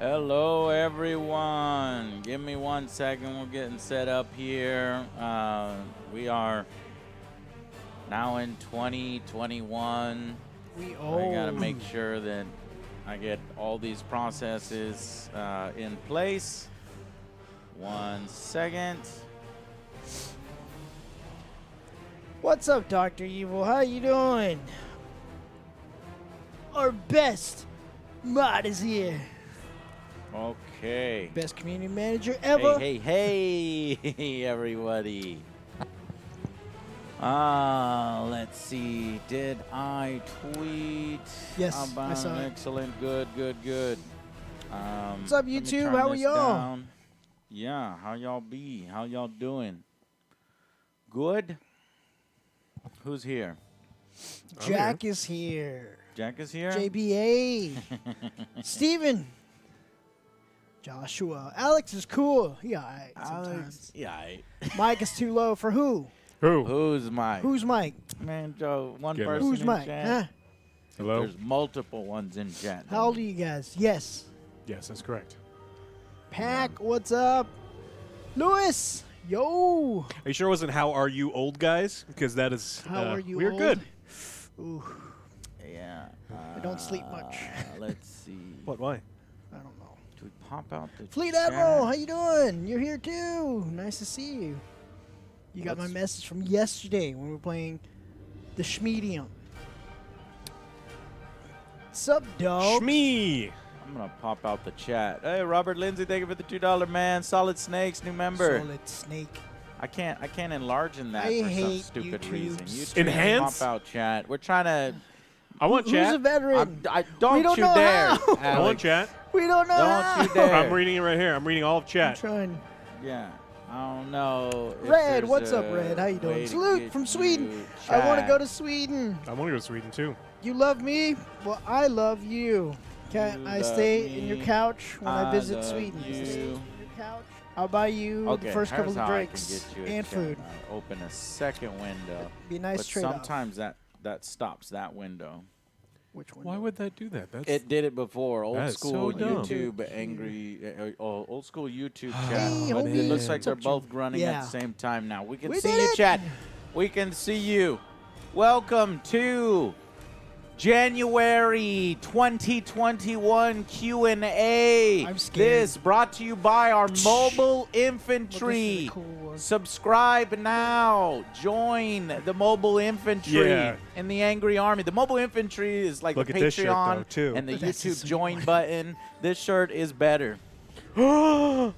Hello, everyone. Give me 1 second. We're getting set up here. We are now in 2021. I gotta make sure that I get all these processes in place. 1 second. What's up, Dr. Evil? How you doing? Our best mod is here. Okay. Best community manager ever. Hey, everybody. Let's see. Did I tweet? Yes, I saw it. Excellent. Good. What's up, YouTube? How are y'all? Yeah, how y'all be? How y'all doing? Good? Who's here? Jack is here. Jack is here? JBA. Steven. Joshua. Alex is cool. Yeah, alright sometimes. Mike is too low for who? Who's Mike? Who's Mike? Man, Joe, one Give person Who's in Mike? chat. Huh? Hello? There's multiple ones in chat. How old are you guys? Yes. Yes, that's correct. Pack, what's up? Lewis, yo. Are you sure it wasn't how are you old guys? Because that is How are you we're old? good. Ooh, Yeah. I don't sleep much. Let's see. What, why? I don't know. Do we pop out the Fleet chat? Admiral, how you doing? You're here too. Nice to see you. You got my Let's- message from yesterday when we were playing the Schmedium. Sup, dog? Shmee! I'm gonna pop out the chat. Hey, Robert Lindsay, thank you for the $2 man. Solid Snakes, new member. Solid Snake. I can't enlarge in that I for some hate stupid YouTubes. reason. YouTube Enhance? pop out chat. We're trying to. I want Who's chat. a veteran? Don't We don't you know dare. how. I want Alex. chat. We don't know Don't how. you dare. I'm reading it right here. I'm reading all of I'm chat. trying. Yeah. I don't know. if Red, there's what's up, a Red? How you way doing? to Salute get from Sweden. you I want to chat. go to Sweden. I want to go to Sweden, too. You love me? Well, I love you. Can You I love stay in your me. couch when I visit love Sweden? I stay you. in your couch. I'll buy you Okay, the first couple here's of how I drinks can get you a and chat. food. I'll open a second window. Be a nice But trade-off. sometimes that stops that window. Which one? Why would that do that? That's It did it before. Old That is school so dumb. YouTube old school YouTube chat. Hey, But homie. it looks like What's they're up, both Jim? running Yeah. at the same time now. We can We see did you, it. chat. We can see you. Welcome to January 2021 Q&A. I'm scared. This brought to you by our mobile But this is infantry. a cool one. Subscribe now. Join the mobile infantry Yeah. in the Angry Army. The mobile infantry is like Look the at this shirt, Patreon though, too. and the That's a YouTube sweet join one. button. This shirt is better.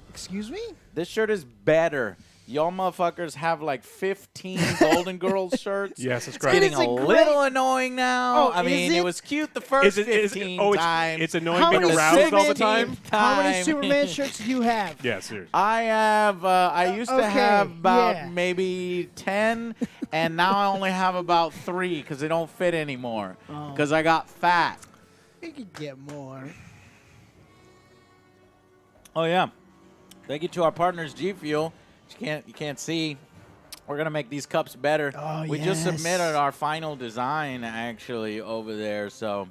Excuse me? This shirt is better. Y'all motherfuckers have like 15 Golden Girls shirts. Yes, that's It's correct. getting It is a a little annoying now. Oh, I mean, is it it? was cute the first 15 times. It's annoying How being many aroused all the 16th time? How many time. Superman shirts do you have? Yeah, seriously. I have, I used to Okay, have about yeah. maybe 10, and now I only have about 3 because they don't fit anymore Oh. because I got fat. You could get more. Oh, yeah. Thank you to our partners, G Fuel. You can't see. We're going to make these cups better. Oh, We just yes. submitted our final design, actually, over there. So,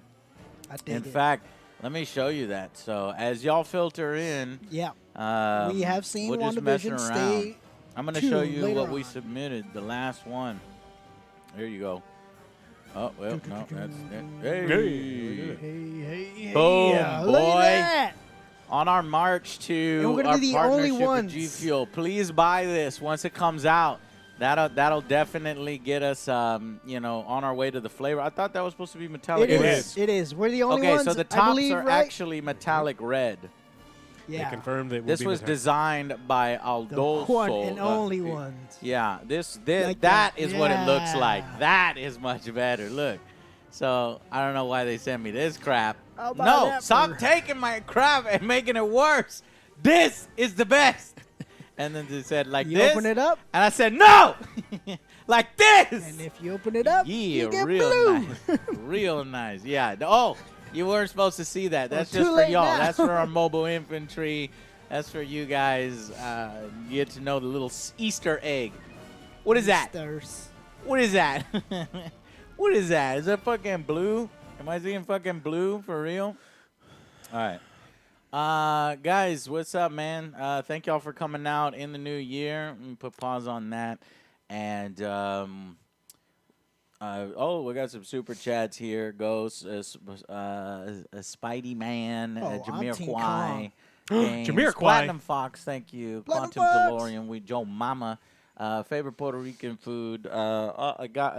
I dig in it. fact, let me show you that. So, as y'all filter in, Yeah. We have seen we're just messing WandaVision. around. Stay I'm going to tuned show you later what we on. submitted, the last one. There you go. Oh, well, no, that's it. Hey. Hey, Boom, look at boy. that. On our march to And we're gonna our be the only partnership with ones. G Fuel, please buy this once it comes out. That'll definitely get us, on our way to the flavor. I thought that was supposed to be metallic It red. is. It is. We're the only Okay, ones. so the I tops believe, are right? actually metallic red. They Yeah. confirmed that This was designed by The Aldolfo. one and only ones. Yeah, Like that that. is what it looks Yeah. like. That is much better. Look. So I don't know why they sent me this crap. I'll buy No, that stop for- taking my crap and making it worse. This is the best. And then they said like You this. open it up, And I said no, like this. and if you open it up, Yeah, you get real blue. nice, real nice. Yeah. Oh, you weren't supposed to see that. That's Well, just too for late y'all. now. That's for our mobile infantry. That's for you guys. Get to know the little Easter egg. What is that? Stars. What is that? What is that? Is that fucking blue? Am I seeing fucking blue for real? All right. Guys, what's up, man? Thank y'all for coming out in the new year. Let me put pause on that. And, we got some super chats here. Ghost, Spidey Man, Jameer Kwai. Jameer Kwai. Platinum Fox, thank you. Platinum Quantum Fox. DeLorean, we Joe Mama. Favorite Puerto Rican food. I got,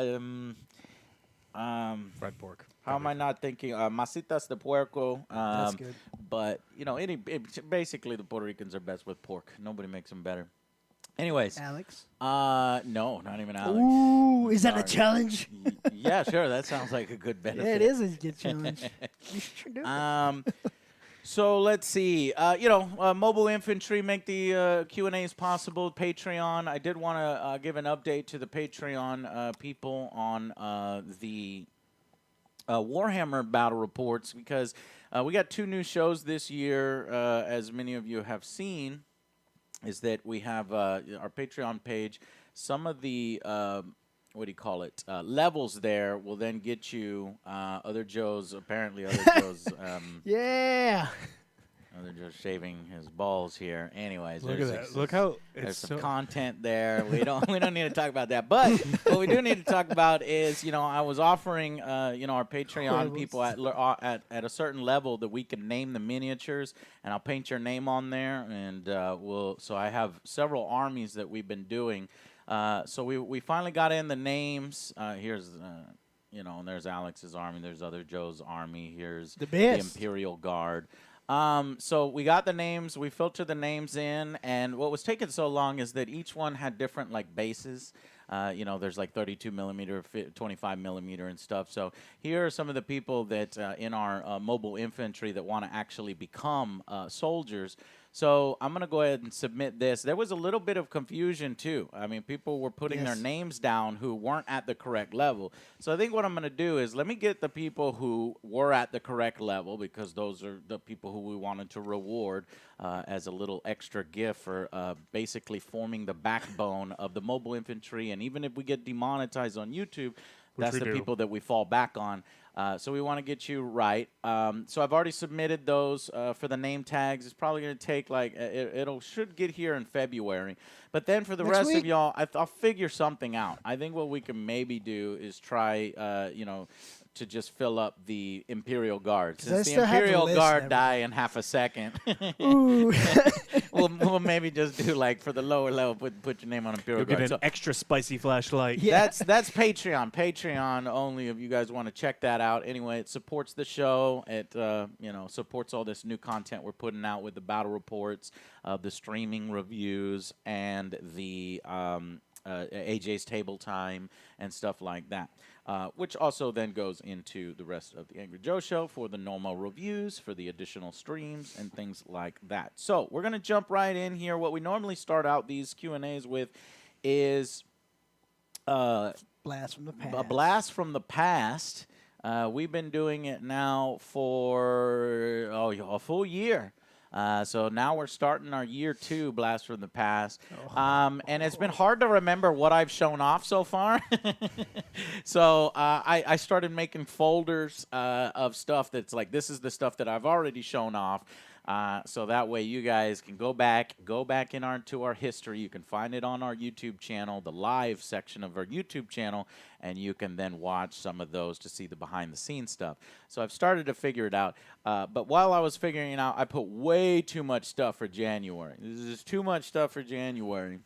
Fried pork. how am I not thinking? Masitas de puerco. That's good. But, basically the Puerto Ricans are best with pork. Nobody makes them better. Anyways. Alex? No, not even Alex. Ooh, is that a Sorry. challenge? Yeah, sure. That sounds like a good benefit. Yeah, it is a good challenge. You should do it. So let's see. Mobile infantry make the Q&As possible. Patreon. I did want to give an update to the Patreon people on the Warhammer battle reports because we got 2 new shows this year, as many of you have seen. Is that we have our Patreon page. Some of the levels there will then get you other Joe's. Apparently, other Joe's. Yeah. Other Joe's shaving his balls here. Anyways, Look at that. Look how there's it's some so content there. We don't need to talk about that. But what we do need to talk about is, I was offering, our Patreon people at a certain level that we can name the miniatures, and I'll paint your name on there, and So I have several armies that we've been doing. So we finally got in the names. Here's. And there's Alex's army. There's other Joe's army. Here's the Imperial Guard. So we got the names, we filtered the names in, and what was taking so long is that each one had different bases. There's 32 millimeter, 25 millimeter and stuff. So here are some of the people that in our mobile infantry that want to actually become soldiers. So I'm going to go ahead and submit this. There was a little bit of confusion, too. I mean, people were putting their names down who weren't at the correct level. So I think what I'm going to do is let me get the people who were at the correct level, because those are the people who we wanted to reward as a little extra gift for basically forming the backbone of the mobile infantry. And even if we get demonetized on YouTube, that's the people that we fall back on. So we want to get you right. So I've already submitted those for the name tags. It's probably going to take should get here in February. But then for the rest of y'all, I'll figure something out. I think what we can maybe do is try, to just fill up the Imperial Guard. Since the Imperial Guard die in half a second, we'll maybe just do for the lower level, put your name on Imperial Guard. You'll get an extra spicy flashlight. Yeah. That's Patreon. Patreon only if you guys want to check that out. Anyway, it supports the show. It supports all this new content we're putting out with the battle reports, the streaming reviews, and the AJ's Table Time and stuff like that. Which also then goes into the rest of the Angry Joe Show for the normal reviews, for the additional streams, and things like that. So we're going to jump right in here. What we normally start out these Q&As with is Blast from the past. A blast from the past. We've been doing it now for a full year. So now we're starting our year 2 blast from the past. And it's been hard to remember what I've shown off so far. So I started making folders of stuff that's this is the stuff that I've already shown off. So that way you guys can go back into our history. You can find it on our YouTube channel, the live section of our YouTube channel, and you can then watch some of those to see the behind-the-scenes stuff. So I've started to figure it out. But while I was figuring it out, I put way too much stuff for January. This is too much stuff for January.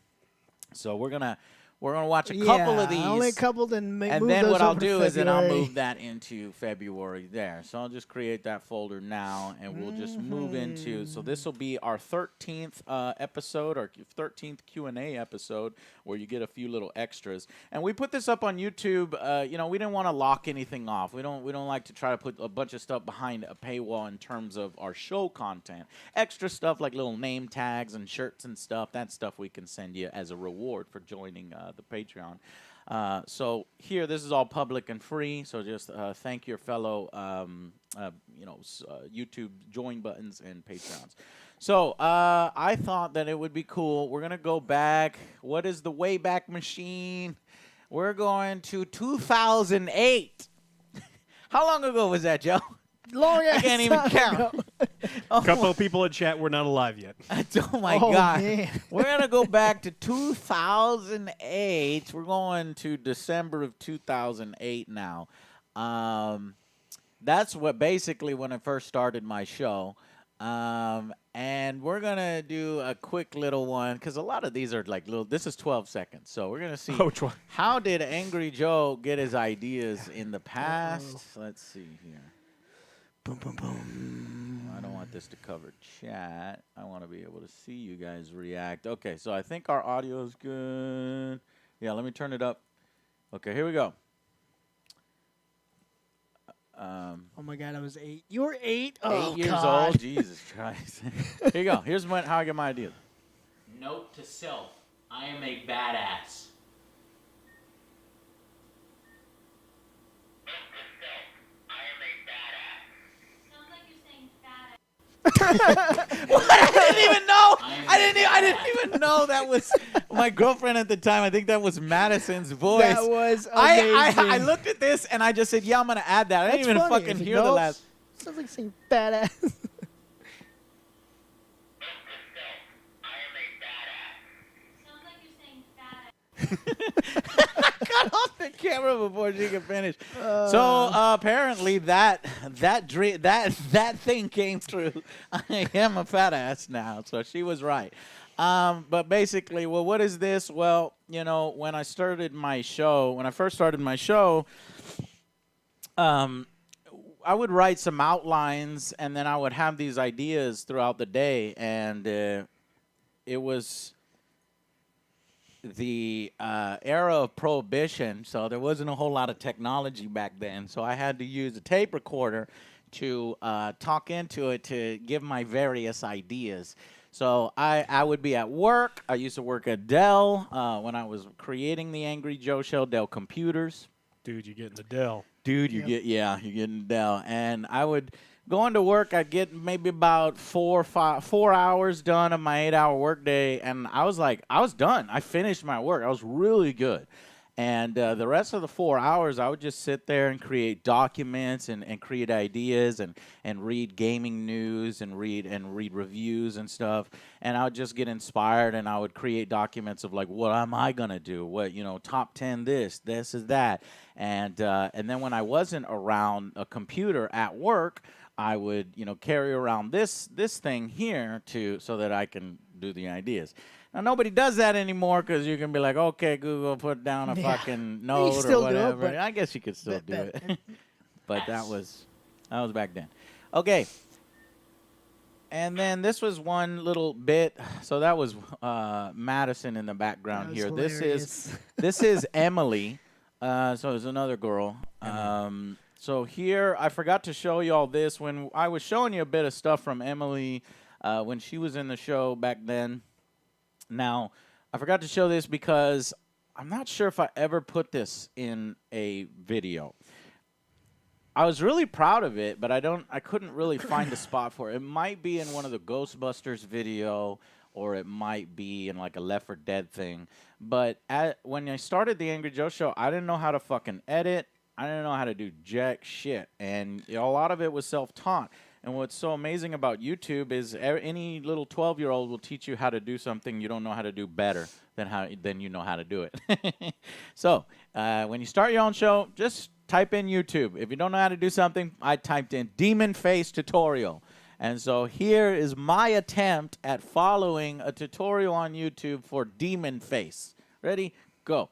So we're gonna watch a couple of these. Only a couple, then and then what I'll do is then I'll move that into February there. So I'll just create that folder now, and we'll just move into. So this will be our 13th episode, our 13th Q&A episode, where you get a few little extras. And we put this up on YouTube. We didn't want to lock anything off. We don't like to try to put a bunch of stuff behind a paywall in terms of our show content. Extra stuff like little name tags and shirts and stuff. That stuff we can send you as a reward for joining the Patreon. So here, this is all public and free. So just thank your fellow, YouTube join buttons and Patreons. So I thought that it would be cool. We're gonna go back. What is the Wayback Machine? We're going to 2008. How long ago was that, Joe? Long I can't even count. A couple of people in chat were not alive yet. Oh my God. Man. We're going to go back to 2008. We're going to December of 2008 now. That's what basically when I first started my show. And we're going to do a quick little one because a lot of these are like little. This is 12 seconds. So we're going to see how did Angry Joe get his ideas in the past. Let's see here. Boom, boom, boom. I don't want this to cover chat. I want to be able to see you guys react. Okay, so I think our audio is good. Yeah, let me turn it up. Okay, here we go. Oh my God, I was 8. You were 8? 8 years old? Jesus Christ. Here you go. Here's how I get my ideas. Note to self. I am a badass. What? I didn't even know. I didn't even know that was my girlfriend at the time. I think that was Madison's voice. That was amazing. I looked at this and I just said, "Yeah, I'm gonna add that." I didn't even fucking hear the last. Sounds like saying badass. Cut off the camera before she could finish. So apparently that thing came true. I am a fat ass now, so she was right. But basically, well, what is this? Well, you know, when I first started my show, I would write some outlines, and then I would have these ideas throughout the day, and it was the era of Prohibition, so there wasn't a whole lot of technology back then. So I had to use a tape recorder to talk into it to give my various ideas. So I would be at work. I used to work at Dell when I was creating the Angry Joe show, Dell Computers. Dude, you're getting the Dell. Dude, you're getting Dell. And I would go into work. I'd get maybe about 4 hours done of my 8-hour workday, and I was done. I finished my work. I was really good. And the rest of the 4 hours, I would just sit there and create documents and create ideas and read gaming news and read reviews and stuff. And I would just get inspired, and I would create documents of like, what am I gonna do? What, you know, top 10 this is that. And then when I wasn't around a computer at work, I would, you know, carry around this thing here so that I can do the ideas. Now, nobody does that anymore because you can be like, okay, Google, put down a fucking note or whatever. I guess you could still do it. But that was back then. Okay. And then this was one little bit. So that was Madison in the background here. Hilarious. This is Emily. So there's another girl. So here, I forgot to show you all this. When I was showing you a bit of stuff from Emily when she was in the show back then. Now, I forgot to show this because I'm not sure if I ever put this in a video. I was really proud of it, but I couldn't really find a spot for it. It might be in one of the Ghostbusters video, or it might be in like a Left 4 Dead thing. But when I started the Angry Joe show, I didn't know how to fucking edit. I didn't know how to do jack shit. And a lot of it was self-taught. And what's so amazing about YouTube is any little 12-year-old will teach you how to do something you don't know how to do better than you know how to do it. So when you start your own show, just type in YouTube. If you don't know how to do something, I typed in Demon Face Tutorial. And so here is my attempt at following a tutorial on YouTube for Demon Face. Ready? Go.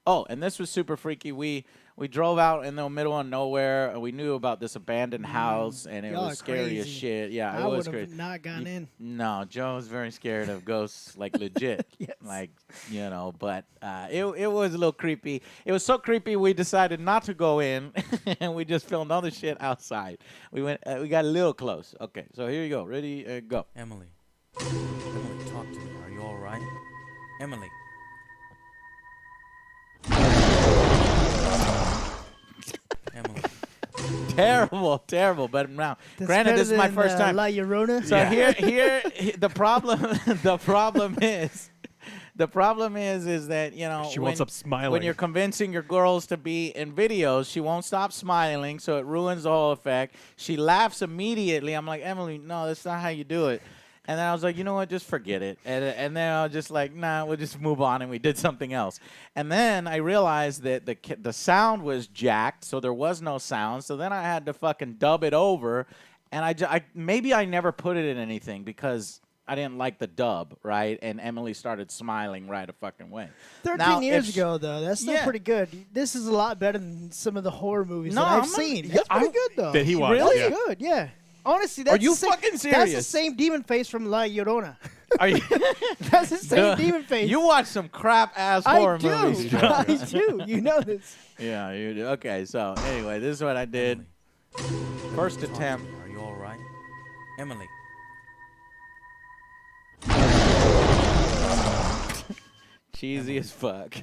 Oh, and this was super freaky. We drove out in the middle of nowhere. We knew about this abandoned house, and it was scary as shit. Yeah, it was crazy. I would have not gone in. No, Joe was very scared of ghosts, like legit. Yes. Like, you know, but it was a little creepy. It was so creepy we decided not to go in, and we just filmed other shit outside. We got a little close. Okay, so here you go. Ready, go. Emily, talk to me. Are you all right? Emily. Emily. Terrible. But now, granted, this is my first time. La Llorona. So here, the problem The problem is that, you know, She won't stop smiling. when you're convincing your girls to be in videos, she won't stop smiling, so it ruins the whole effect. She laughs immediately. I'm like, Emily, no, that's not how you do it. And then I was like, you know what, just forget it. And then I was just like, nah, we'll just move on, and we did something else. And then I realized that the sound was jacked, so there was no sound. So then I had to fucking dub it over, and maybe I never put it in anything because I didn't like the dub, right? And Emily started smiling right a fucking way. 13 years ago, though. That's still pretty good. This is a lot better than some of the horror movies that I've seen. That's pretty good, though. That he watched. Really yeah. good, yeah. Honestly, that's Are you fucking serious? That's the same demon face from La Llorona. Are you? That's the same demon face. You watch some crap-ass horror movies. I do. You know this. Yeah, you do. Okay, so anyway, this is what I did. First attempt. Are you all right? Emily. Cheesy as fuck.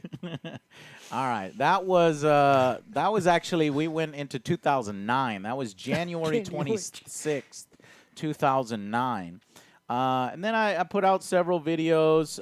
All right, that was actually, we went into 2009. That was January 26th, 2009. And then I put out several videos.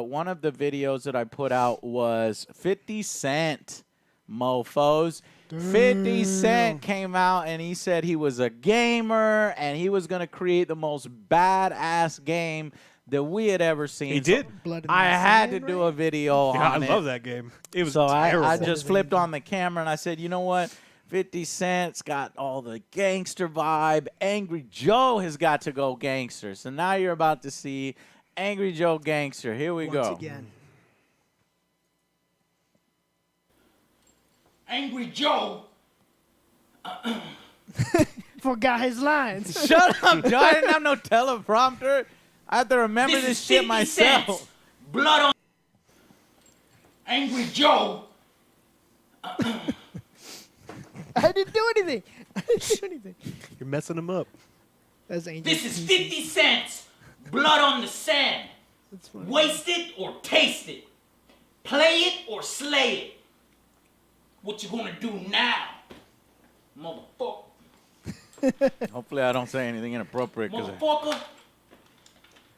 One of the videos that I put out was 50 Cent, mofos. 50 Cent came out and he said he was a gamer and he was going to create the most badass game that we had ever seen. He did. I had to do a video on it. I love that game. It was so terrible. I just flipped on the camera and I said, you know what? 50 Cent's got all the gangster vibe. Angry Joe has got to go gangster. So now you're about to see Angry Joe gangster. Here we go. Once again. Angry Joe. Forgot his lines. Shut up, Joe. I didn't have no teleprompter. I have to remember this shit 50 myself. Cents. Blood on Angry Joe. I didn't do anything. You're messing him up. That's Angel. This is 50 cents. Blood on the sand. Waste it or taste it. Play it or slay it. What you gonna do now, motherfucker? Hopefully I don't say anything inappropriate. Motherfucker.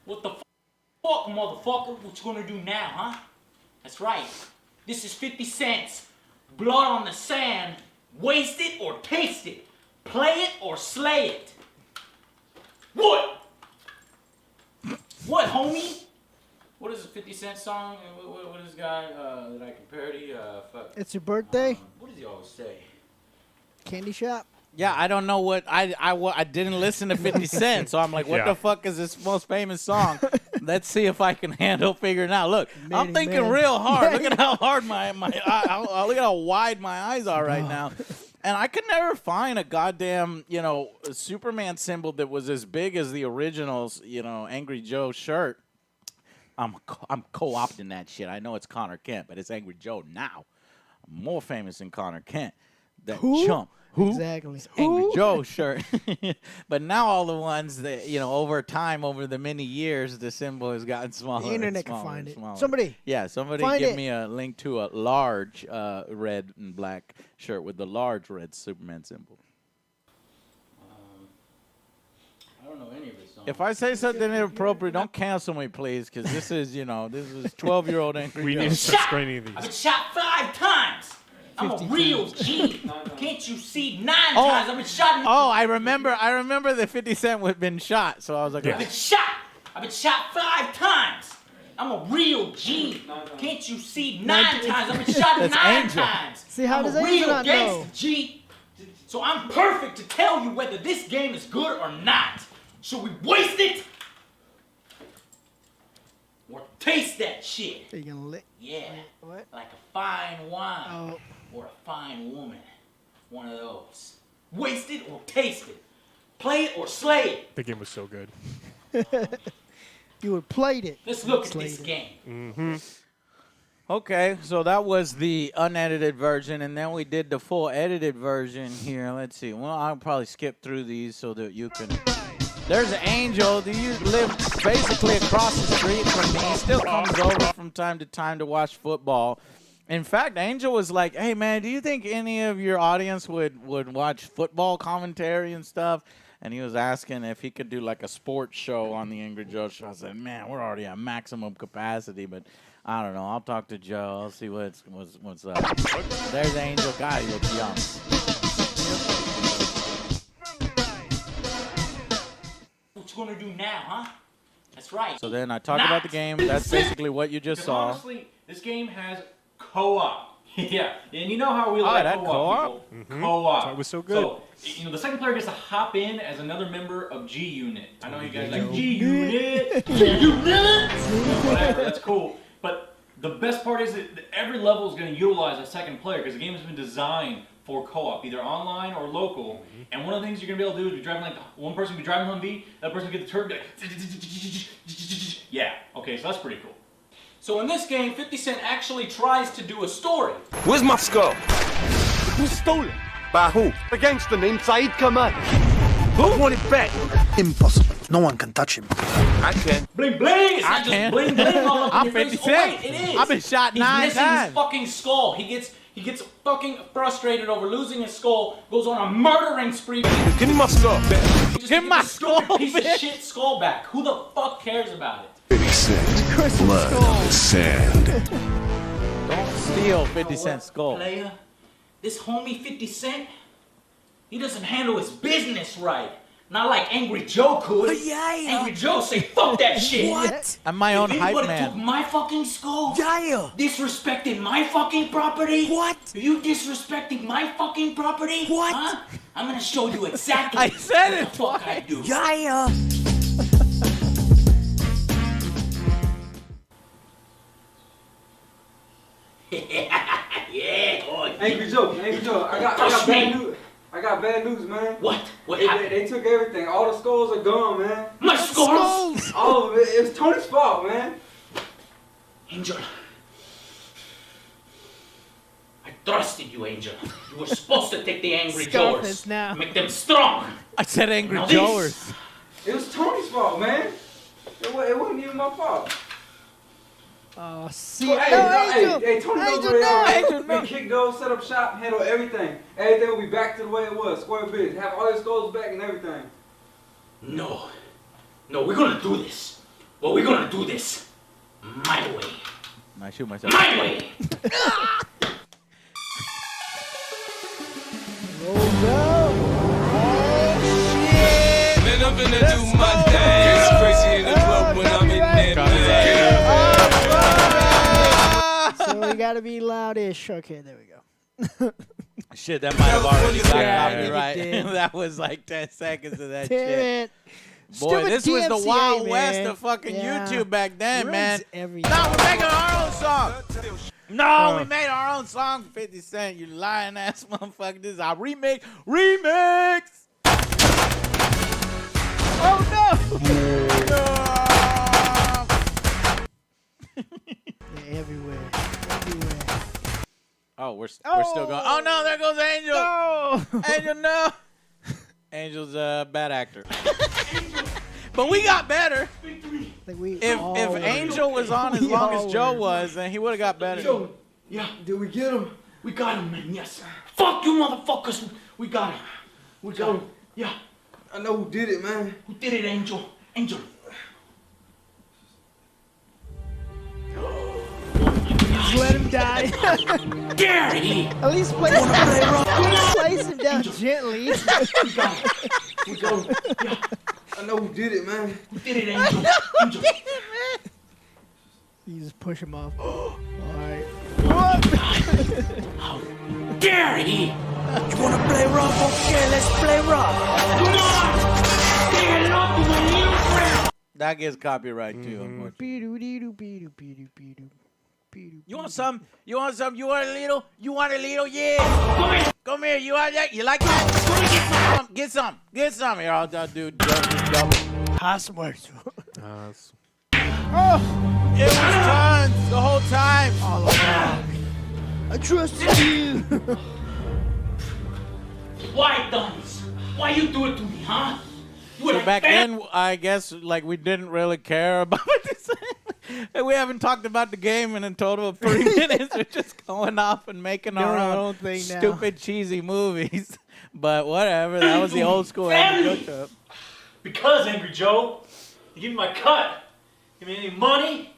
What the fuck, motherfucker? What you gonna do now, huh? That's right. This is 50 cents. Blood on the sand. Waste it or taste it. Play it or slay it. What? What, homie? What is a 50 Cent song? What is this guy that I can parody? Fuck. It's your birthday? What does he always say? Candy shop? Yeah, I don't know what I didn't listen to 50 Cent, so I'm like, what the fuck is this most famous song? Let's see if I can handle figuring out. Look, I'm thinking real hard. Look at how hard look at how wide my eyes are right now. And I could never find a goddamn, a Superman symbol that was as big as the original's, Angry Joe shirt. I'm co-opting that shit. I know it's Connor Kent, but it's Angry Joe now. I'm more famous than Connor Kent. That chump. Who? Exactly. Angry Joe shirt. But now all the ones that, over time, over the many years, the symbol has gotten smaller. The internet can find it. Smaller. Somebody Give me a link to a large red and black shirt with the large red Superman symbol. I don't know any of his songs. If I say something inappropriate, don't cancel me, please, because this is 12-year-old Angry Joe. We need to start screening these. I've been shot 5 times. I'm a real G. Can't you see 9 times? I've been shot. I remember that 50 Cent had been shot, so I was like, I've been shot. I've been shot 5 times. I'm a real G. Can't you see 9 times? I've been shot 9 times. See, how does I'm a Angel real not know? gangster G. So I'm perfect to tell you whether this game is good or not. Should we waste it? Or taste that shit? Are you gonna lick? Yeah. What? Like a fine wine. Oh. Or a fine woman. One of those. Waste it or taste it. Play it or slay it. The game was so good. You would played it. Let's look at this game. Mm-hmm. okay, so that was the unedited version, and then we did the full edited version here. Let's see. Well, I'll probably skip through these so that you can... There's Angel. You live basically across the street from me. He still comes over from time to time to watch football. In fact, Angel was like, hey, man, do you think any of your audience would watch football commentary and stuff? and he was asking if he could do like a sports show on the Angry Joe show. I said, man, we're already at maximum capacity, but I don't know. I'll talk to Joe. I'll see what's up. There's Angel. God, he looks young. What you gonna do now, huh? That's right. So then I talk about the game. That's basically what you just saw. Honestly, this game has co-op. Yeah, and you know how we like co-op people. Co-op. That was so good. So, the second player gets to hop in as another member of G Unit. I know you guys like G Unit. G Unit. Whatever. That's cool. But the best part is that every level is going to utilize a second player because the game has been designed for co-op, either online or local. And one of the things you're going to be able to do is be driving like one person be driving Humvee, that person get the turret. Yeah. Okay, so that's pretty cool. So in this game, 50 Cent actually tries to do a story. Where's my skull? It was stolen. By who? A gangster named Saeed Kamal. Who want it back? Impossible. No one can touch him. I can. Bling bling! It's I not can. just bling bling all up in I'm your face. 50 Oh, Cent. wait, it is. I've been shot 9 He's missing times. his fucking skull. He gets fucking frustrated over losing his skull. Goes on a murdering spree. Give me my skull. Give my skull, Piece of bitch. shit skull back. Who the fuck cares about it? 50 Cent. Blood on the sand. Don't steal 50 Cent's skull. Player, this homie 50 Cent, he doesn't handle his business right. Not like Angry Joe could. Angry Joe say, fuck that shit. What? I'm my own If hype anybody took man. my fucking skull, disrespecting my fucking property, What? you disrespecting my fucking property, What? Huh? I'm gonna show you exactly I said what it the fuck I do. Yeah, boy. Angry Joe, I got bad news, man. What? What happened? They took everything. All the skulls are gone, man. My skulls! All of it. It was Tony's fault, man. Angel. I trusted you, Angel. You were supposed to take the Angry Scarface Joers. now. Make them strong. I said Angry Now Joers. It was Tony's fault, man. It wasn't even my fault. Oh, see. Hey, Tony knows where they are. Angel, no. We kick those, set up shop, handle everything. Everything will be back to the way it was. Square biz. Have all your skulls back and everything. No. No, we're gonna do this. Well, we're gonna do this my way. I shoot myself. My way! Man, I'm gonna do my thing. It's crazy in the club when I'm in there, man. So we gotta be loudish. Okay, there we go. Shit, that might have already got Yeah, copyright. it did. That was like 10 seconds of that Damn shit. it. Boy, Stupid this was the DMCA, Wild man. West of fucking Yeah. YouTube back then, Ruins man. everything. No, we're making our own song. No, we made our own song, 50 Cent. You lying ass motherfucker. This is our remix. Remix! Oh, no! Yeah, everywhere. Everywhere. Oh, we're still going. Oh, no, there goes Angel. No! Angel, no. Angel's a bad actor. But we got better. Like we If Angel was on as long as Joe was, then he would have got better. Joe, yeah. Did we get him? We got him, man, yes. Fuck you motherfuckers. We got him. We got him. Yeah. I know who did it, man. Who did it, Angel? Angel. just let him die. Gary! At least place him down gently. We got him. We got him. Yeah. I know who did it, man. Who did it, Angel? Angel. You just push him off. Alright. How dare he? You wanna play rough? Okay, let's play rough. Come on! Stand up, you little friend! That gets copyright too, unfortunately. You want some? You want some? You want a little? You want a little? Yeah. Come here! Come here. You want that? You like that? Get some. Get some. Here, I'll do double. Password. Oh, it was tons the whole time. All along. I trusted you. Why, Duns? Why you do it to me, huh? You So were back fat. then, I guess like we didn't really care about this. We haven't talked about the game in a total of 3 minutes. We're just going off and making our own thing now. stupid, cheesy movies. But whatever. That was the old school Angry Joe Cup. Because, Angry Joe, you give me my cut. Give me any money.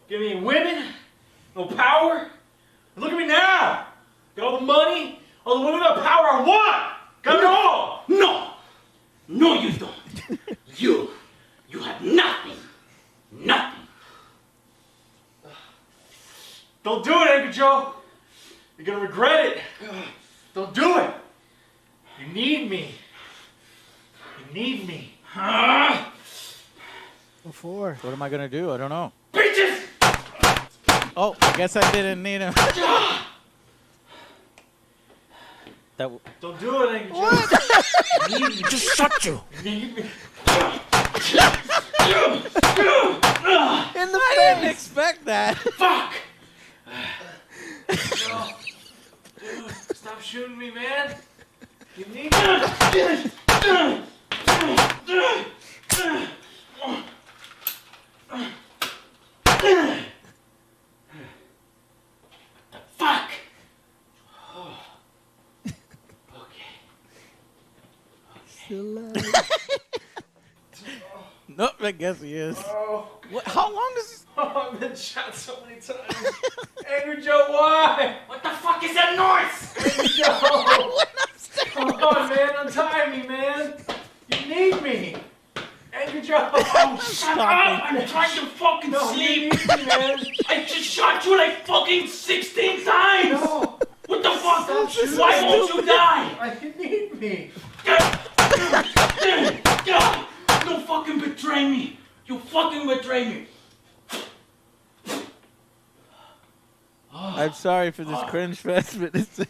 Give me any women. No power. And look at me now. Got all the money, all the women, all the power I want. Got it all. No. No, you don't. You have nothing. Nothing. Don't do it, Angry Joe. You're gonna regret it. Don't do it. You need me. You need me. Before. What am I going to do? I don't know. Bitches! Oh, I guess I didn't need him. Don't do it, Angry Joe. What? You need me. Just shut you. You need me. In the I face. didn't expect that. Fuck! Dude, stop shooting me, man. You need me. Fuck! Still alive. Nope, I guess he is. Oh, What, how long does this... I've been shot so many times. Angry Joe, why? What the fuck is that noise? Angry Joe. Come on, man. Untie me, man. You need me. Angry Joe. Shut up! I'm trying to fucking No, sleep. you need me, man. I just shot you like fucking 16 times. No. What the fuck? Stop shooting Why me. won't you die? You need me. Don't fucking betray me. You fucking betray me. I'm sorry for this cringe fest, but it's...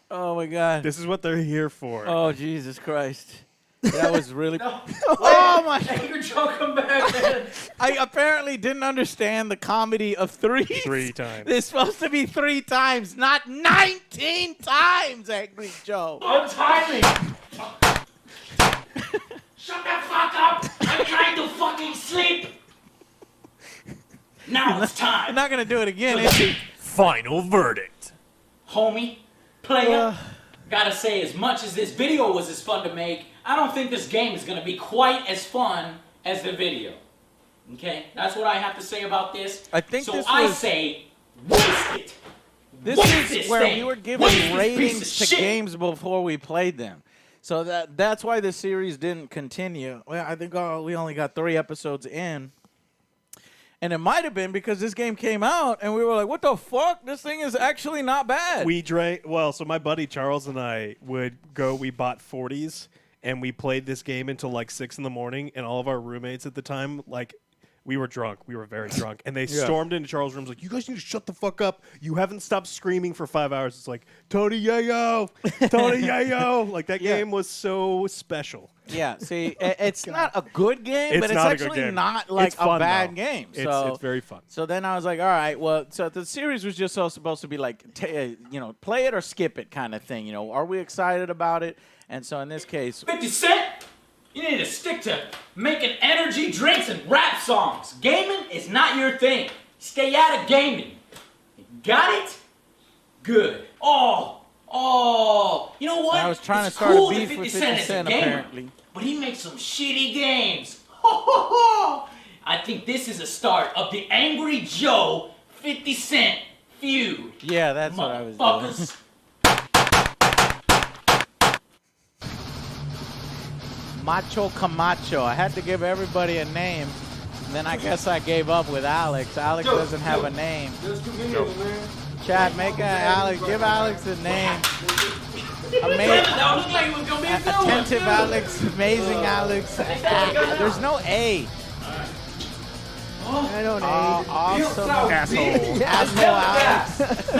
Oh, my God. This is what they're here for. Oh, Jesus Christ. That was really... No. Oh, my... Angry Joe, come back, man. I apparently didn't understand the comedy of 3. 3 times. It's supposed to be 3 times, not 19 times, Angry Joe. Untie me. Shut the fuck up! I'm trying to fucking sleep. Now it's I'm time. not going to do it again, is he? Final verdict. Homie, player, gotta say, as much as this video was as fun to make, I don't think this game is gonna be quite as fun as the video. Okay? That's what I have to say about this. I think so this I was- say, waste it. This Waste is this where thing. we were Waste giving this piece ratings of to shit. games before we played them. So that's why the series didn't continue. Well, I think we only got 3 episodes in. And it might have been because this game came out and we were like, what the fuck? This thing is actually not bad. We drank, well, so my buddy Charles and I would go, we bought 40s, and we played this game until like 6 in the morning, and all of our roommates at the time, like, we were drunk. We were very drunk. And they stormed into Charles' room, like, you guys need to shut the fuck up. You haven't stopped screaming for 5 hours. It's like, Tony Yayo! Tony Yayo! Like, that game was so special. Yeah, see, it's not a good game, It's but it's not a good actually game. not like It's fun, a bad though. game. It's very fun. So then I was like, all right, well, so the series was just supposed to be like, play it or skip it kind of thing. You know, are we excited about it? And so in this case, 50 Cent, you need to stick to making energy drinks and rap songs. Gaming is not your thing. Stay out of gaming. Got it? Good. Oh, you know what? I was trying It's to start cool a that beef 50 with Cent 50 is a Cent, gamer, apparently. but he makes some shitty games. I think this is a start of the Angry Joe 50 Cent feud. Yeah, that's what I was doing. Motherfuckers. Macho Camacho. I had to give everybody a name. And then I guess I gave up with Alex. Alex doesn't have a name. There's too many of them, man. Chad, give Alex a name. That looked like it was gonna be a good one, Attentive too. Alex, amazing Alex. There's no A. I don't know. Awesome. Asshole. Asshole Alex.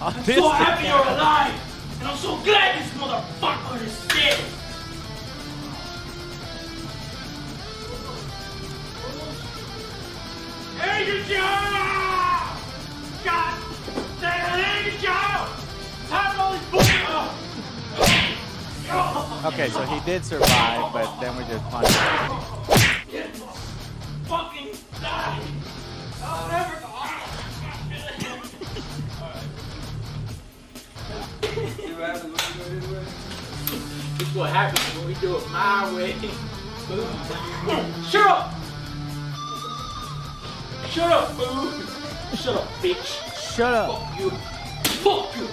I'm so happy you're alive, and I'm so glad this motherfucker is dead. Angry Joe! God damn it, Angry Joe! Time for all these bullshit. Okay, so he did survive, but then we just punched him. Fucking die! This is what happens when we do it my way. Shut up! Shut up, fool! Shut up, bitch! Shut up! Fuck you! Fuck you!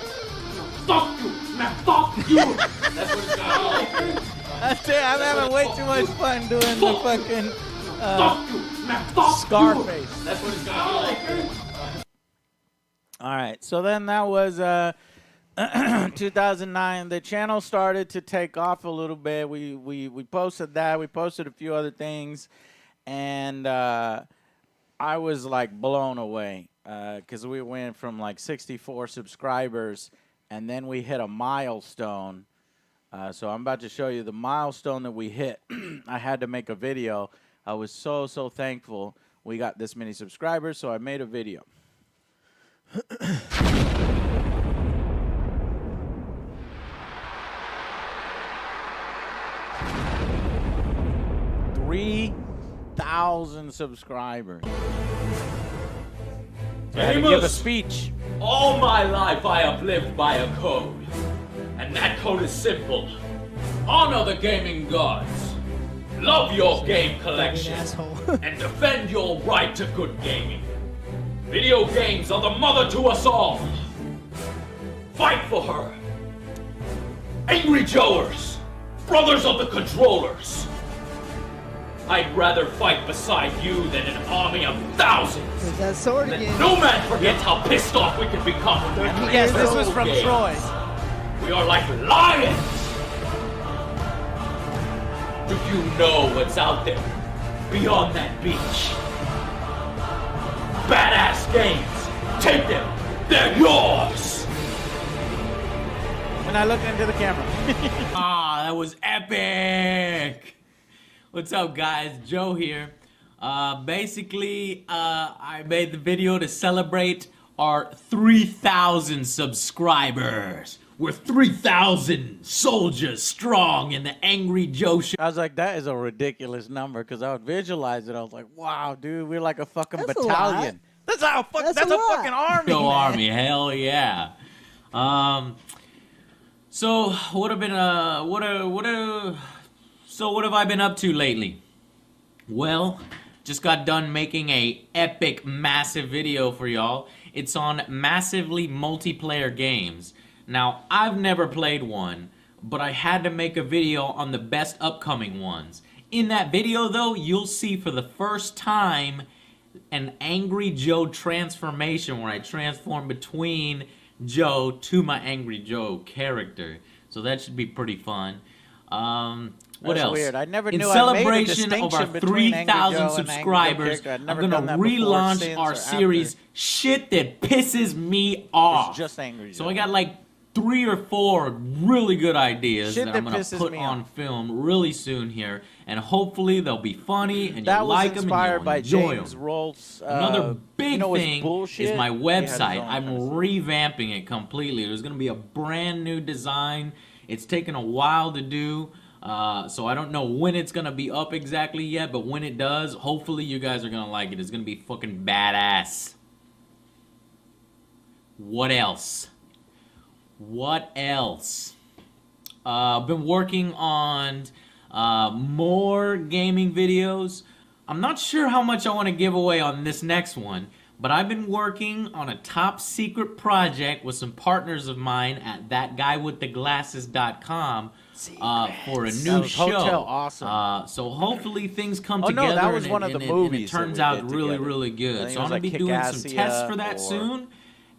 Fuck you! Man, fuck you! That's what it's gonna be. That's it. I'm having way too much fun doing the fucking fuck you! Man, fuck Scarface. You. That's what it's gonna be like. All right, so then that was 2009. The channel started to take off a little bit. We posted that. We posted a few other things, and I was like blown away because we went from like 64 subscribers, and then we hit a milestone. So I'm about to show you the milestone that we hit. I had to make a video. I was so thankful we got this many subscribers, so I made a video. 3,000 subscribers. I had to give a speech. All my life I have lived by a code. And that code is simple. Honor the gaming gods. Love your game collection. And defend your right to good gaming. Video games are the mother to us all. Fight for her. Angry Joers. Brothers of the controllers. I'd rather fight beside you than an army of thousands. There's that sword again. No man forgets how pissed off we can become when we play Yes, this was video from games. Troy. We are like lions. Do you know what's out there beyond that beach? Badass games. Take them. They're yours. When I look into the camera. Ah, that was epic. What's up, guys? Joe here. Basically, I made the video to celebrate our 3,000 subscribers. We're 3,000 soldiers strong in the Angry Joe show. I was like, that is a ridiculous number because I would visualize it. I was like, wow, dude, we're like a fucking That's battalion. That's a fucking fucking army. Joe man. army, hell yeah. So what have I been up to lately? Well, just got done making a epic, massive video for y'all. It's on massively multiplayer games. Now, I've never played one, but I had to make a video on the best upcoming ones. In that video, though, you'll see for the first time an Angry Joe transformation where I transform between Joe to my Angry Joe character. So that should be pretty fun. What else? Weird. I never In knew celebration I made a of our distinction between 3,000 Angry Joe and subscribers, Angry Joe I'm character. I'd never gonna done that before, relaunch since, our or series, after. Shit That Pisses Me Off. It's just Angry Joe. So I got like 3 or 4 really good ideas Shit that I'm that gonna pisses put me on off. film really soon here, and hopefully they'll be funny and That you'll was like them and inspired you'll by enjoy James them. Rolls. Another big what's thing bullshit? is my He had his website. own I'm kind of- revamping it completely. There's going to be a brand new design. It's taken a while to do, so I don't know when it's going to be up exactly yet, but when it does, hopefully you guys are going to like it. It's going to be fucking badass. What else? What else? I've been working on more gaming videos. I'm not sure how much I want to give away on this next one, but I've been working on a top secret project with some partners of mine at thatguywiththeglasses.com for a new show. Hotel Awesome. So hopefully things come Oh, no, together. that was and, one of the and movies it turns that we out did really, together. really I good. think So it I'm was going to be like doing some Kick-Assia tests for that or- soon.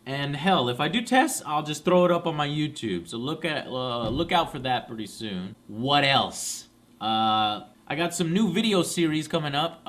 And hell, if I do tests, I'll just throw it up on my YouTube. So look out for that pretty soon. What else? I got some new video series coming up.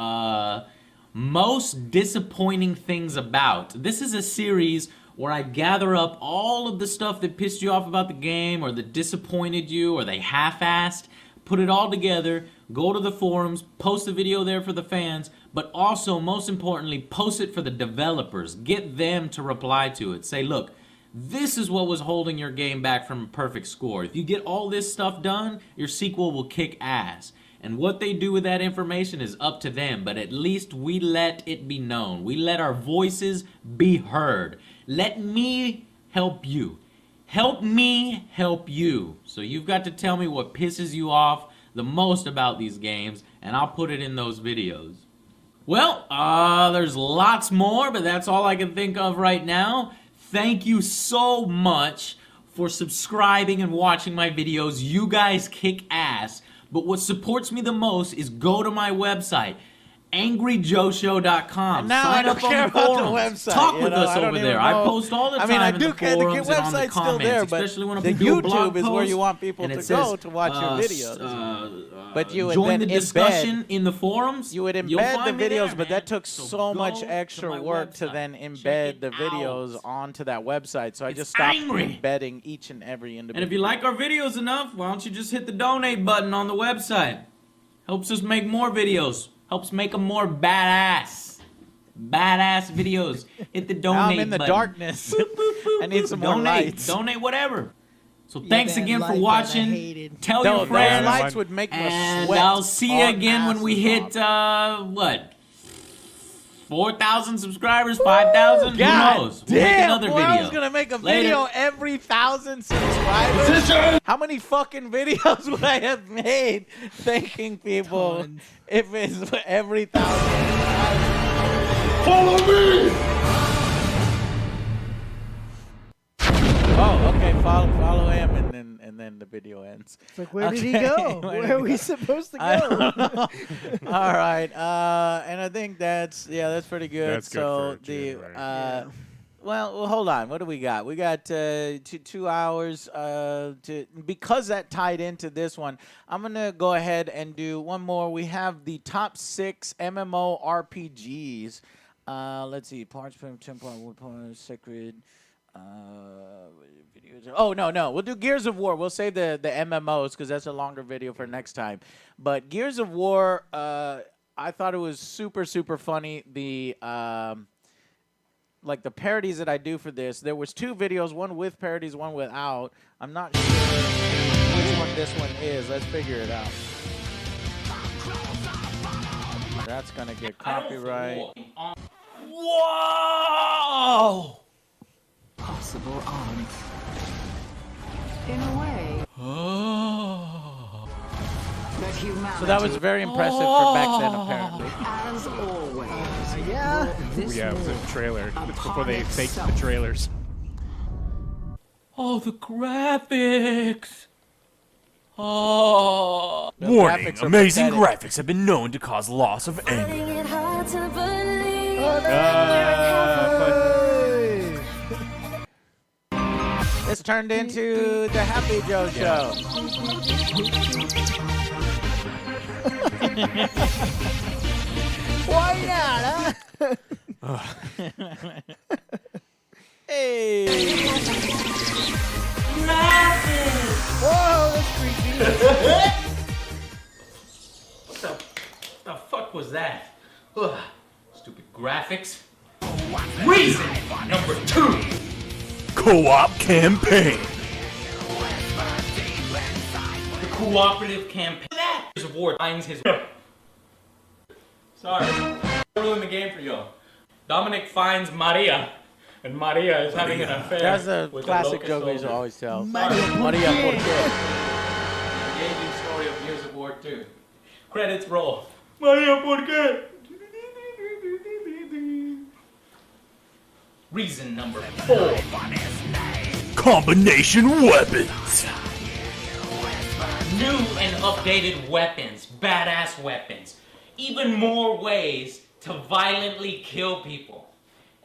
Most disappointing things about. This is a series where I gather up all of the stuff that pissed you off about the game, or that disappointed you, or they half-assed. Put it all together, go to the forums, post a video there for the fans, but also, most importantly, post it for the developers. Get them to reply to it. Say, look, this is what was holding your game back from a perfect score. If you get all this stuff done, your sequel will kick ass. And what they do with that information is up to them, but at least we let it be known. We let our voices be heard. Let me help you. Help me help you. So you've got to tell me what pisses you off the most about these games, and I'll put it in those videos. Well, there's lots more, but that's all I can think of right now. Thank you so much for subscribing and watching my videos. You guys kick ass. But what supports me the most is go to my website, angryjoeshow.com. Now Sign I don't up on care the about the forums. website. Talk with us I don't over even there. I know. post all the time I in do the care. forums The and on the website's still comments, there, but especially when the people do blog YouTube is where you posts, want people and to it says, go to watch your videos. But you would join then the discussion in the forums. You would You'll embed find the me videos, there, but man. that took So so go much to extra my work to website. then Check embed it the videos out. onto that website. So I It's just stopped angry. embedding each and every individual. And if you like our videos enough, why don't you just hit the donate button on the website? Helps us make more videos. Helps make them more badass. Badass videos. Hit the donate Now I'm in the button. darkness. Boop, boop, boop, I need boop. some more donate. lights. Donate whatever. So Yeah, thanks that again light for that I watching. hated. Tell Those your friends. lights would make me And sweat. I'll see you our again when we asses hit, off. what? 4,000 subscribers? 5,000? Who God knows? We'll make damn, another boy, video. I was gonna make a Later. video every 1,000 subscribers. How many fucking videos would I have made thanking people Tons. if it's every 1,000? Follow me! Oh, okay. Follow him, and then the video ends. It's like, where did he go? Where are we supposed to I don't go? know. All right, and I think that's pretty good. That's good so for January. well, hold on. What do we got? We got 2 hours. Because that tied into this one, I'm gonna go ahead and do one more. We have the top 6 MMO RPGs. Let's see. Parts, Temple, Woodpoint, Sacred. Videos. Oh no, we'll do Gears of War. We'll save the MMOs because that's a longer video for next time. But Gears of War, I thought it was super funny. The like the parodies that I do for this. There was 2 videos, one with parodies, one without. I'm not sure which one this one is. Let's figure it out. That's gonna get copyright. Whoa! Possible odds. In a way. Oh. But humanity, So that was very impressive for back then, apparently. as always. Yeah. This Yeah, it was war a trailer. It's before upon they faked itself. the trailers. Oh, the graphics. Oh. The Warning, graphics are amazing pathetic. graphics have been known to cause loss of anger. This turned into the Happy Joe show. Why not, huh? Hey. Whoa, that's creepy. What the fuck was that? Ugh. Stupid graphics. Reason number 2. Co-op campaign. The cooperative campaign. Gears of War finds his. Sorry. Ruin the game for y'all. Dominic finds Maria, and Maria is having an affair. That's a with classic locust joke we used to soldier. always tell. Maria Maria Porte. Engaging story of Gears of War 2. Credits roll. Maria Porte. Reason number 4. Combination weapons. New and updated weapons. Badass weapons. Even more ways to violently kill people.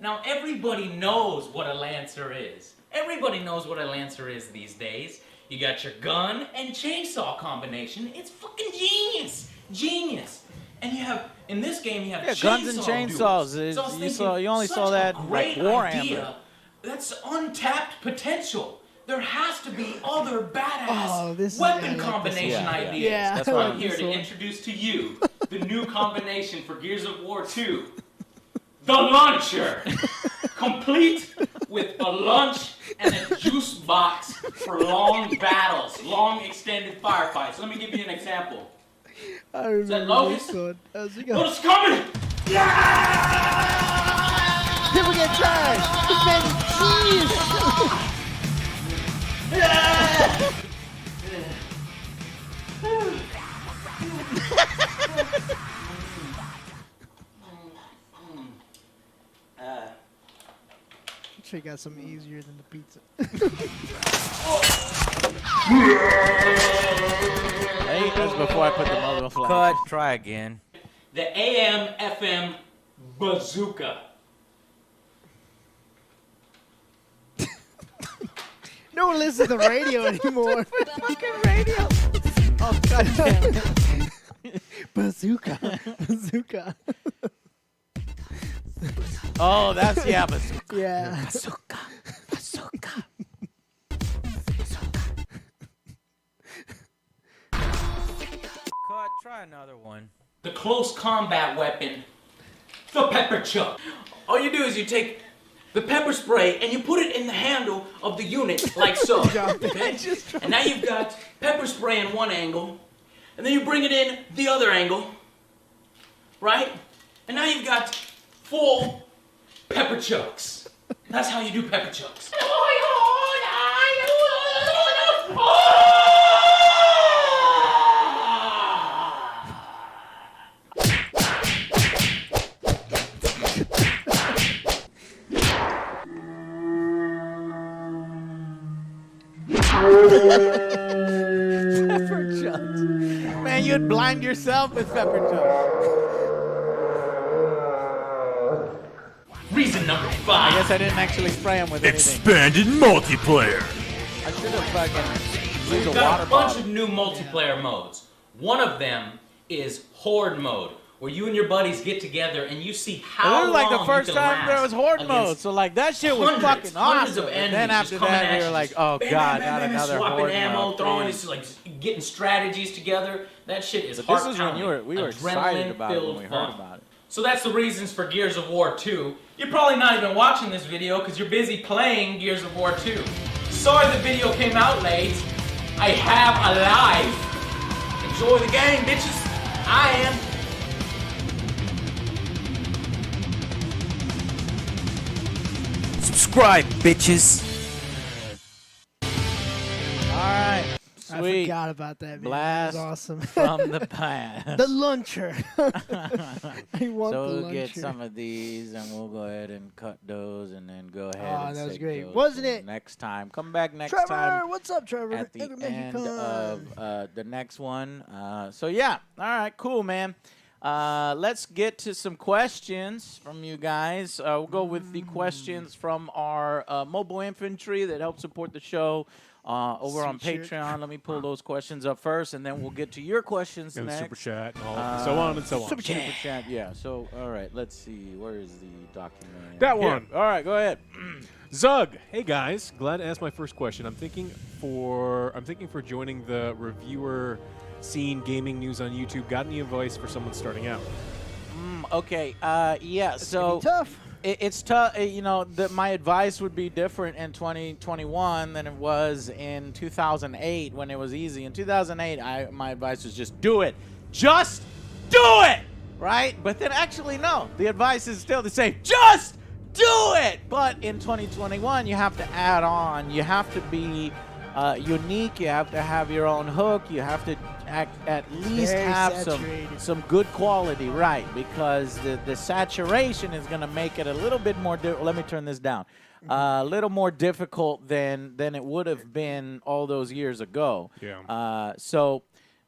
Now everybody knows what a Lancer is. Everybody knows what a Lancer is these days. You got your gun and chainsaw combination. It's fucking genius. Genius. And you have, in this game, you have guns and chainsaw chainsaws. duels. So I was You thinking, only such saw a that in, like, great Warhammer. idea. That's untapped potential. There has to be other badass this is- weapon I like this combination one. ideas. Yeah, That's I why I'm like here this to one. introduce to you the new combination for Gears of War 2. The Launcher. Complete with a lunch and a juice box for long battles, long extended firefights. Let me give you an example. I remember that Locust? this one. How's it going? Locust coming! People get tired. I'm sure you got something easier than the pizza. I ate this before I put the mother flag. Cut. Try again. The AM/FM bazooka. No one listens to the radio anymore. Fucking radio. Oh, goddamn. Bazooka. Bazooka. Oh, that's, yeah, bazooka. Yeah. Bazooka. Bazooka. Cut. Try another one. The close combat weapon, the pepper chuck. All you do is you take the pepper spray and you put it in the handle of the unit like so. Okay? And now you've got pepper spray in one angle, and then you bring it in the other angle, right? And now you've got full pepper chucks. That's how you do pepper chucks. Pepper chucks. Man, you'd blind yourself with pepper chucks. Reason number 5. I guess I didn't actually spray them with anything. Expanded multiplayer. I should have fucking used We've a got water a bunch bottle. of new multiplayer modes. One of them is Horde mode, where you and your buddies get together and you see It how was like long the first you can time there was last Horde mode, against so like that shit was fucking hundreds awesome. of And enemies then just after coming that, at we you, were like, just oh bam, god, bam, not bam, another swapping Horde ammo, mode. throwing please. this, like getting strategies together. That shit is But heart this is when we were excited about it when we heard about it. So that's the reasons for Gears of War 2. You're probably not even watching this video because you're busy playing Gears of War 2. Sorry the video came out late. I have a life. Enjoy the game, bitches. I am. Subscribe, bitches. Alright, I sweet. forgot about that. Man. Blast That was awesome. from the past. The luncher. I want So the we'll luncher. get some of these and we'll go ahead and cut those and then go ahead Oh, and that was save great. those Wasn't for it? Next time. Come back next Trevor, time. what's up, Trevor? At the Never make you end come. of the next one. So yeah, all right, cool, man. Let's get to some questions from you guys. We'll go with the questions from our mobile infantry that help support the show over on Sweet shirt. Patreon. Let me pull those questions up first, and then we'll get to your questions And next. super chat and all, so on and so on. Super chat, yeah. So, all right, let's see. Where is the document? That Here. one. All right, go ahead. Zug, hey guys, glad to ask my first question. I'm thinking for joining the reviewer scene, gaming news on YouTube. Got any advice for someone starting out? Okay, yeah. So tough. It's tough. You know, my advice would be different in 2021 than it was in 2008 when it was easy. In 2008, my advice was just do it. Just do it, right? But then actually, no. The advice is still the same. Just do it. But in 2021, you have to add on. You have to be unique. You have to have your own hook. You have to at least Very have saturated. some good quality, right? Because the saturation is going to make it a little bit more. Let me turn this down. A little more difficult than it would have been all those years ago. Yeah. So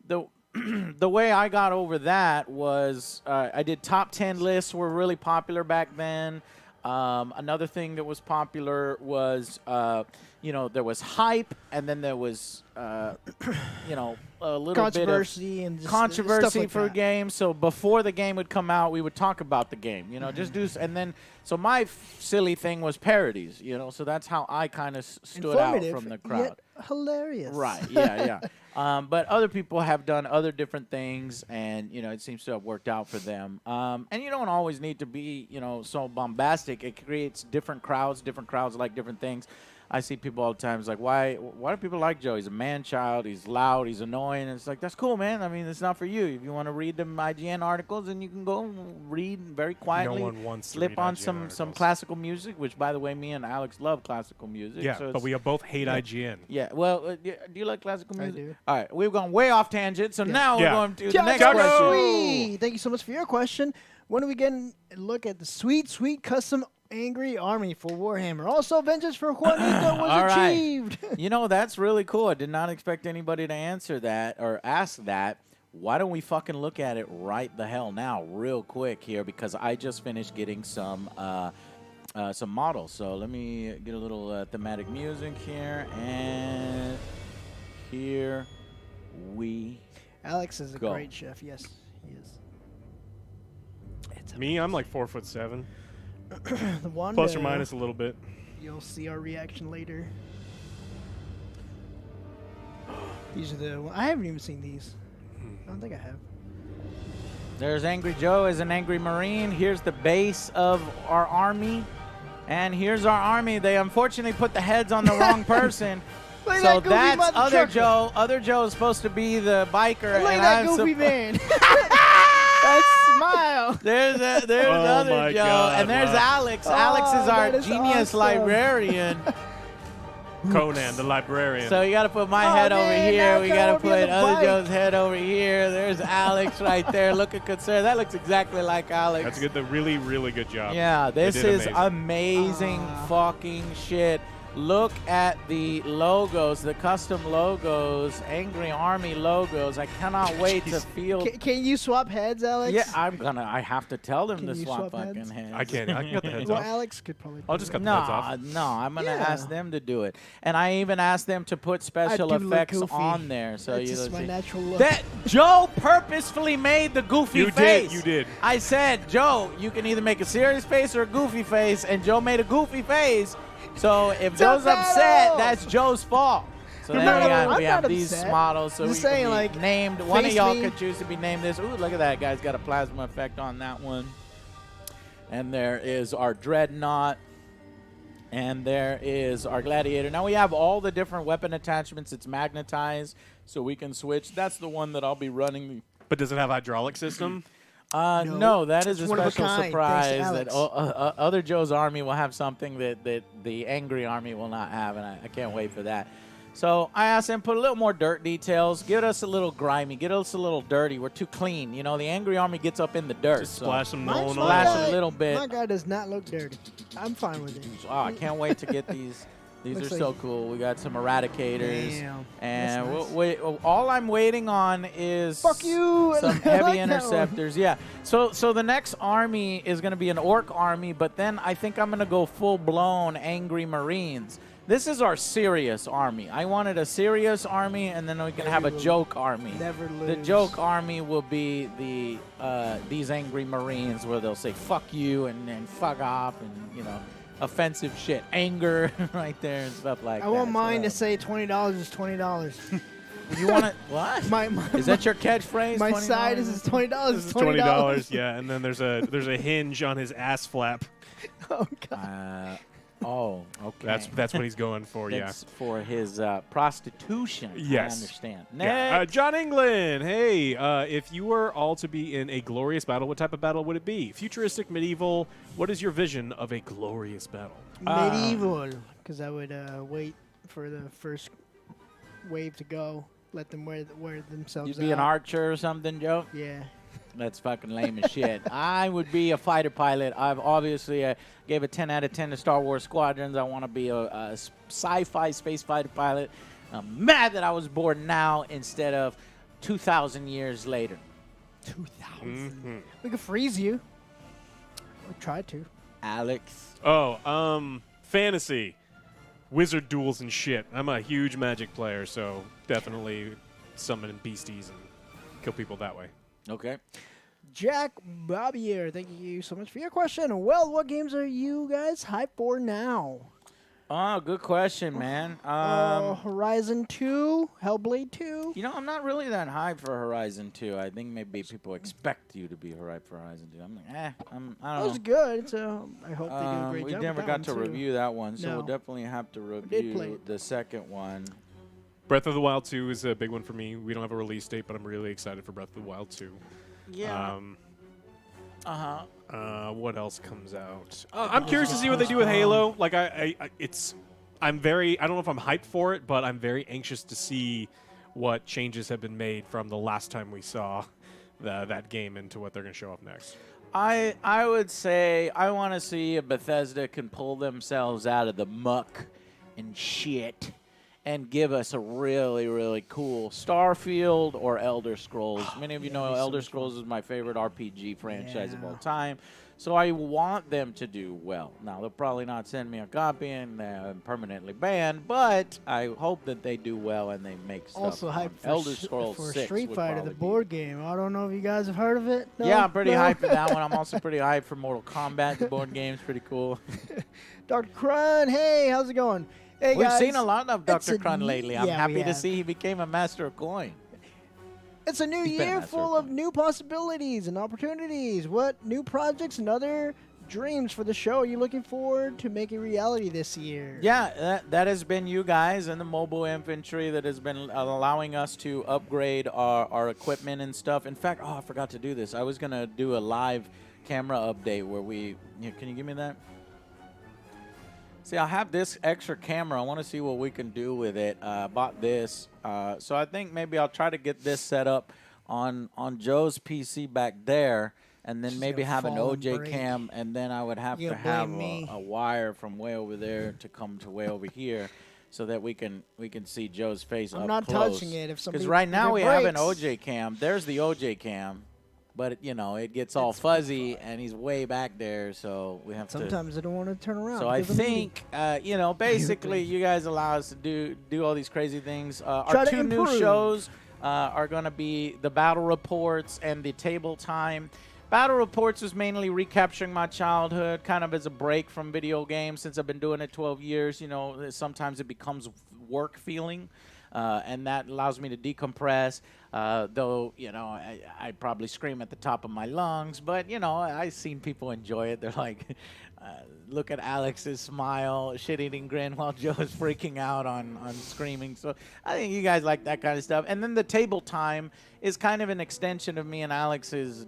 the the way I got over that was I did top 10 lists were really popular back then. Another thing that was popular was, there was hype, and then there was, a little Controversy bit and of just controversy stuff like for a that. game. So before the game would come out, we would talk about the game, just do, and then, so my silly thing was parodies, so that's how I kind of stood out Informative, from the crowd. yet hilarious. Right, yeah. But other people have done other different things, and, it seems to have worked out for them. And you don't always need to be, so bombastic. It creates different crowds like different things. I see people all the time. It's like, why do people like Joe? He's a man-child. He's loud. He's annoying. And it's like, that's cool, man. I mean, it's not for you. If you want to read them IGN articles, then you can go read very quietly. No one wants to slip read on IGN some classical music, which, by the way, me and Alex love classical music. Yeah, so but we both hate IGN. Yeah, well, do you like classical music? I do. All right, we've gone way off tangent, so now we're going to the next Jack question. Sweet. Thank you so much for your question. When do we get a look at the sweet custom angry army for Warhammer? Also, vengeance for Juanito was achieved. You know, that's really cool. I did not expect anybody to answer that or ask that. Why don't we fucking look at it right the hell now, real quick here, because I just finished getting some models. So let me get a little thematic music here, and here we Alex is a go. great chef. Yes, he is. Me, I'm like 4'7". The one Plus or minus a little bit. You'll see our reaction later. These are the. I haven't even seen these. I don't think I have. There's Angry Joe as an angry Marine. Here's the base of our army. And here's our army. They unfortunately put the heads on the wrong person. So that's other Joe. Other Joe is supposed to be the biker. Look at that goofy man. That smile. There's other Joe. God, and there's Alex. Alex is our genius awesome. librarian. Conan, the librarian. So you got to put my head over man, here. now We Conan got to will be on put the other bike. Joe's head over here. There's Alex right there. Looking concerned. That looks exactly like Alex. That's good. The really, really good job. Yeah, this They did is amazing fucking shit. Look at the logos, the custom logos, Angry Army logos. I cannot wait to feel. Can you swap heads, Alex? Yeah, I have to tell them Can to you swap swap fucking heads? heads. I can cut the heads Well, off. Alex could probably. I'll just cut the No, heads off. no, I'm gonna Yeah. ask them to do it, and I even asked them to put special do look effects goofy. on there. So That's you just my see. natural look. That Joe purposefully made the goofy You face. did. You did. I said, Joe, you can either make a serious face or a goofy face, and Joe made a goofy face. So if Joe's upset, that's Joe's fault. So then we have these models. So Just we can saying, be like, named. One of face y'all me. could choose to be named this. Ooh, look at that. Guy's got a plasma effect on that one. And there is our Dreadnought. And there is our Gladiator. Now we have all the different weapon attachments. It's magnetized, so we can switch. That's the one that I'll be running. But does it have hydraulic system? No, that is a It's one of a special kind. surprise Thanks, that other Joe's army will have something that the Angry Army will not have, and I can't wait for that. So I asked him, put a little more dirt details, get us a little grimy, get us a little dirty. We're too clean. You know, the Angry Army gets up in the dirt. Just splash some Nolan on Splash a little bit. My guy does not look dirty. I'm fine with it. Oh, I can't wait to get these. These Looks are so cool. We got some Eradicators. Damn, And that's nice. all I'm waiting on is Fuck you. some I heavy like that one. interceptors. Yeah. So the next army is going to be an Orc army, but then I think I'm going to go full-blown Angry Marines. This is our serious army. I wanted a serious army, and then we can have a joke army. Never lose. The joke army will be these Angry Marines, where they'll say "fuck you" and "fuck off" and offensive shit, anger right there and stuff like that. I want mine So, to say $20 is $20. you want it? What? My Is that your catchprise? My $20? side is $20. This is $20. Yeah, and then there's a hinge on his ass flap. Oh God. Okay. That's what he's going for. That's for his prostitution. Yes. I understand. Yeah. Next. John England, hey, if you were all to be in a glorious battle, what type of battle would it be? Futuristic, medieval, what is your vision of a glorious battle? Medieval, because I would wait for the first wave to go, let them wear themselves You'd be an out. archer or something, Joe? Yeah. That's fucking lame as shit. I would be a fighter pilot. I've obviously gave a 10 out of 10 to Star Wars Squadrons. I want to be a sci-fi space fighter pilot. I'm mad that I was born now instead of 2,000 years later. 2,000. We could freeze you. We tried to. Alex. Fantasy. Wizard duels and shit. I'm a huge Magic player, so definitely summon beasties and kill people that way. Okay. Jack Bobbier, thank you so much for your question. Well, what games are you guys hyped for now? Oh, good question, man. Horizon 2, Hellblade 2. You know, I'm not really that hyped for Horizon 2. I think maybe people expect you to be hyped for Horizon 2. I'm like, I don't That know. was good. So I hope they do a great We job. never with that got one to too. review that one, so No. we'll definitely have to did play review it. the second one. Breath of the Wild 2 is a big one for me. We don't have a release date, but I'm really excited for Breath of the Wild 2. Yeah. What else comes out? I'm curious to see what they do with Halo. Like, I don't know if I'm hyped for it, but I'm very anxious to see what changes have been made from the last time we saw that game into what they're going to show off next. I would say I want to see if Bethesda can pull themselves out of the muck and shit and give us a really, really cool Starfield or Elder Scrolls. Many of you know Elder Scrolls is my favorite RPG franchise of all time. So I want them to do well. Now, they'll probably not send me a copy and permanently banned, but I hope that they do well and they make stuff. Also hyped for, Elder Scrolls for 6 Street would Fighter, the probably board game. I don't know if you guys have heard of it. No? Yeah, I'm pretty No? hyped for that one. I'm also pretty hyped for Mortal Kombat. The board game's pretty cool. Dr. Crun, hey, how's it going? Hey, We've guys. seen a lot of It's Dr. a Crun new- lately. I'm yeah, happy we to have. see he became a master of coin. It's a new He's been a year master full of of new possibilities and opportunities. What new projects and other dreams for the show are you looking forward to making reality this year? Yeah, that has been you guys and the mobile infantry that has been allowing us to upgrade our equipment and stuff. In fact, I forgot to do this. I was going to do a live camera update where can you give me that? See, I have this extra camera. I want to see what we can do with it. I bought this. So I think maybe I'll try to get this set up on Joe's PC back there, and then Just maybe gonna have an fall and OJ break. cam, and then I would have You to gonna have blame me? a wire from way over there to come to way over here, so that we can see Joe's face I'm up not close. touching it if somebody Because right if now it we have an breaks. OJ cam. There's the OJ cam, but it gets all fuzzy, and he's way back there, so we have to. Sometimes I don't want to turn around. So I because I'm eating. think, basically, you guys allow us to do all these crazy things. Try Our to two new improve. shows are going to be the Battle Reports and the Table Time. Battle Reports is mainly recapturing my childhood, kind of as a break from video games. Since I've been doing it 12 years, sometimes it becomes work feeling. And that allows me to decompress, though, I probably scream at the top of my lungs. But, I've seen people enjoy it. They're like, look at Alex's smile, shit-eating grin while Joe is freaking out on screaming. So I think you guys like that kind of stuff. And then the Table Time is kind of an extension of me and Alex's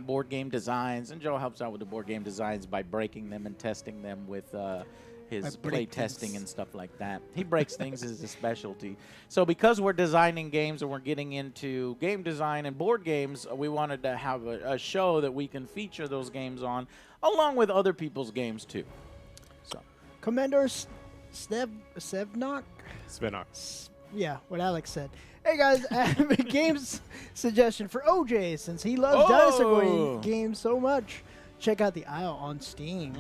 board game designs. And Joe helps out with the board game designs by breaking them and testing them with his play testing and stuff like that. He breaks things as a specialty. So because we're designing games and we're getting into game design and board games, we wanted to have a show that we can feature those games on, along with other people's games too. So, Commander Sevnok? Svenok. Yeah, what Alex said. Hey guys, I have a games suggestion for OJ since he loves dinosaur games so much. Check out The Isle on Steam.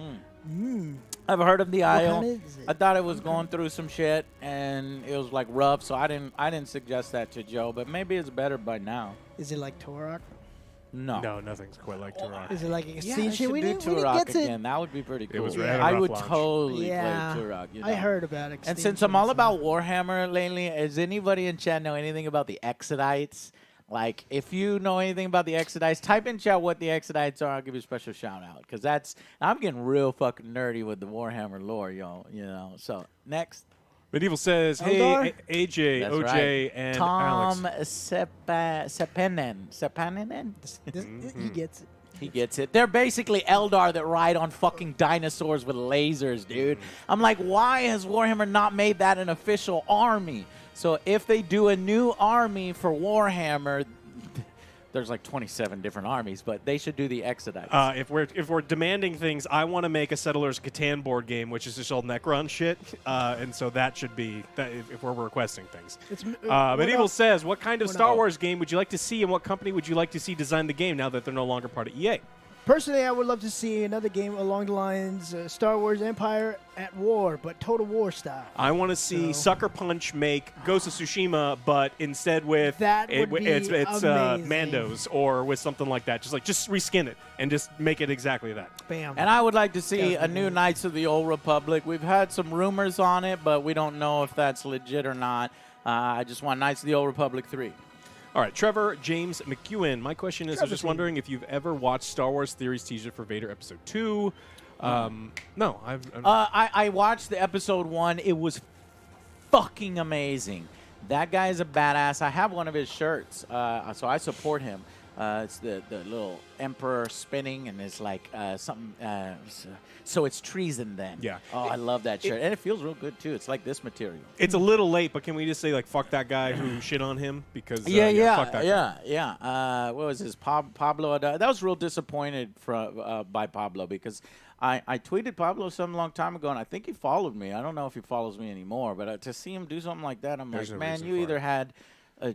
I've heard of The Isle. kind is it? I thought it was going through some shit and it was like rough, so I didn't suggest that to Joe, but maybe it's better by now. Is it like Turok? No. No, nothing's quite like Turok. Is it like Yeah, Extinction? I should We do didn't Turok get it. again. That would be pretty cool. was had a I rough would launch. totally Yeah, play Turok. I heard about Extinction. And since I'm all about Warhammer lately, does anybody in chat know anything about the Exodites? Like, if you know anything about the Exodites, type in chat what the Exodites are. I'll give you a special shout out because I'm getting real fucking nerdy with the Warhammer lore, y'all. So next, Medieval says, Eldar? hey, AJ, That's OJ, right. and Tom Alex. Sepenen. He gets it. He gets it. They're basically Eldar that ride on fucking dinosaurs with lasers, dude. I'm like, why has Warhammer not made that an official army? So if they do a new army for Warhammer, there's like 27 different armies, but they should do the Exodites. If we're demanding things, I want to make a Settlers Catan board game, which is just all Necron shit, and so that should be that if we're requesting things. Medieval says, what kind of Star Wars game would you like to see, and what company would you like to see design the game now that they're no longer part of EA? Personally, I would love to see another game along the lines Star Wars Empire at War, but Total War style. I want to see Sucker Punch make Ghost of Tsushima, but instead with it's Mandos or with something like that. Just reskin it and just make it exactly that. Bam. And I would like to see a new Knights of the Old Republic. We've had some rumors on it, but we don't know if that's legit or not. I just want Knights of the Old Republic 3. All right, Trevor James McEwen. My question is, I was just wondering if you've ever watched Star Wars Theory's teaser for Vader Episode 2. No, I watched the Episode 1. It was fucking amazing. That guy is a badass. I have one of his shirts, so I support him. It's the little emperor spinning, and it's like something. So it's treason then. Yeah. Oh, I love that shirt, and it feels real good too. It's like this material. It's a little late, but can we just say like fuck that guy who shit on him because fuck that guy. What was his Pablo? That was real disappointed by Pablo because I tweeted Pablo some long time ago, and I think he followed me. I don't know if he follows me anymore, but to see him do something like that, I'm like, man, you either had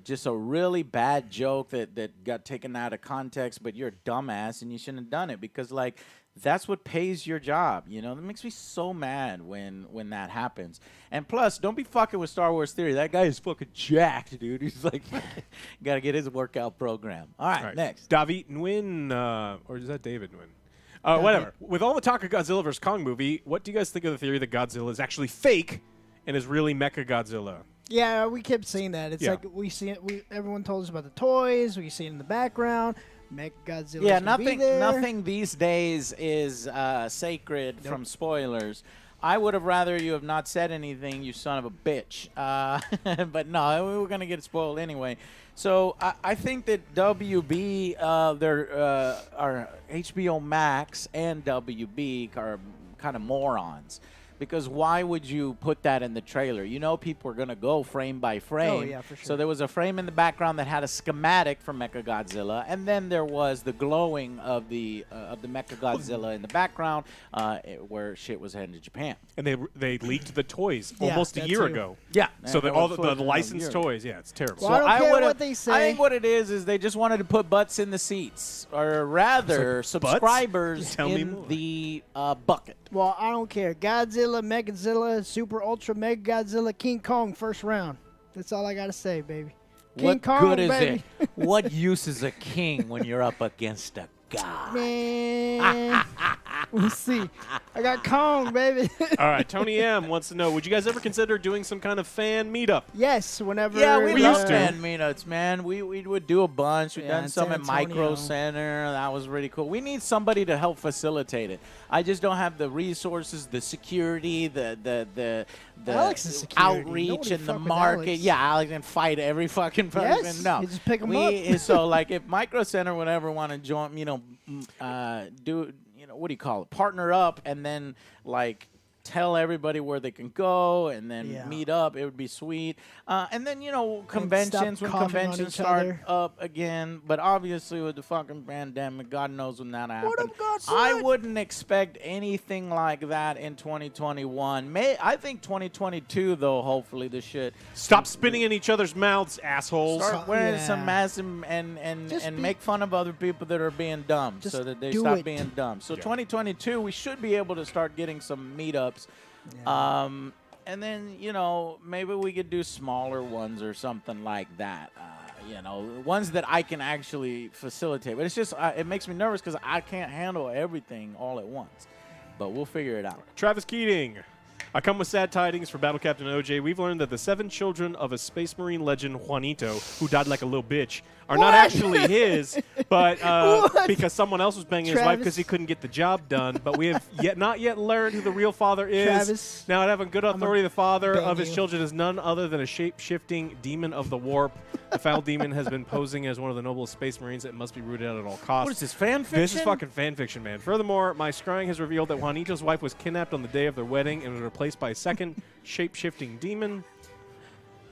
just a really bad joke that got taken out of context, but you're a dumbass and you shouldn't have done it because, like, that's what pays your job. You know, that makes me so mad when that happens. And plus, don't be fucking with Star Wars Theory. That guy is fucking jacked, dude. He's like, got to get his workout program. All right, next. David Nguyen, or is that David Nguyen? Whatever. With all the talk of Godzilla vs. Kong movie, what do you guys think of the theory that Godzilla is actually fake and is really Mecha Godzilla? Yeah, we kept saying that. It's like we see it. Everyone told us about the toys. We see it in the background. Mechagodzilla. Yeah, nothing these days is sacred from spoilers. I would have rather you have not said anything, you son of a bitch. But no, we were gonna get spoiled anyway. So I think that WB, our HBO Max and WB are kind of morons. Because why would you put that in the trailer? You know people are going to go frame by frame. Oh, yeah, for sure. So there was a frame in the background that had a schematic for Mechagodzilla, and then there was the glowing of the Mechagodzilla in the background where shit was heading to Japan. And they leaked the toys almost a year ago. Yeah. So all the licensed toys, it's terrible. Well, I don't care what they say. I think what it is they just wanted to put butts in the seats, or rather subscribers in the bucket. Well, I don't care. Godzilla, Mechagodzilla, Super Ultra Mega Godzilla, King Kong, first round. That's all I got to say, baby. King Kong, good is baby. it? What use is a king when you're up against a god? Man. We'll see. I got Kong, baby. All right, Tony M wants to know, would you guys ever consider doing some kind of fan meetup? Yes, whenever. Yeah, we used love to. fan meetups, man. We would do a bunch. We've done some San at Micro Antonio. Center. That was really cool. We need somebody to help facilitate it. I just don't have the resources, the security, the Alex's security. outreach Nobody and the fuck with market. Alex. Yeah, Alex can fight every fucking person. Yes, No, you just pick 'em up. So like if Micro Center would ever want to join, do. What do you call it? Partner up and then like tell everybody where they can go and then meet up. It would be sweet. And then conventions when conventions start up again. But obviously with the fucking pandemic, God knows when that happened. I wouldn't expect anything like that in 2021. I think 2022 though. Hopefully this shit. Stop spitting in each other's mouths, assholes. Start wearing some masks and make fun of other people that are being dumb so that they stop being dumb. So 2022, we should be able to start getting some meetups. Yeah. And then, maybe we could do smaller ones or something like that. Ones that I can actually facilitate. But it's just, it makes me nervous because I can't handle everything all at once. But we'll figure it out. Travis Keating. I come with sad tidings for Battle Captain OJ. We've learned that the 7 children of a Space Marine legend, Juanito, who died like a little bitch, are not actually his, but because someone else was banging his wife because he couldn't get the job done. But we have not yet learned who the real father is. Travis, now, I have a good authority. The father of his children is none other than a shape-shifting demon of the warp. The foul demon has been posing as one of the noblest Space Marines that must be rooted out at all costs. What is this, fan fiction? This is fucking fan fiction, man. Furthermore, my scrying has revealed that Juanito's wife was kidnapped on the day of their wedding and was replaced by a second shape-shifting demon.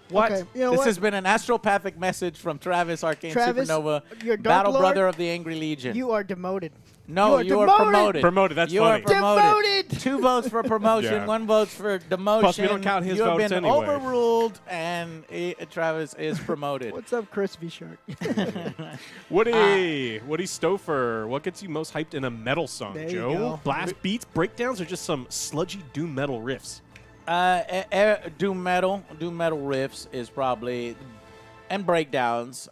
What? Okay, this has been an astropathic message from Travis, Arcane Supernova, your Battle Lord, Brother of the Angry Legion. You are demoted. No, you are promoted. Promoted, that's you funny. are promoted. Demoted! 2 votes for promotion, Yeah. 1 vote for demotion. Plus, we don't count his you have votes been anyway. overruled, and Travis is promoted. What's up, Crispy Shark? Woody Stouffer, what gets you most hyped in a metal song, There you Joe? go. Blast beats, breakdowns, or just some sludgy doom metal riffs? Doom metal riffs is probably, and breakdowns,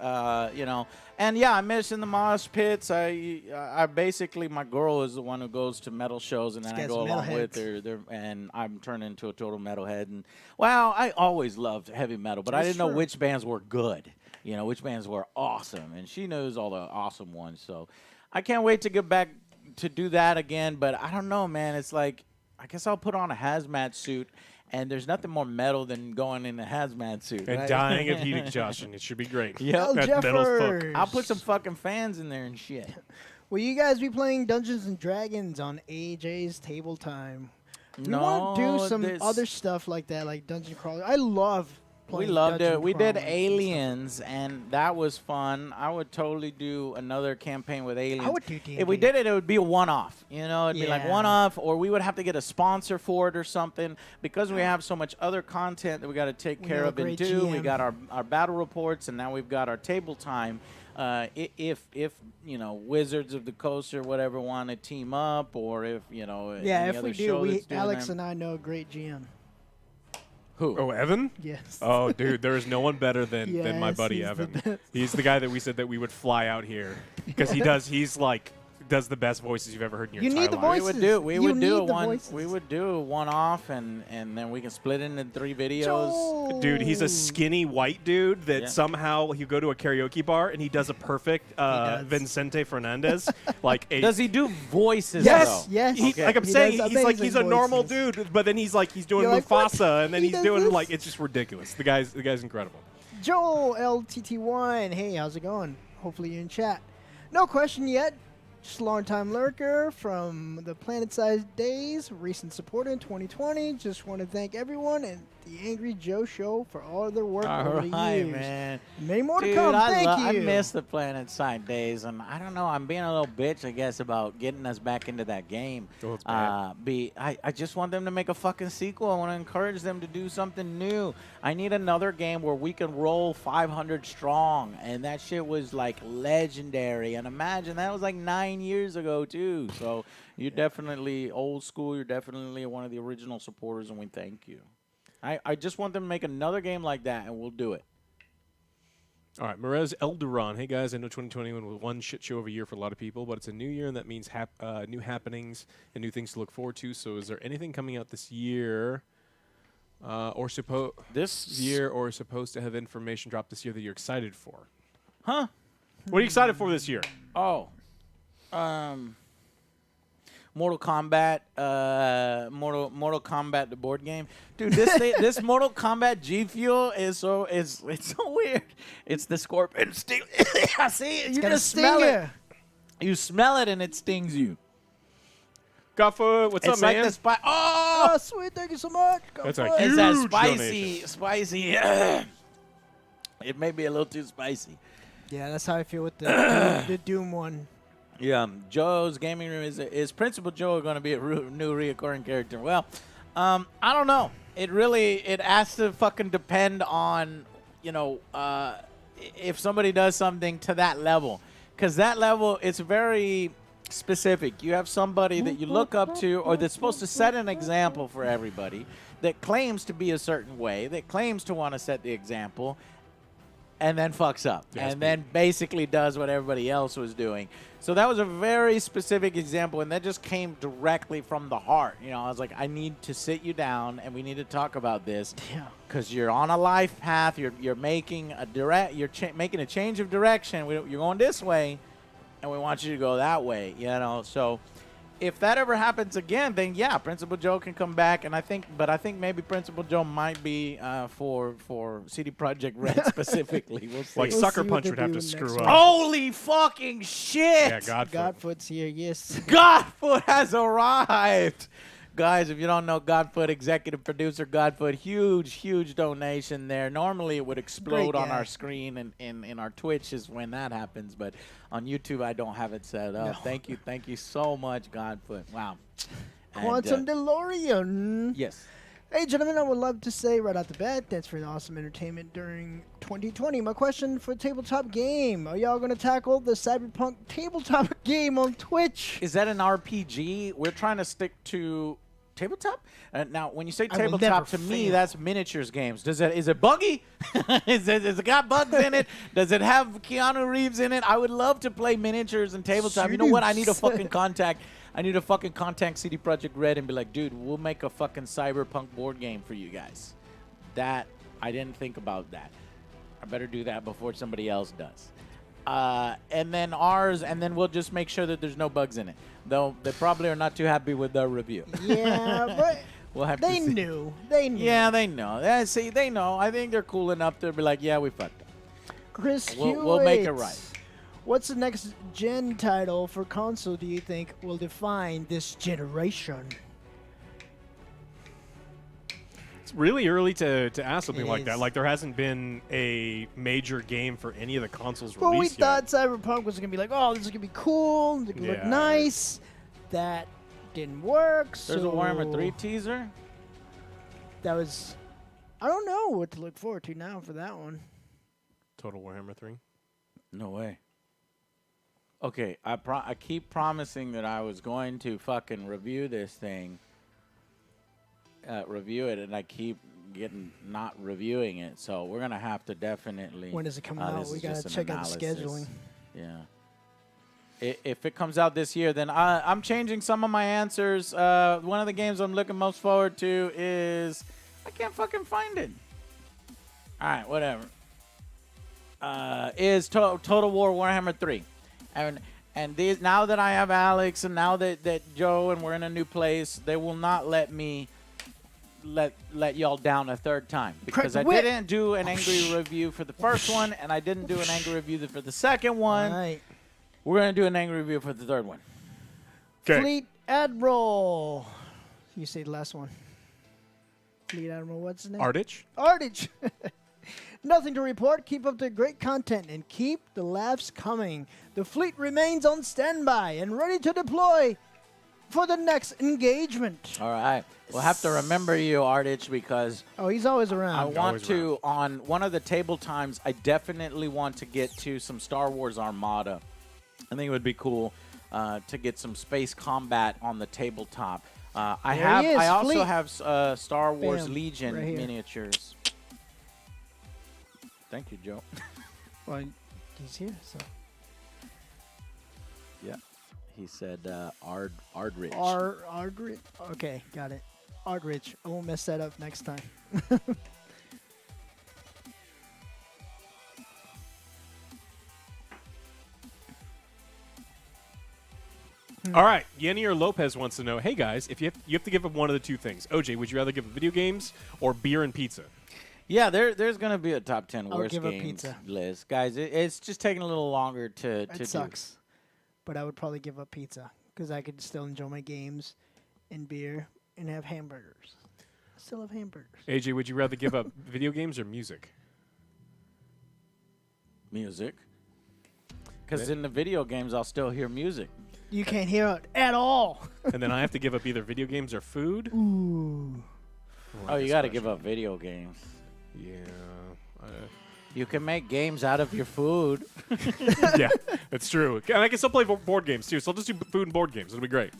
you know. And yeah, I miss in the mosh pits. I basically, my girl is the one who goes to metal shows, and then I go along with her, and I'm turned into a total metalhead. And well, I always loved heavy metal, but I didn't know which bands were good, you know, which bands were awesome, and she knows all the awesome ones. So I can't wait to get back to do that again. But I don't know, man. It's like, I guess I'll put on a hazmat suit. And there's nothing more metal than going in a hazmat suit. And right? dying of heat exhaustion. It should be great. Yep. That metal's fuck. I'll put some fucking fans in there and shit. Will you guys be playing Dungeons and Dragons on AJ's Table Time? We want to do some other stuff like that, like Dungeon Crawler. I love playing We loved Dungeon it. We did Crawler Aliens, and that was fun. I would totally do another campaign with Aliens. I would do If we did it, it would be a one-off. You know, it'd be like Yeah. one-off, or we would have to get a sponsor for it or something. Because we have so much other content that we got to take care know a of and great do. We GM. got our battle reports, and now we've got our table time. If you know, Wizards of the Coast or whatever want to team up, or if you know, Yeah, any if other we do, show that's doing Alex them. and I know a great GM. Who? Oh, Evan? Yes. Oh, dude, there is no one better than my Yes, buddy he's the Evan. best. He's the guy that we said that we would fly out here because he's like does the best voices you've ever heard in your You entire need the life. voices. We You would do need a the one. voices. We would do a one-off, and then we can split it into 3 videos. Dude, he's a skinny white dude that Yeah. somehow he'll go to a karaoke bar and he does a perfect Vincente Fernandez. Like Does he do voices? Yes, though? yes. Okay. Like I'm He saying, does he's a normal voices. dude, but then he's doing You're like, what? Mufasa, and then He he's does doing this? like it's just ridiculous. The guy's incredible. Joel LTT1, hey, how's it going? Hopefully you're in chat. No question yet. Just a long-time lurker from the Planet-Sized Days, recent supporter in 2020. Just want to thank everyone and the Angry Joe Show for all of their work over the Alright, years. man. Many more to Dude, come. Thank I you. miss the Planet Side days, and I don't know. I'm being a little bitch, I guess, about getting us back into that game. Oh, it's bad. I just want them to make a fucking sequel. I want to encourage them to do something new. I need another game where we can roll 500 strong, and that shit was like legendary. And imagine that was like 9 years ago too. So you're definitely old school. You're definitely one of the original supporters, and we thank you. I just want them to make another game like that, and we'll do it. All right, Merez Elduran. Hey, guys, I know 2021 was one shit show of a year for a lot of people, but it's a new year, and that means new happenings and new things to look forward to. So is there anything coming out this year or supposed to have information dropped this year that you're excited for? Huh? What are you excited for this year? Oh. Mortal Kombat, Mortal Kombat, the board game, dude. This Mortal Kombat G Fuel is so weird. It's the scorpion sting. I see it. You got a just smell stinger. it. You smell it and it stings you. Guffa, what's It's up, like man? the Oh, sweet. Thank you so much. Go That's for a it. It's that Huge spicy. It may be a little too spicy. Yeah, that's how I feel with the Doom one. Yeah, Joe's gaming room is Principal Joe going to be a new reoccurring character? Well, I don't know. It has to fucking depend on, if somebody does something to that level, because that level it's very specific. You have somebody that you look up to, or that's supposed to set an example for everybody, that claims to be a certain way, that claims to want to set the example, and then fucks up, and then basically does what everybody else was doing. So that was a very specific example, and that just came directly from the heart. I was like, I need to sit you down, and we need to talk about this, because you're on a life path. You're making making a change of direction. You're going this way, and we want you to go that way. So if that ever happens again, then yeah, Principal Joe can come back, and I think maybe Principal Joe might be for CD Projekt Red specifically. We'll see. Like Sucker Punch would have to screw up. Holy fucking shit! Yeah, Godfoot. Godfoot's here, yes. Godfoot has arrived. Guys, if you don't know Godfoot, executive producer Godfoot, huge donation there. Normally it would explode on our screen, and in our Twitch is when that happens, but on YouTube I don't have it set up. No. Thank you so much, Godfoot. Wow. Quantum DeLorean. Yes. Hey, gentlemen, I would love to say right off the bat, thanks for the awesome entertainment during 2020. My question for tabletop game: are y'all going to tackle the Cyberpunk tabletop game on Twitch? Is that an RPG? We're trying to stick to tabletop. Now, when you say I will tabletop, to never me, fail. that's miniatures games. Is it buggy? Is it got bugs in it? Does it have Keanu Reeves in it? I would love to play miniatures and tabletop. You know what? I need a fucking contact. I need to fucking contact CD Projekt Red and be like, dude, we'll make a fucking Cyberpunk board game for you guys. That, I didn't think about that. I better do that before somebody else does. And then ours, and then we'll just make sure that there's no bugs in it. Though they probably are not too happy with the review. Yeah, but we'll have they to see. knew. They knew. Yeah, they know. Yeah, see, they know. I think they're cool enough to be like, yeah, we fucked up. Chris Hewitt. We'll make it right. What's the next gen title for console do you think will define this generation? It's really early to ask something It like that. is. Like, there hasn't been a major game for any of the consoles Well, we released yet. thought Cyberpunk was going to be like, oh, this is going to be cool. It's going to look Yeah. nice. That didn't work. There's a so Warhammer 3 teaser. That was... I don't know what to look forward to now for that one. Total Warhammer 3? No way. Okay, I keep promising that I was going to fucking review this thing, review it, and I keep getting not reviewing it. So we're gonna have to definitely. When does it come out? this We is got just to an check out the analysis. scheduling. Yeah. If it comes out this year, then I'm changing some of my answers. One of the games I'm looking most forward to is I can't fucking find it. All right, whatever. Is Total War Warhammer 3. And these, now that I have Alex and now that Joe and we're in a new place, they will not let me let y'all down a third time because I didn't do an angry review for the first one and I didn't do an angry review for the second one. Right. We're gonna do an angry review for the third one. Fleet Admiral. You say the last one. Fleet Admiral, what's his name? Ardich? Ardich. Nothing to report. Keep up the great content and keep the laughs coming. The fleet remains on standby and ready to deploy for the next engagement. All right. We'll have to remember you, Ardich, because Oh, he's always around. I want to, on one of the table times, I definitely want to get to some Star Wars Armada. I think it would be cool to get some space combat on the tabletop. I also have Star Wars Bam, Legion right here. miniatures. Thank you, Joe. Well, he's here, so. Yeah. He said Ardrich. Ardrich. Okay, got it. Ardrich. I won't mess that up next time. All right, Yenier Lopez wants to know, hey guys, if you have to give up one of the two things. OJ, would you rather give up video games or beer and pizza? Yeah, there's going to be a top 10 I'll worst give up games pizza. list. Guys, it's just taking a little longer to It do. sucks. But I would probably give up pizza because I could still enjoy my games and beer and have hamburgers. I still have hamburgers. AJ, would you rather give up video games or music? Music. Because in the video games, I'll still hear music. You can't hear it at all. And then I have to give up either video games or food? Ooh. Oh, you got to give up video games. Yeah. You can make games out of your food. Yeah, that's true. And I can still play board games, too, so I'll just do food and board games. It'll be great.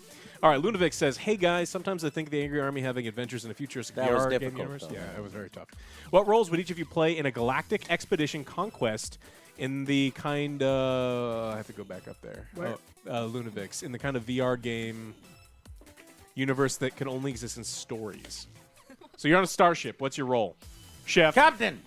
All right, Lunovic says, hey, guys, sometimes I think the Angry Army having adventures in a futuristic That was VR game difficult, universe. though. Yeah, it was very tough. What roles would each of you play in a galactic expedition conquest in the kind of... I have to go back up there. Where? Lunovics. In the kind of VR game universe that can only exist in stories. So you're on a starship. What's your role? Chef. Captain.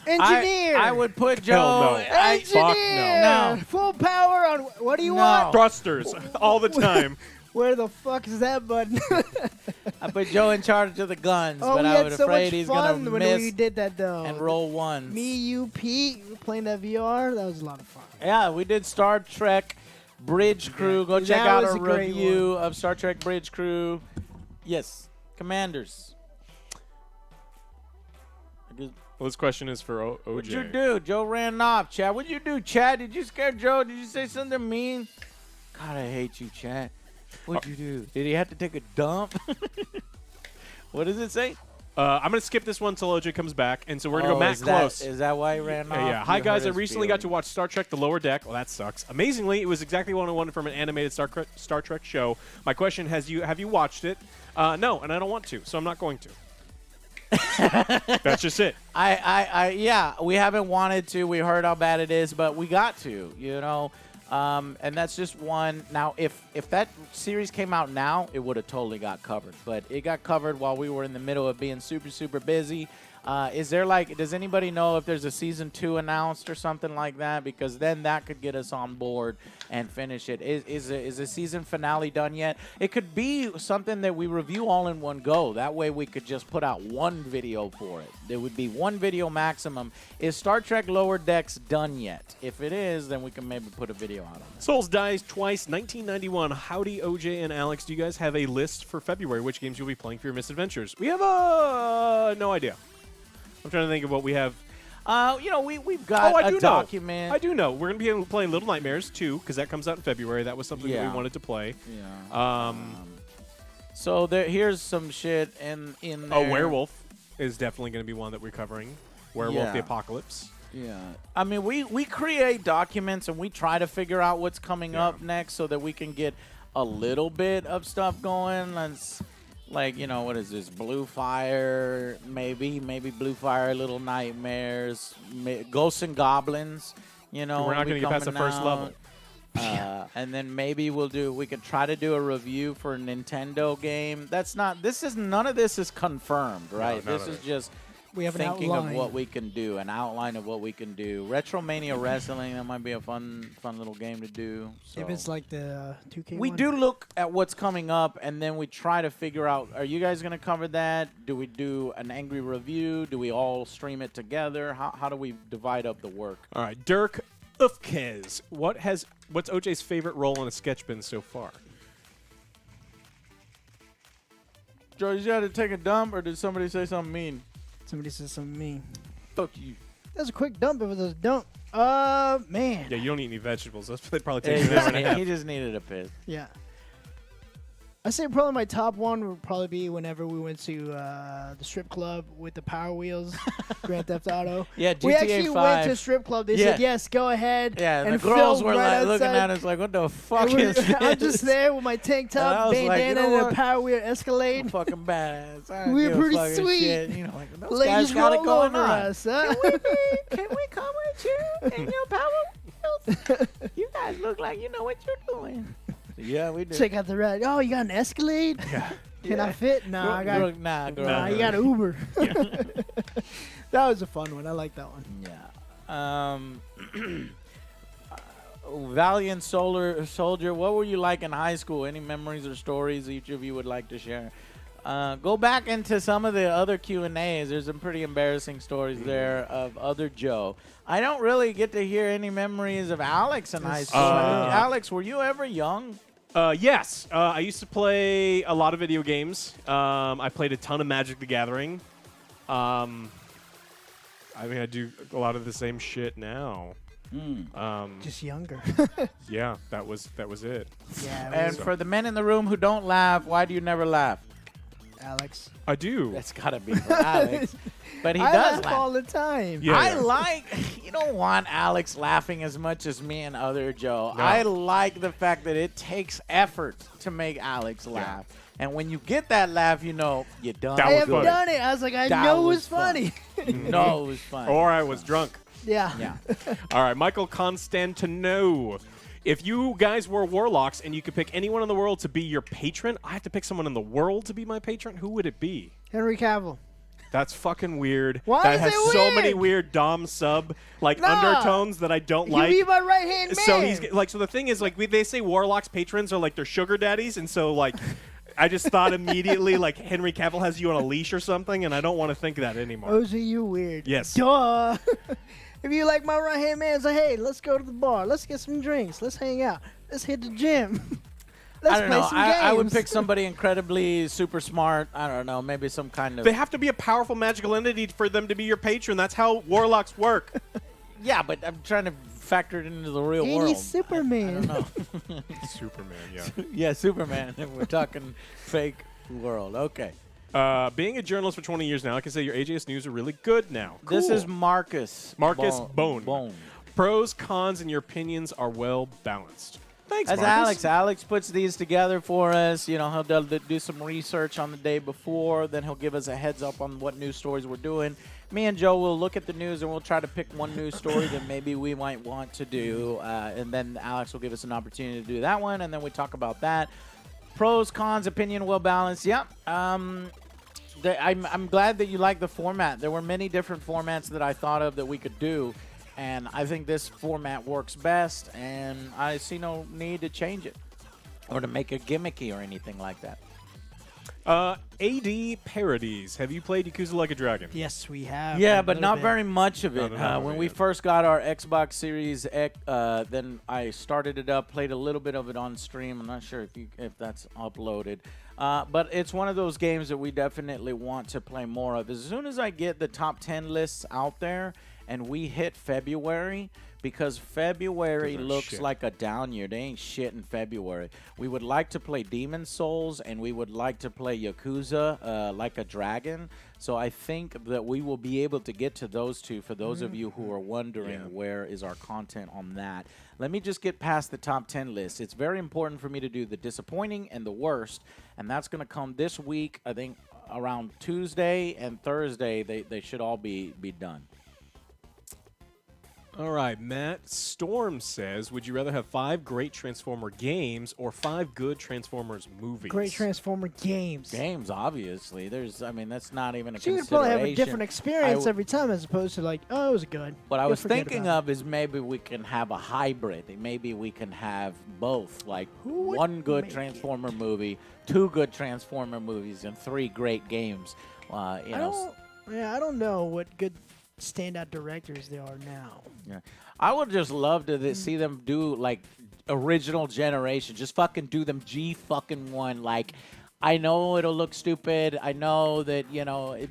Engineer. I would put Joe. Hell no. Engineer. No. Full power on. What do you No. want? Thrusters all the time. Where the fuck is that button? I put Joe in charge of the guns, Oh, but we I had was so afraid much he's fun gonna when miss we did that though. and roll ones. Me, you, Pete, playing that VR. That was a lot of fun. Yeah, we did Star Trek Bridge Crew. Go check That out was our a great review of Star Trek Bridge Crew. Yes, Commanders. Well, this question is for OJ. What'd you do? Joe ran off, Chad. What'd you do, Chad? Did you scare Joe? Did you say something mean? God, I hate you, Chad. What'd you do? Did he have to take a dump? What does it say? I'm going to skip this one until OJ comes back, and so we're going to go Matt is Close. Is that why he ran off? Yeah. Hi, You guys. hurt I his recently got to feelings. watch Star Trek The Lower Deck. Well, that sucks. Amazingly, it was exactly what I wanted from an animated Star Trek show. My question, have you watched it? No, and I don't want to, so I'm not going to. That's just it. Yeah, we haven't wanted to. We heard how bad it is, but we got to, you know. And that's just one. Now, if that series came out now, it would have totally got covered. But it got covered while we were in the middle of being super, super busy. Is there does anybody know if there's a season 2 announced or something like that? Because then that could get us on board and finish it. Is a season finale done yet? It could be something that we review all in one go. That way we could just put out one video for it. There would be one video maximum. Is Star Trek Lower Decks done yet? If it is, then we can maybe put a video out on it. Souls Dies Twice, 1991. Howdy, OJ and Alex. Do you guys have a list for February? Which games you'll be playing for your misadventures? We have no idea. I'm trying to think of what we have. We've got a document. I do know. We're going to be playing Little Nightmares 2 because that comes out in February. That was something that we wanted to play. Yeah. So here's some shit in there. A Werewolf is definitely going to be one that we're covering. Werewolf the Apocalypse. Yeah. I mean, we create documents and we try to figure out what's coming up next so that we can get a little bit of stuff going. Like, what is this? Blue Fire, maybe Blue Fire, Little Nightmares, Ghosts and Goblins, We're not going to get past the first level. And then maybe we could try to do a review for a Nintendo game. None of this is confirmed, right? No, this is just we have thinking an of outline. what we can do, an outline of what we can do. Retromania Wrestling, that might be a fun little game to do. So. If it's like the 2K We one. do look at what's coming up, and then we try to figure out, are you guys going to cover that? Do we do an angry review? Do we all stream it together? How do we divide up the work? All right. Dirk Ufkes. What's OJ's favorite role in a sketch been so far? Joe, you got to take a dump, or did somebody say something mean? Somebody said something mean. Fuck you. That's a quick dump if it was a dump. Man. Yeah, you don't eat any vegetables. They'd probably take an hour and a half. He just needed a piss. Yeah. I say probably my top one would probably be whenever we went to the strip club with the Power Wheels, Grand Theft Auto. Yeah, GTA we actually 5. went to a strip club. They said, yes, go ahead. Yeah, and the girls filmed were right like looking outside. at us like, what the fuck is this? I'm just there with my tank And I top, was like, bandana, you know and what? a Power Wheel Escalade. I'm fucking badass. I don't We give were a pretty fucking sweet. shit. Like, those guys Ladies got it roll going over on. us, huh? Can we come with you in your Power Wheels? You guys look like you know what you're doing. Yeah, we do. Check out the ride. Oh, you got an Escalade? Yeah. Can I fit? Nah, I got. Girl, Nah, you got an Uber. That was a fun one. I like that one. Yeah. Valiant Soldier, what were you like in high school? Any memories or stories each of you would like to share? Go back into some of the other Q&As. There's some pretty embarrassing stories there of other Joe. I don't really get to hear any memories of Alex in high school. Alex, were you ever young? Yes. I used to play a lot of video games. I played a ton of Magic the Gathering. I do a lot of the same shit now. Just younger. Yeah, that was it. Yeah. And for the men in the room who don't laugh, why do you never laugh? Alex. I do. That's got to be for Alex. But he I does laugh laugh. all the time. Yeah, You don't want Alex laughing as much as me and other Joe. No. I like the fact that it takes effort to make Alex laugh. And when you get that laugh, you know you're done. That I was have funny. done it. I was like, I That know it was was funny. No, it was fun. Or I was drunk. Yeah. Yeah. All right, Michael Constantino. If you guys were warlocks and you could pick anyone in the world to be your patron, I have to pick someone in the world to be my patron. Who would it be? Henry Cavill. That's fucking weird. Why that is has it so weird? many weird dom sub Nah. undertones that I don't like. You be my right hand man. So he's so the thing is they say warlocks patrons are like their sugar daddies, and so I just thought immediately Henry Cavill has you on a leash or something, and I don't want to think that anymore. Those are you weird. Yes. Duh. If you like my right hand man, say, hey, let's go to the bar. Let's get some drinks. Let's hang out. Let's hit the gym. I Let's don't play know. some I would games. pick somebody incredibly super smart. I don't know. Maybe some kind of. They have to be a powerful magical entity for them to be your patron. That's how warlocks work. Yeah, but I'm trying to factor it into the real And world. he's Superman. I don't know. Superman, yeah. Yeah, Superman. We're talking fake world. Okay. Being a journalist for 20 years now, I can say your AJS news are really good now. This Cool. is Marcus. Marcus Bone. Bone. Pros, cons, and your opinions are well balanced. Thanks, That's Marcus. Alex. Alex puts these together for us. You know, he'll do some research on the day before. Then he'll give us a heads up on what news stories we're doing. Me and Joe will look at the news and we'll try to pick one news story that maybe we might want to do. And then Alex will give us an opportunity to do that one. And then we talk about that. Pros, cons, opinion, well balanced. Yeah. I'm glad that you like the format. There were many different formats that I thought of that we could do. And I think this format works best, and I see no need to change it or to make it gimmicky or anything like that. AD Parodies. Have you played Yakuza Like a Dragon? Yes, we have. Yeah, but not very much of it. No, When we first got our Xbox Series X, then I started it up, played a little bit of it on stream. I'm not sure if that's uploaded. But it's one of those games that we definitely want to play more of. As soon as I get the top 10 lists out there, and we hit February, because February looks like a down year. They ain't shit in February. We would like to play Demon Souls, and we would like to play Yakuza Like a Dragon. So I think that we will be able to get to those two for those of you who are wondering where is our content on that. Let me just get past the top 10 list. It's very important for me to do the disappointing and the worst, and that's going to come this week. I think around Tuesday and Thursday, they should all be done. All right, Matt Storm says, would you rather have 5 great Transformer games or 5 good Transformers movies? Great Transformer games. Games, obviously. That's not even a So you consideration. would probably have a different experience every time as opposed to like, oh, it was good. What I You'll was forget thinking about of is maybe we can have a hybrid. Maybe we can have both, like one good Transformer movie, 2 good Transformer movies, and 3 great games. I don't know what good standout directors they are now. Yeah, I would just love to see them do like original generation. Just fucking do them G1. Like, I know it'll look stupid. I know that,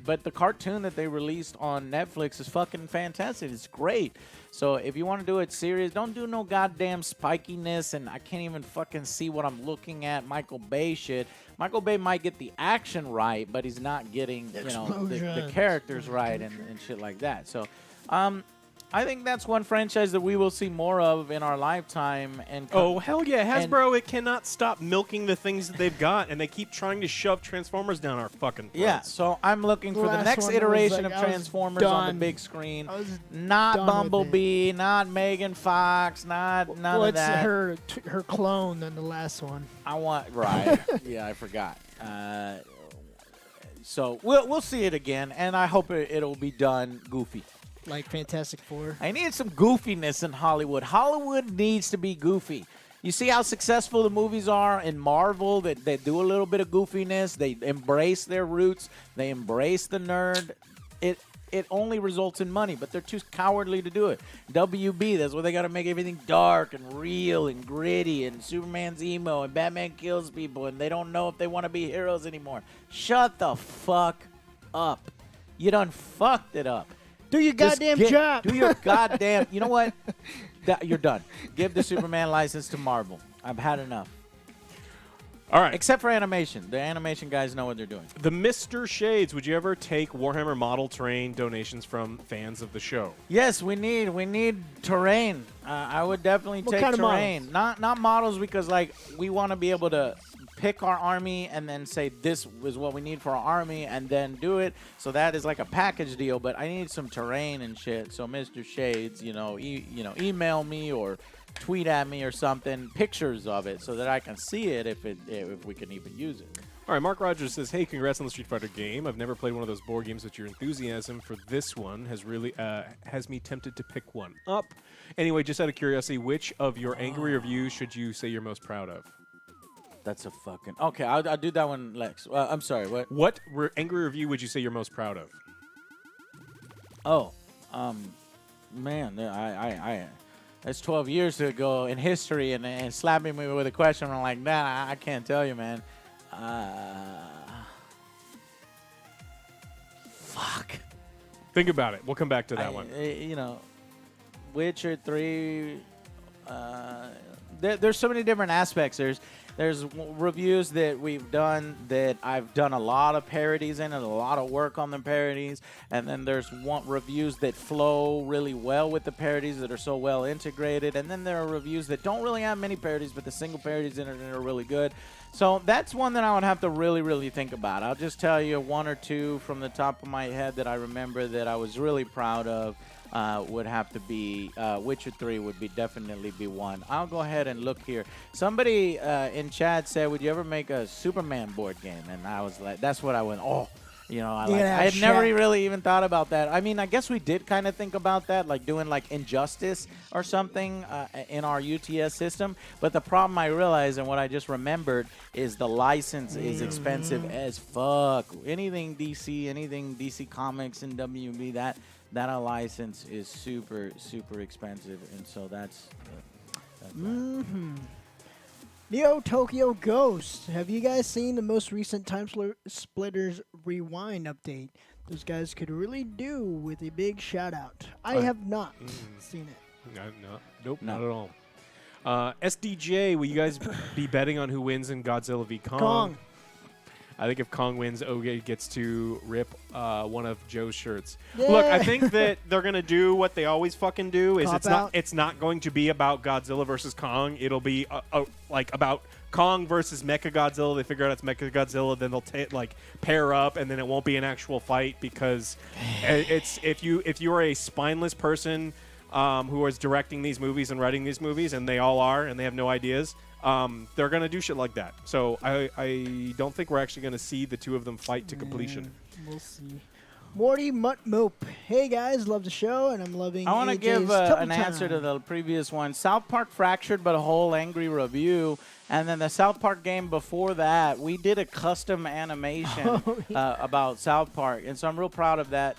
but the cartoon that they released on Netflix is fucking fantastic. It's great. So if you want to do it serious, don't do no goddamn spikiness, and I can't even fucking see what I'm looking at. Michael Bay shit. Michael Bay might get the action right, but he's not getting, the characters right and shit like that. So, I think that's one franchise that we will see more of in our lifetime. And oh, hell yeah. Hasbro, it cannot stop milking the things that they've got, and they keep trying to shove Transformers down our fucking throats. Yeah, so I'm looking for the next iteration of Transformers on the big screen. Not Bumblebee, not Megan Fox, none of that. Her clone than the last one. Right. Yeah, I forgot. So we'll see it again, and I hope it'll be done goofy. Like Fantastic Four. I need some goofiness in Hollywood. Hollywood needs to be goofy. You see how successful the movies are in Marvel, that they do a little bit of goofiness. They embrace their roots. They embrace the nerd. It only results in money, but they're too cowardly to do it. WB, that's why they got to make everything dark and real and gritty, and Superman's emo, and Batman kills people, and they don't know if they want to be heroes anymore. Shut the fuck up. You done fucked it up. Do your goddamn job. Do your goddamn. You know what? You're done. Give the Superman license to Marvel. I've had enough. All right. Except for animation. The animation guys know what they're doing. The Mr. Shades, would you ever take Warhammer model terrain donations from fans of the show? Yes, we need terrain. I would definitely take terrain. Not models, because like we want to be able to pick our army and then say this is what we need for our army and then do it. So that is like a package deal, but I need some terrain and shit. So Mr. Shades, email me or tweet at me or something, pictures of it, so that I can see it if we can even use it. All right, Mark Rogers says, hey, congrats on the Street Fighter game. I've never played one of those board games, but your enthusiasm for this one has really has me tempted to pick one up. Anyway, just out of curiosity, which of your angry reviews should you say you're most proud of? That's a fucking... Okay, I'll do that one, Lex. I'm sorry, what? What angry review would you say you're most proud of? Oh, man, That's 12 years ago in history, and slapping me with a question. I'm like, nah, I can't tell you, man. Fuck. Think about it. We'll come back to that one. You know, Witcher 3. There's so many different aspects. There's reviews that we've done that I've done a lot of parodies in and a lot of work on the parodies. And then there's reviews that flow really well with the parodies that are so well integrated. And then there are reviews that don't really have many parodies, but the single parodies in it are really good. So that's one that I would have to really, really think about. I'll just tell you one or two from the top of my head that I remember that I was really proud of. Would have to be Witcher 3 would definitely be one. I'll go ahead and look here. Somebody in chat said, "Would you ever make a Superman board game?" And I was like, "That's what I went." Oh, you know, I had never really even thought about that. I mean, I guess we did kind of think about that, like doing like Injustice or something in our UTS system. But the problem I realized and what I just remembered is the license is expensive as fuck. Anything DC Comics and WB that a license is super, super expensive, and so that's Neo Tokyo Ghost. Have you guys seen the most recent Time Splitters Rewind update? Those guys could really do with a big shout out. I have not seen it. Nope, not at all. SDJ, will you guys be betting on who wins in Godzilla v Kong? I think if Kong wins, Oge gets to rip one of Joe's shirts. Yeah. Look, I think that they're gonna do what they always fucking do. Is Cop it's not going to be about Godzilla versus Kong. It'll be like about Kong versus Mechagodzilla. They figure out it's Mechagodzilla, then they'll pair up, and then it won't be an actual fight because it's if you are a spineless person who is directing these movies and writing these movies, and they all are, and they have no ideas. They're going to do shit like that. So I don't think we're actually going to see the two of them fight to completion. We'll see. Morty Mutt Mope. Hey, guys. Love the show, and I'm loving I want to AJ's give an Time. answer to the previous one. South Park Fractured but a whole angry review. And then the South Park game before that, we did a custom animation about South Park. And so I'm real proud of that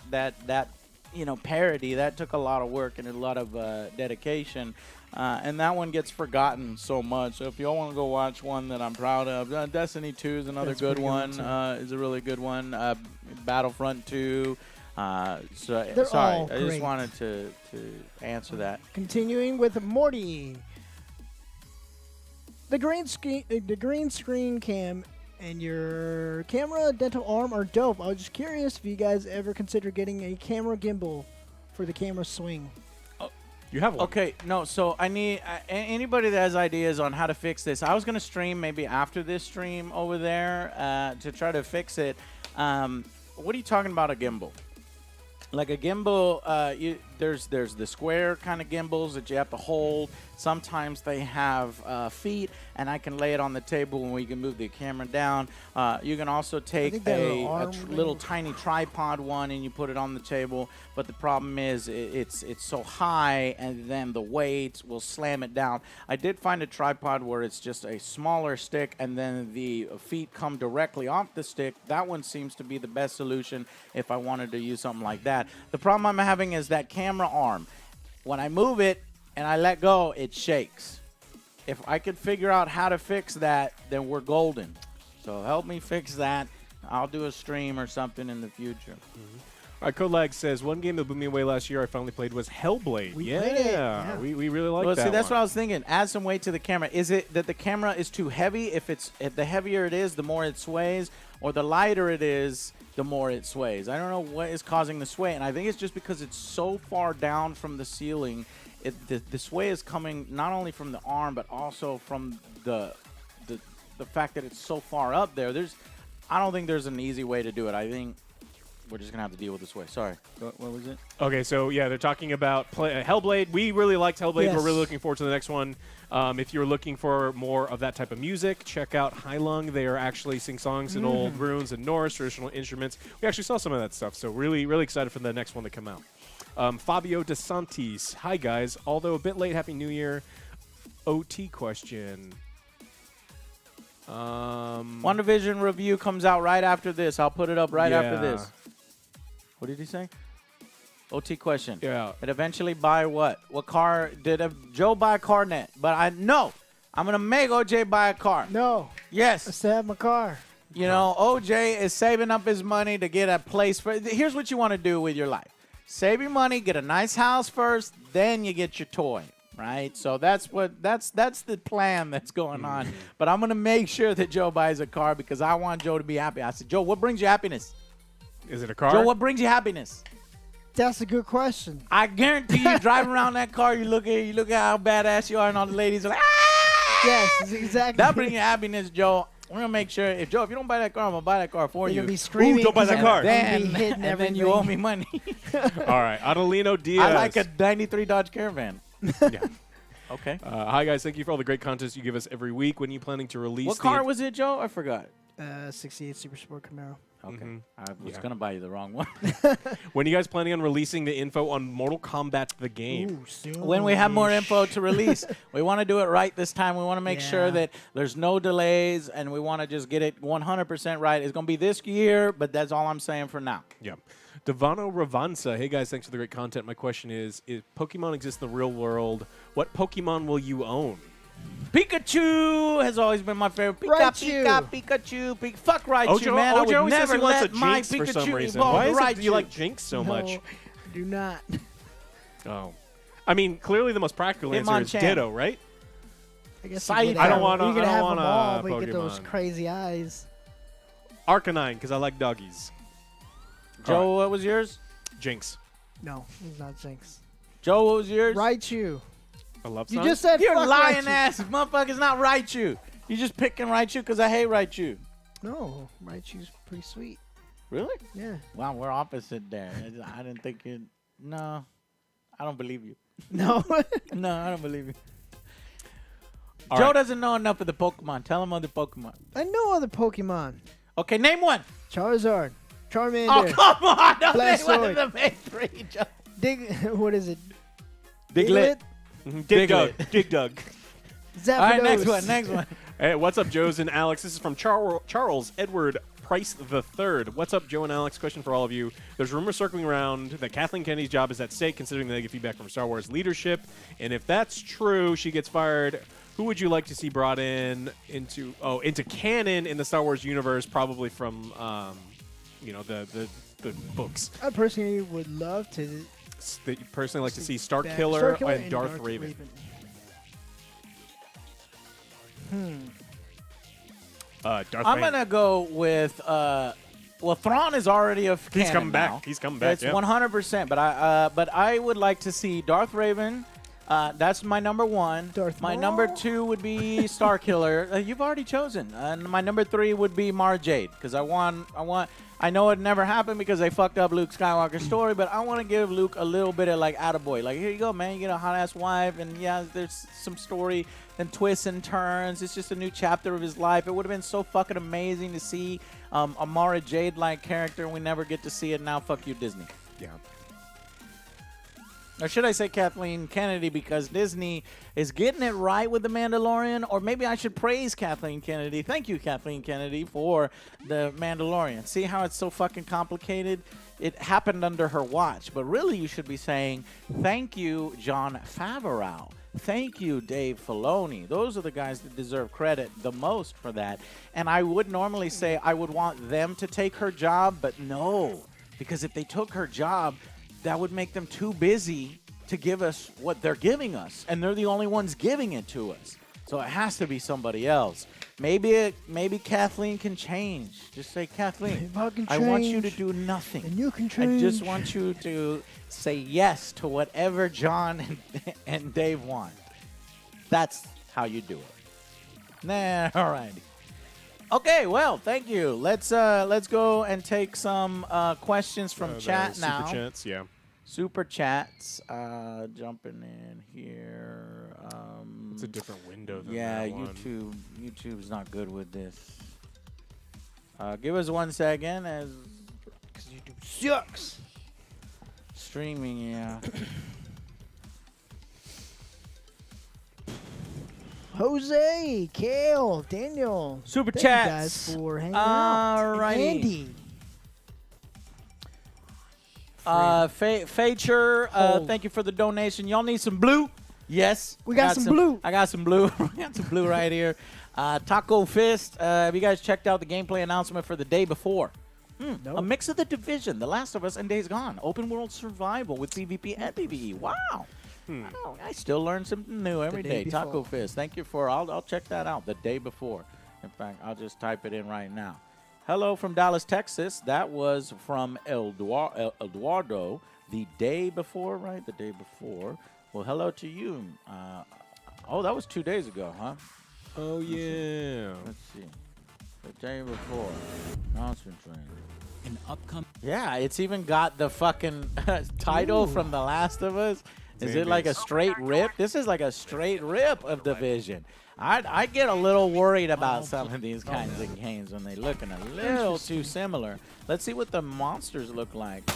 parody. That took a lot of work and a lot of dedication. And that one gets forgotten so much. So if y'all want to go watch one that I'm proud of, Destiny 2 is another good one. Is a really good one. Battlefront 2. Sorry, I just wanted to answer that. Continuing with Morty. The green screen cam and your camera dental arm are dope. I was just curious if you guys ever consider getting a camera gimbal for the camera swing. You have one. Okay, no, so I need anybody that has ideas on how to fix this. I was going to stream maybe after this stream over there to try to fix it. What are you talking about a gimbal? Like a gimbal, there's the square kind of gimbals that you have to hold. Sometimes they have feet, and I can lay it on the table and we can move the camera down. You can also take a little tiny tripod one and you put it on the table. But the problem is it's so high, and then the weight will slam it down. I did find a tripod where it's just a smaller stick, and then the feet come directly off the stick. That one seems to be the best solution if I wanted to use something like that. The problem I'm having is that camera arm. When I move it and I let go, it shakes. If I could figure out how to fix that, then we're golden. So help me fix that. I'll do a stream or something in the future. All right, Codelag says, one game that blew me away last year I finally played was Hellblade. We played it. Yeah. We really liked that. Well, see, that's one. what I was thinking. Add some weight to the camera. Is it that the camera is too heavy? If the heavier it is, the more it sways, or the lighter it is, the more it sways. I don't know what is causing the sway, and I think it's just because it's so far down from the ceiling. The sway is coming not only from the arm, but also from the fact that it's so far up there. I don't think there's an easy way to do it. I think we're just going to have to deal with this way. Sorry. What was it? Okay, so, yeah, they're talking about Hellblade. We really liked Hellblade. Yes. We're really looking forward to the next one. If you're looking for more of that type of music, check out Heilung. They are actually sing songs in old runes and Norse, traditional instruments. We actually saw some of that stuff, so really, really excited for the next one to come out. Fabio DeSantis. Hi, guys. Although a bit late, Happy New Year. OT question. WandaVision review comes out right after this. I'll put it up right after this. What did he say? OT question. Yeah. But eventually buy what? What car? Did Joe buy a car net? But I'm going to make OJ buy a car. No. Yes. I still have my car. You know, OJ is saving up his money to get a place for. Here's what you want to do with your life: save your money, get a nice house first, then you get your toy, right? So that's the plan that's going on. But I'm gonna make sure that Joe buys a car because I want Joe to be happy. I said, Joe, what brings you happiness? Is it a car? Joe, what brings you happiness? That's a good question. I guarantee you, driving around that car, you look at how badass you are, and all the ladies are like, ah! Yes, exactly. That brings you happiness, Joe. We're going to make sure, if you don't buy that car, I'm going to buy that car for you. You'll be screaming. Ooh, don't buy that car. And then you owe me money. All right, Adelino Diaz. I like a 93 Dodge Caravan. Yeah. Okay. Hi, guys. Thank you for all the great content you give us every week. When are you planning to release What car was it, Joe? I forgot. 68 Super Sport Camaro. Okay. I was going to buy you the wrong one. When are you guys planning on releasing the info on Mortal Kombat the game? Ooh, soon. When we have more info to release. We want to do it right this time. We want to make sure that there's no delays, and we want to just get it 100% right. It's going to be this year, but that's all I'm saying for now. Yeah. Devano Ravansa. Hey, guys. Thanks for the great content. My question is, if Pokemon exists in the real world, what Pokemon will you own? Pikachu has always been my favorite. Pikachu. Fuck Raichu, man. I would always never says he wants let a my Jinx for some Pikachu reason. evolve Why is Raichu. it you like Jinx so much? Do not. Oh. I mean, clearly the most practical answer is Ditto, right? I guess I don't want You to. can I don't have want them all, a but you get those Pokemon. crazy eyes. Arcanine, because I like doggies. Joe, what was yours? Jinx. No, it's not Jinx. Joe, what was yours? Raichu. I love You just said You're fuck lying Raichu. ass motherfucker's not Raichu. You just picking Raichu because I hate Raichu. No, Raichu's pretty sweet. Really? Yeah. Wow, we're opposite there. I didn't think you. No, I don't believe you. No. No, I don't believe you. All Joe right. doesn't know enough of the Pokemon. Tell him other Pokemon. I know other Pokemon. Okay, name one. Charizard. Charmander. Oh, come on. Don't name one Blastoise. of the main three, Joe. What is it? Diglett. Dig Dug. Diglett. Dig Dug. Zapdos. All right, next one. Hey, what's up, Joes and Alex? This is from Charles Edward Price III. What's up, Joe and Alex? Question for all of you. There's rumors circling around that Kathleen Kennedy's job is at stake, considering the negative feedback from Star Wars leadership. And if that's true, she gets fired. Who would you like to see brought in into canon in the Star Wars universe? Probably from, the books. I personally would love to. That you personally like to see Starkiller and Darth Raven. I'm going to go with, Thrawn is already a canon He's coming back. now. He's coming back, That's 100%. But I would like to see Darth Raven. That's my number one. My number two would be Starkiller. You've already chosen. And my number three would be Mara Jade. Because I know it never happened because they fucked up Luke Skywalker's story, but I want to give Luke a little bit of like attaboy. Like, here you go, man. You get a hot-ass wife, and yeah, there's some story and twists and turns. It's just a new chapter of his life. It would have been so fucking amazing to see a Mara Jade-like character, and we never get to see it. Now, fuck you, Disney. Yeah. Or should I say Kathleen Kennedy, because Disney is getting it right with The Mandalorian? Or maybe I should praise Kathleen Kennedy. Thank you, Kathleen Kennedy, for The Mandalorian. See how it's so fucking complicated? It happened under her watch. But really, you should be saying, thank you, Jon Favreau. Thank you, Dave Filoni. Those are the guys that deserve credit the most for that. And I would normally say I would want them to take her job, but no. Because if they took her job, that would make them too busy to give us what they're giving us. And they're the only ones giving it to us. So it has to be somebody else. Maybe Kathleen can change. Just say, Kathleen, I want you to do nothing. And you can change. I just want you to say yes to whatever John and Dave want. That's how you do it. Nah, all right. Okay, well, thank you. Let's go and take some questions from chat now. Super chats, yeah. Super chats. Jumping in here. It's a different window than yeah, that one. YouTube's not good with this. Give us 1 second Because YouTube sucks. Streaming, yeah. Jose, Kale, Daniel. Super Thank chats. you guys for hanging out. Alrighty. And Andy. Facher, thank you for the donation. Y'all need some blue? Yes. We got some blue. I got some blue. We got some blue right here. Taco Fist, have you guys checked out the gameplay announcement for the day before? Nope. A mix of The Division, The Last of Us, and Days Gone. Open world survival with PvP and PvE. Wow. I still learn something new every day. Taco Fist, thank you for. I'll check that out the day before. In fact, I'll just type it in right now. Hello from Dallas, Texas. That was from Eduardo the day before, right? The day before. Well, hello to you. Oh, that was 2 days ago, huh? Oh, yeah. Let's see. The day before. Concentrate. An upcoming. Yeah, it's even got the fucking title from The Last of Us. Is it like a straight rip? This is like a straight rip of Division. I get a little worried about some of these kinds of games when they looking a little too similar. Let's see what the monsters look like.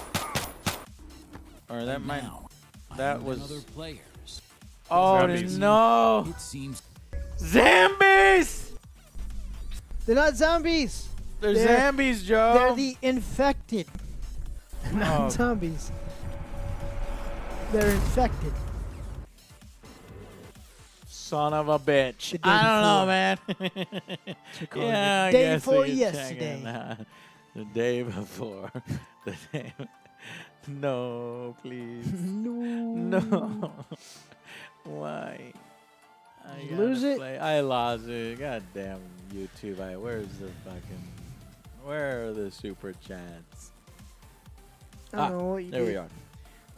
Or that might. That was. Other players. Oh no! It seems. Zombies! They're not zombies. They're zombies, Joe. They're the infected. Not zombies. They're infected. Son of a bitch. I don't know, man. Yeah, I day guess before we can check it yesterday. out. The day before. The day. No, please. No. No. Why? I gotta Lose it? play. I lost it. God damn YouTube. Where are the super chats? I don't know what you there we did.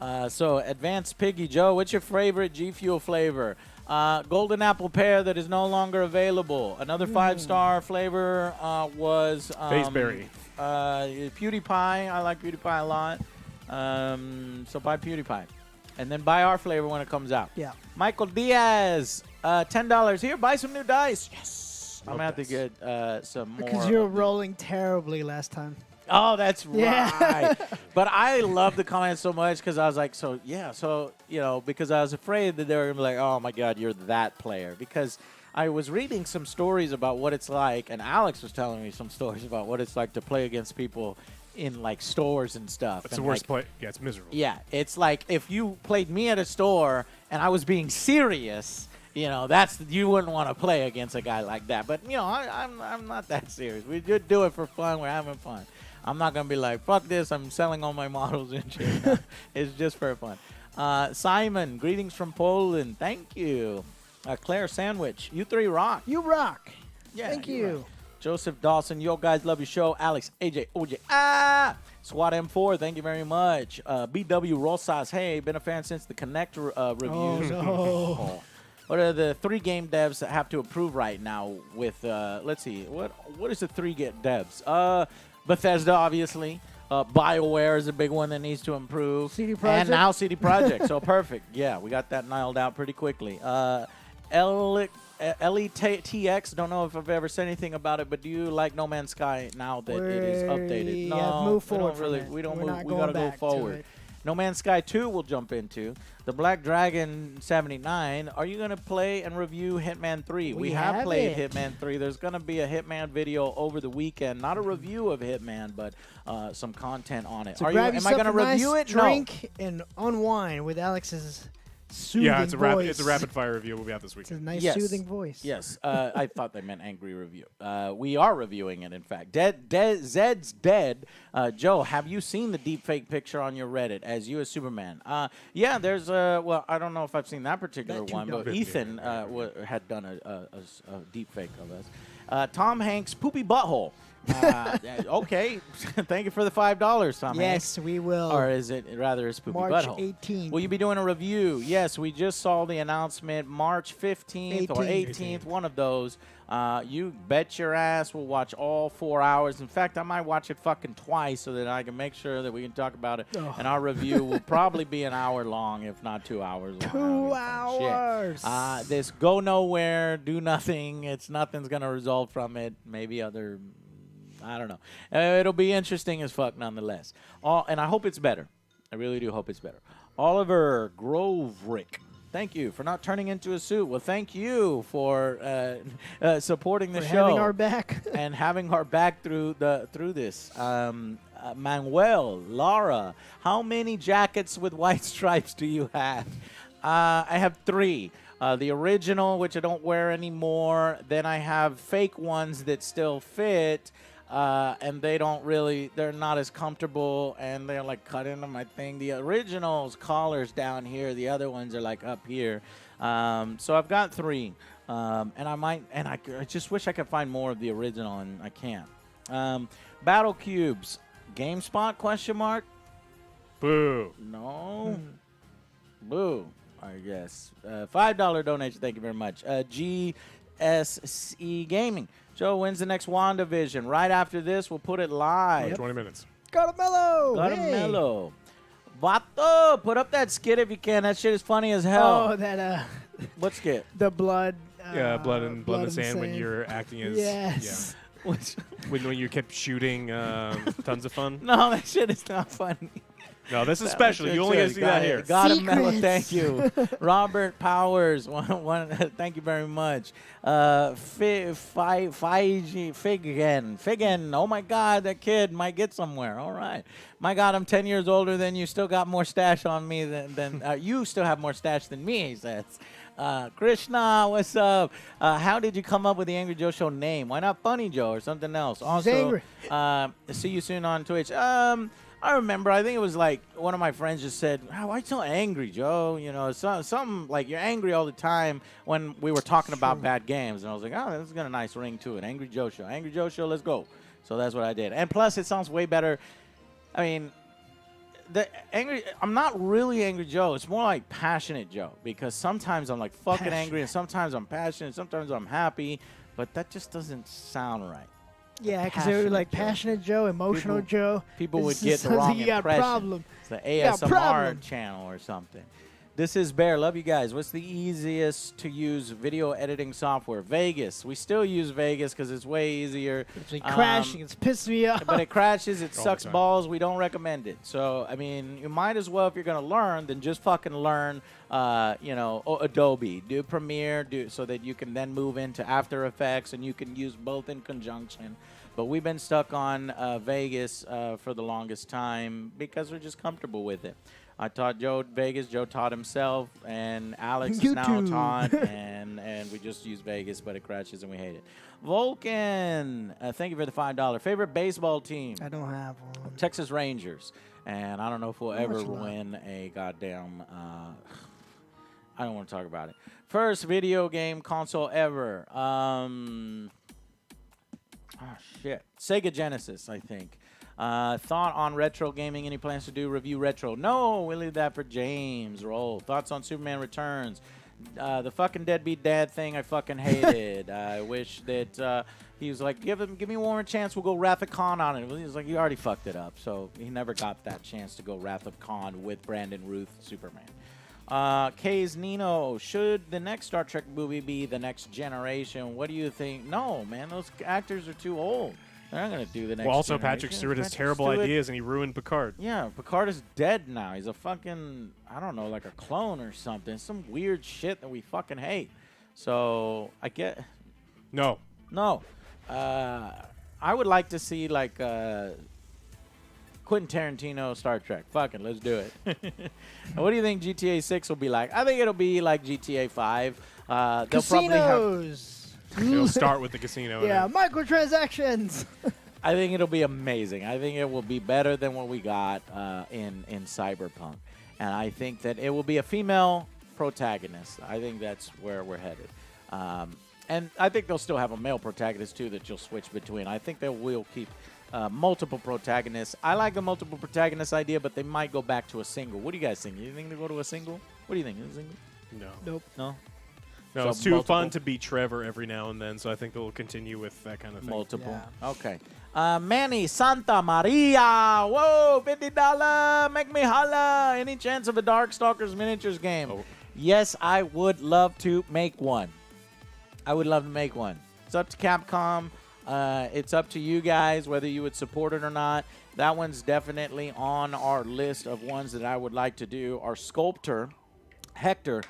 are. So, Advanced Piggy Joe, what's your favorite G Fuel flavor? Golden apple pear that is no longer available. Another 5-star flavor was Faceberry. PewDiePie. I like PewDiePie a lot. So buy PewDiePie. And then buy our flavor when it comes out. Yeah. Michael Diaz, $10. Here, buy some new dice. Yes. I'm going to have to get some more. Because you were rolling terribly last time. Oh, that's Yeah. right. But I love the comments so much because I was like, because I was afraid that they were going to be like, oh, my God, you're that player. Because I was reading some stories about what it's like, and Alex was telling me some stories about what it's like to play against people in, like, stores and stuff. It's and the worst play. Yeah, it's miserable. Yeah, it's like if you played me at a store and I was being serious, you wouldn't want to play against a guy like that. But, I'm not that serious. We just do it for fun. We're having fun. I'm not going to be like, fuck this, I'm selling all my models and shit. No, it's just for fun. Simon, greetings from Poland. Thank you. Claire Sandwich, you three rock. You rock. Yeah, Thank you. Rock. Joseph Dawson, yo guys, love your show. Alex, AJ, OJ, SWAT M4, thank you very much. BW Rosas, hey, been a fan since the Connect reviews. Oh, no. What are the 3 game devs that have to approve right now with, let's see, what is the 3 devs? Bethesda, obviously. BioWare is a big one that needs to improve. CD Projekt. And now CD Projekt. So perfect. Yeah, we got that nailed out pretty quickly. LETX, don't know if I've ever said anything about it, but do you like No Man's Sky now that it is updated? No, move forward. We don't We're move. not We got to going go back to forward. it. No Man's Sky 2 we'll jump into. The Black Dragon 79. Are you going to play and review Hitman 3? We have played Hitman 3. There's going to be a Hitman video over the weekend. Not a review of Hitman, but some content on it. So am I going to review it? Drink and unwind with Alex's soothing voice. It's a rapid fire review. We'll be out this weekend. It's a nice soothing voice. Yes. I thought they meant angry review. We are reviewing it, in fact. Zed's dead. Joe, have you seen the deepfake picture on your Reddit as you as Superman? Yeah, there's well, I don't know if I've seen that particular one, but Ethan had done a deepfake of us. Tom Hanks' poopy butthole. Okay. Thank you for the $5, Tom. Yes, we will. Or is it rather his poopy March butthole? 18th. Will you be doing a review? Yes, we just saw the announcement. March 15th or 18th, one of those. You bet your ass we'll watch all 4 hours. In fact, I might watch it fucking twice so that I can make sure that we can talk about it. Oh. And our review will probably be an hour long, if not 2 hours long. 2 hours. This go nowhere, do nothing. Nothing's going to result from it. Maybe other... I don't know. It'll be interesting as fuck nonetheless. And I hope it's better. I really do hope it's better. Oliver Groverick. Thank you for not turning into a suit. Well, thank you for supporting the For show. having our back. And having our back through this. Manuel, Laura, how many jackets with white stripes do you have? I have 3. The original, which I don't wear anymore. Then I have fake ones that still fit. And they're not as comfortable, and they're like cut into my thing. The original's collar's down here. The other ones are like up here. So I've got 3. And I just wish I could find more of the original, and I can't. Battle Cubes, GameSpot, ? Boo. No. Boo, I guess. $5 donation, thank you very much. GSC Gaming. Joe, when's the next WandaVision? Right after this, we'll put it live. 20 minutes. Caramello. Caramello. Vato, put up that skit if you can. That shit is funny as hell. Oh, that What skit? the blood. Yeah, blood and sand when you're acting as Yes. when you kept shooting tons of fun. No, that shit is not funny. No, this is special. You only get to see that here. Got him, Mello. Thank you. Robert Powers, thank you very much. Figgin. Oh, my God, that kid might get somewhere. All right. My God, I'm 10 years older than you. Still got more stash on me than you still have more stash than me, he says. Krishna, what's up? How did you come up with the Angry Joe Show name? Why not Funny Joe or something else? Also, see you soon on Twitch. I remember, I think it was like one of my friends just said, "Why are you so angry, Joe? You know, something like you're angry all the time," when we were talking about bad games. And I was like, oh, this has got a nice ring to it. Angry Joe Show. Angry Joe Show, let's go. So that's what I did. And plus, it sounds way better. I mean, I'm not really Angry Joe. It's more like Passionate Joe, because sometimes I'm like fucking angry, and sometimes I'm passionate, sometimes I'm happy, but that just doesn't sound right. Yeah, because they were like Passionate Joe, Emotional Joe. People would get the wrong you got impression. problem. It's the ASMR channel or something. This is Bear. Love you guys. What's the easiest to use video editing software? Vegas. We still use Vegas because it's way easier. It's been crashing. It's pissed me off. But it crashes. It sucks balls. We don't recommend it. So, I mean, you might as well, if you're going to learn, then just fucking learn, Adobe. Do Premiere so that you can then move into After Effects, and you can use both in conjunction. But we've been stuck on Vegas for the longest time because we're just comfortable with it. I taught Joe Vegas. Joe taught himself, and Alex is now taught, and we just use Vegas, but it crashes and we hate it. Vulcan, thank you for the $5. Favorite baseball team? I don't have one. Texas Rangers, and I don't know if we'll ever win a goddamn. I don't want to talk about it. First video game console ever. Sega Genesis, I think. Thought on retro gaming. Any plans to do review retro? No, we'll leave that for James. Roll. Thoughts on Superman Returns? The fucking deadbeat dad thing I fucking hated. I wish that he was like, give me one more chance. We'll go Wrath of Khan on it. He was like, you already fucked it up. So he never got that chance to go Wrath of Khan with Brandon Ruth Superman. K's Nino, should the next Star Trek movie be The Next Generation? What do you think? No, man, those actors are too old. They're not going to do the next. Well, also generation. Patrick Stewart has terrible ideas, and he ruined Picard. Yeah, Picard is dead now. He's a fucking, I don't know, like a clone or something. Some weird shit that we fucking hate. So I get. No. I would like to see like Quentin Tarantino Star Trek. Fucking, let's do it. What do you think GTA 6 will be like? I think it'll be like GTA 5. They'll Casinos. It'll start with the casino. Yeah, microtransactions. I think it'll be amazing. I think it will be better than what we got in Cyberpunk. And I think that it will be a female protagonist. I think that's where we're headed. And I think they'll still have a male protagonist, too, that you'll switch between. I think they will keep multiple protagonists. I like the multiple protagonist idea, but they might go back to a single. What do you guys think? You think they go to a single? What do you think? Is it a single? No. Nope. No? No, So it's too multiple? fun to be Trevor every now and then, so I think they'll continue with that kind of thing. Multiple. Yeah. Okay. Manny Santa Maria. Whoa, $50. Make me holla. Any chance of a Darkstalkers miniatures game? Oh. Yes, I would love to make one. I would love to make one. It's up to Capcom. It's up to you guys whether you would support it or not. That one's definitely on our list of ones that I would like to do. Our sculptor, Hector,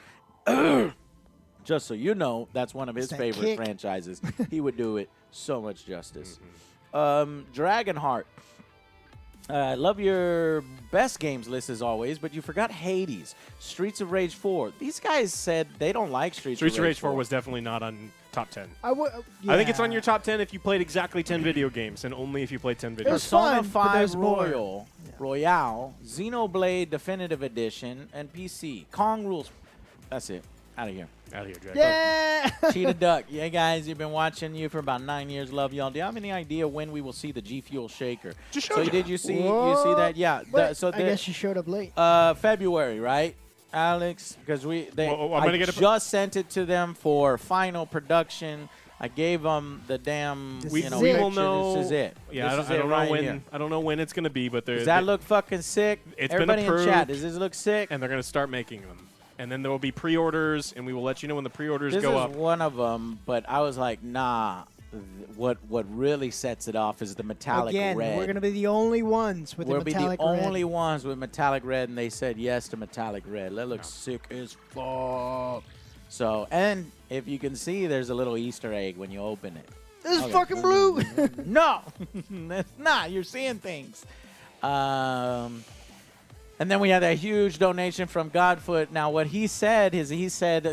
Just so you know, that's one of his That favorite kick. franchises. He would do it so much justice. Dragonheart. I love your best games list as always, but you forgot Hades, Streets of Rage 4. These guys said they don't like Streets of Rage 4 was definitely not on top 10. I think it's on your top 10 if you played exactly 10 video games, and only if you played 10 video games. Persona fun, but there's 5 more. Royale, Xenoblade Definitive Edition, and PC. Kong Rules. That's it. Out of here. Out of here, Jack. Yeah. Cheetah Duck. Yeah, guys, you've been watching you for about 9 years. Love y'all. Do you have any idea when we will see the G Fuel Shaker? Just so showed you. did you see that? Yeah. Wait, So I guess you showed up late. February, right, Alex? Because I just sent it to them for final production. I gave them the damn. We picture. will know. This is it. Yeah, This I don't know right when. here. I don't know when it's going to be, but Does that look fucking sick? It's Everybody been approved, in chat, does this look sick? and they're going to start making them. And then there will be pre-orders, and we will let you know when the pre-orders This go is up. one of them, but I was like, nah. What really sets it off is the metallic Again, red. we're going to be the only ones with We'll the be metallic the red. only ones with metallic red, and they said yes to metallic red. That looks sick as fuck. So, and if you can see, there's a little Easter egg when you open it. This is Okay. fucking blue. No, that's not. You're seeing things. And then we had that huge donation from Godfoot. Now, what he said is,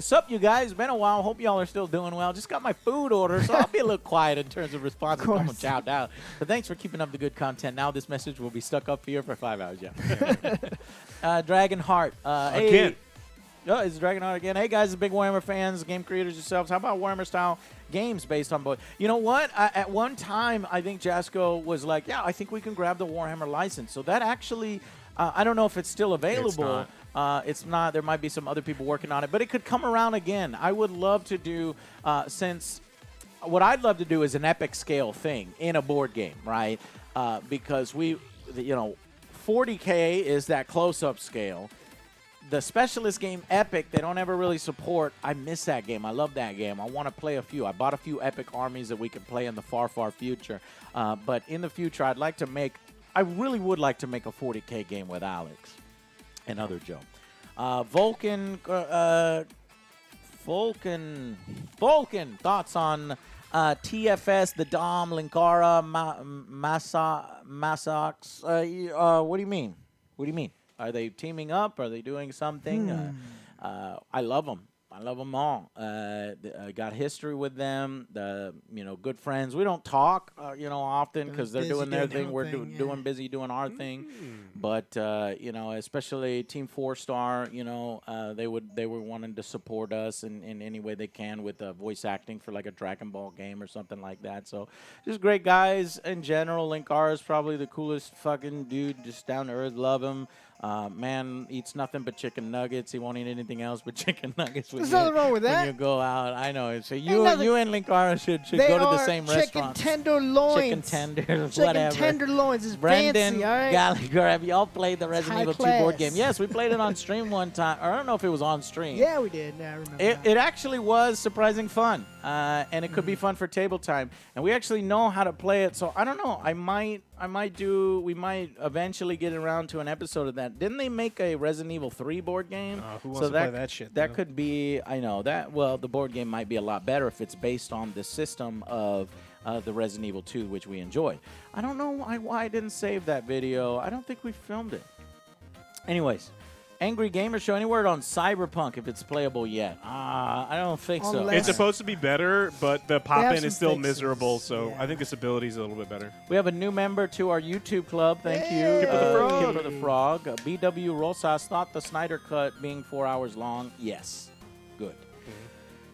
"Sup, you guys? Been a while. Hope y'all are still doing well. Just got my food order, so I'll be a little quiet in terms of responses. Come on, chow down. But thanks for keeping up the good content. Now this message will be stuck up here for 5 hours. Yeah. Dragonheart. Again. Oh, it's Dragonheart again. Hey, guys, big Warhammer fans, game creators yourselves. How about Warhammer-style games based on both? You know what? At one time, I think Jasco was like, yeah, I think we can grab the Warhammer license. So that actually, I don't know if it's still available. It's not. There might be some other people working on it, but it could come around again. I would love to do, since what I'd love to do is an epic scale thing in a board game, right? Because 40K is that close-up scale. The specialist game Epic, they don't ever really support. I miss that game. I love that game. I want to play a few. I bought a few Epic armies that we can play in the far, far future. But in the future, I really would like to make a 40K game with Alex and other Joe. Vulcan, thoughts on TFS, the Dom, Linkara, Massox. What do you mean? What do you mean? Are they teaming up? Are they doing something? I love them. I love them all. I got history with them. Good friends. We don't talk, often because they're doing their thing. We're doing busy doing our thing. But especially Team 4-Star, they were wanting to support us in any way they can with voice acting for like a Dragon Ball game or something like that. So just great guys in general. Linkar is probably the coolest fucking dude. Just down to earth. Love him. Man eats nothing but chicken nuggets. He won't eat anything else but chicken nuggets. There's nothing wrong with that. When you go out, I know. So you and Linkara should go to the same restaurant. Chicken tenderloins. Chicken tenders, chicken whatever. tenderloins is Brendan fancy, all right? Gallagher, have y'all played the Resident Evil 2 board class. game? Yes, we played it on stream one time. Or I don't know if it was on stream. Yeah, we did. Yeah, I remember It actually was surprising fun, and it could be fun for table time. And we actually know how to play it, so I don't know. We might eventually get around to an episode of that. Didn't they make a Resident Evil 3 board game? Who wants to play that shit? That though? could be. I know that. Well, the board game might be a lot better if it's based on the system of the Resident Evil 2, which we enjoy. I don't know why I didn't save that video. I don't think we filmed it. Anyways. Angry Gamer Show, any word on Cyberpunk if it's playable yet? I don't think so. It's supposed to be better, but the pop-in is still fixes. miserable, so I think this ability is a little bit better. We have a new member to our YouTube club. Thank you. Kipper the Frog. BW Rosas thought the Snyder Cut being 4 hours long. Yes. Good.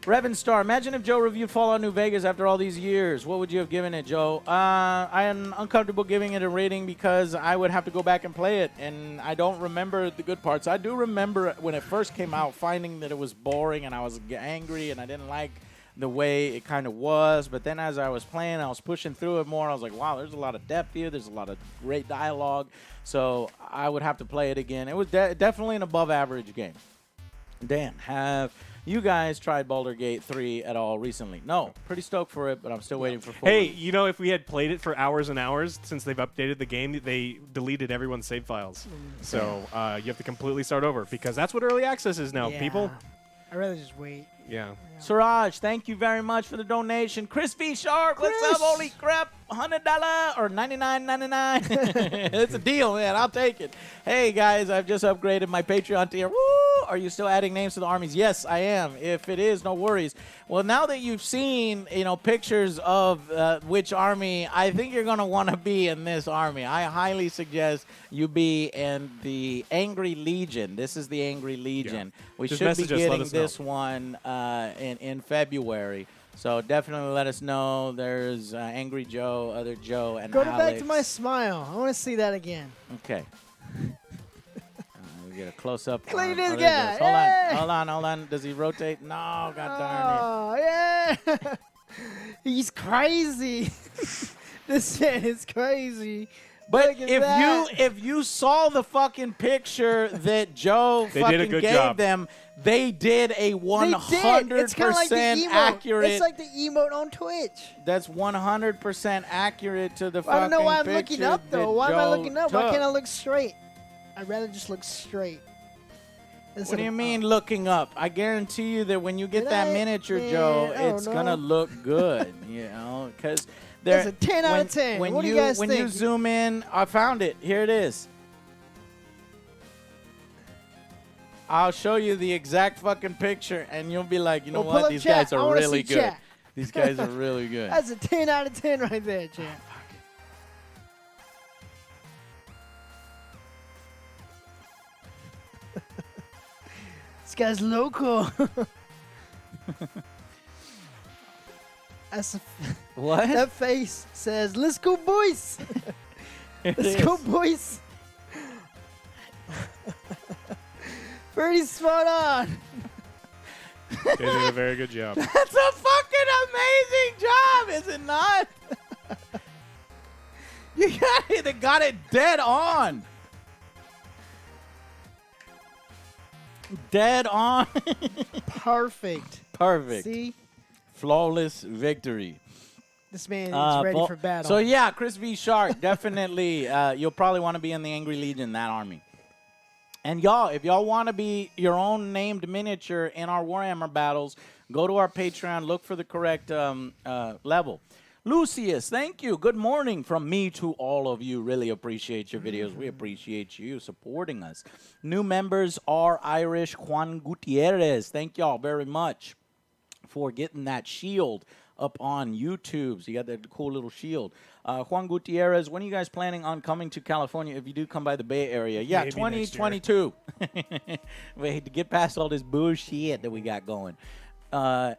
Revan Star, imagine if Joe reviewed Fallout New Vegas after all these years. What would you have given it, Joe? I am uncomfortable giving it a rating because I would have to go back and play it, and I don't remember the good parts. I do remember when it first came out finding that it was boring, and I was angry, and I didn't like the way it kind of was. But then as I was playing, I was pushing through it more. I was like, wow, there's a lot of depth here. There's a lot of great dialogue. So I would have to play it again. It was definitely an above-average game. Dan, have you guys tried Baldur's Gate 3 at all recently? No. Pretty stoked for it, but I'm still waiting for 4. Hey, if we had played it for hours and hours, since they've updated the game, they deleted everyone's save files. So you have to completely start over, because that's what early access is now, people. I'd rather just wait. Yeah. Suraj, thank you very much for the donation. Chris V. Sharp, what's up? Holy crap. $100 or $99.99. It's a deal, man. I'll take it. Hey, guys, I've just upgraded my Patreon tier. Woo! Are you still adding names to the armies? Yes, I am. If it is, no worries. Well, now that you've seen, pictures of which army, I think you're going to want to be in this army. I highly suggest you be in the Angry Legion. This is the Angry Legion. Yeah. We Just should be message us, let getting us know. this one in February. So definitely let us know. There's Angry Joe, Other Joe, and Go Alex. back to my smile. I want to see that again. Okay. We get a close up. Look at this Other guy. Joes. Hey! Hold on. Does he rotate? No, god darn Oh, yeah. He's crazy. This man is crazy. But Look at that. if you saw the fucking picture that Joe They did a fucking good gave job. them, they did a 100% It's kind of like the emote. accurate. It's like the emote on Twitch. That's 100% accurate to the I fucking don't know why I'm picture looking up, though. that Why am I Joe looking up? Why took. can't I look straight? I'd rather just look straight. What do you mean looking up? I guarantee you that when you get Did that I? miniature, Man, Joe, I don't it's going to know. look good, because That's a 10 out of 10. When What do you you guys when think? you zoom in, I found it. Here it is. I'll show you the exact fucking picture, and you'll be like, you know Well, pull what? up These chat. guys I are wanna really see good. chat. These guys are really good. That's a 10 out of 10 right there, champ. This guy's local. That's What? That face says, "Let's go, boys! It Let's go, is. boys!" Pretty spot on. They did a very good job. That's a fucking amazing job, is it not? They got it dead on. Dead on. Perfect. Perfect. See, Flawless victory. this man is ready Well, for battle. So yeah, Chris V. Shark, definitely. You'll probably want to be in the Angry Legion, that army. And y'all, if y'all want to be your own named miniature in our Warhammer battles, go to our Patreon, look for the correct level. Lucius, thank you. Good morning from me to all of you. Really appreciate your videos. We appreciate you supporting us. New members are Irish Juan Gutierrez. Thank y'all very much for getting that shield up on YouTube. So you got that cool little shield. Juan Gutierrez, when are you guys planning on coming to California if you do come by the Bay Area? Yeah, Maybe 2022. Wait, to get past all this bullshit that we got going.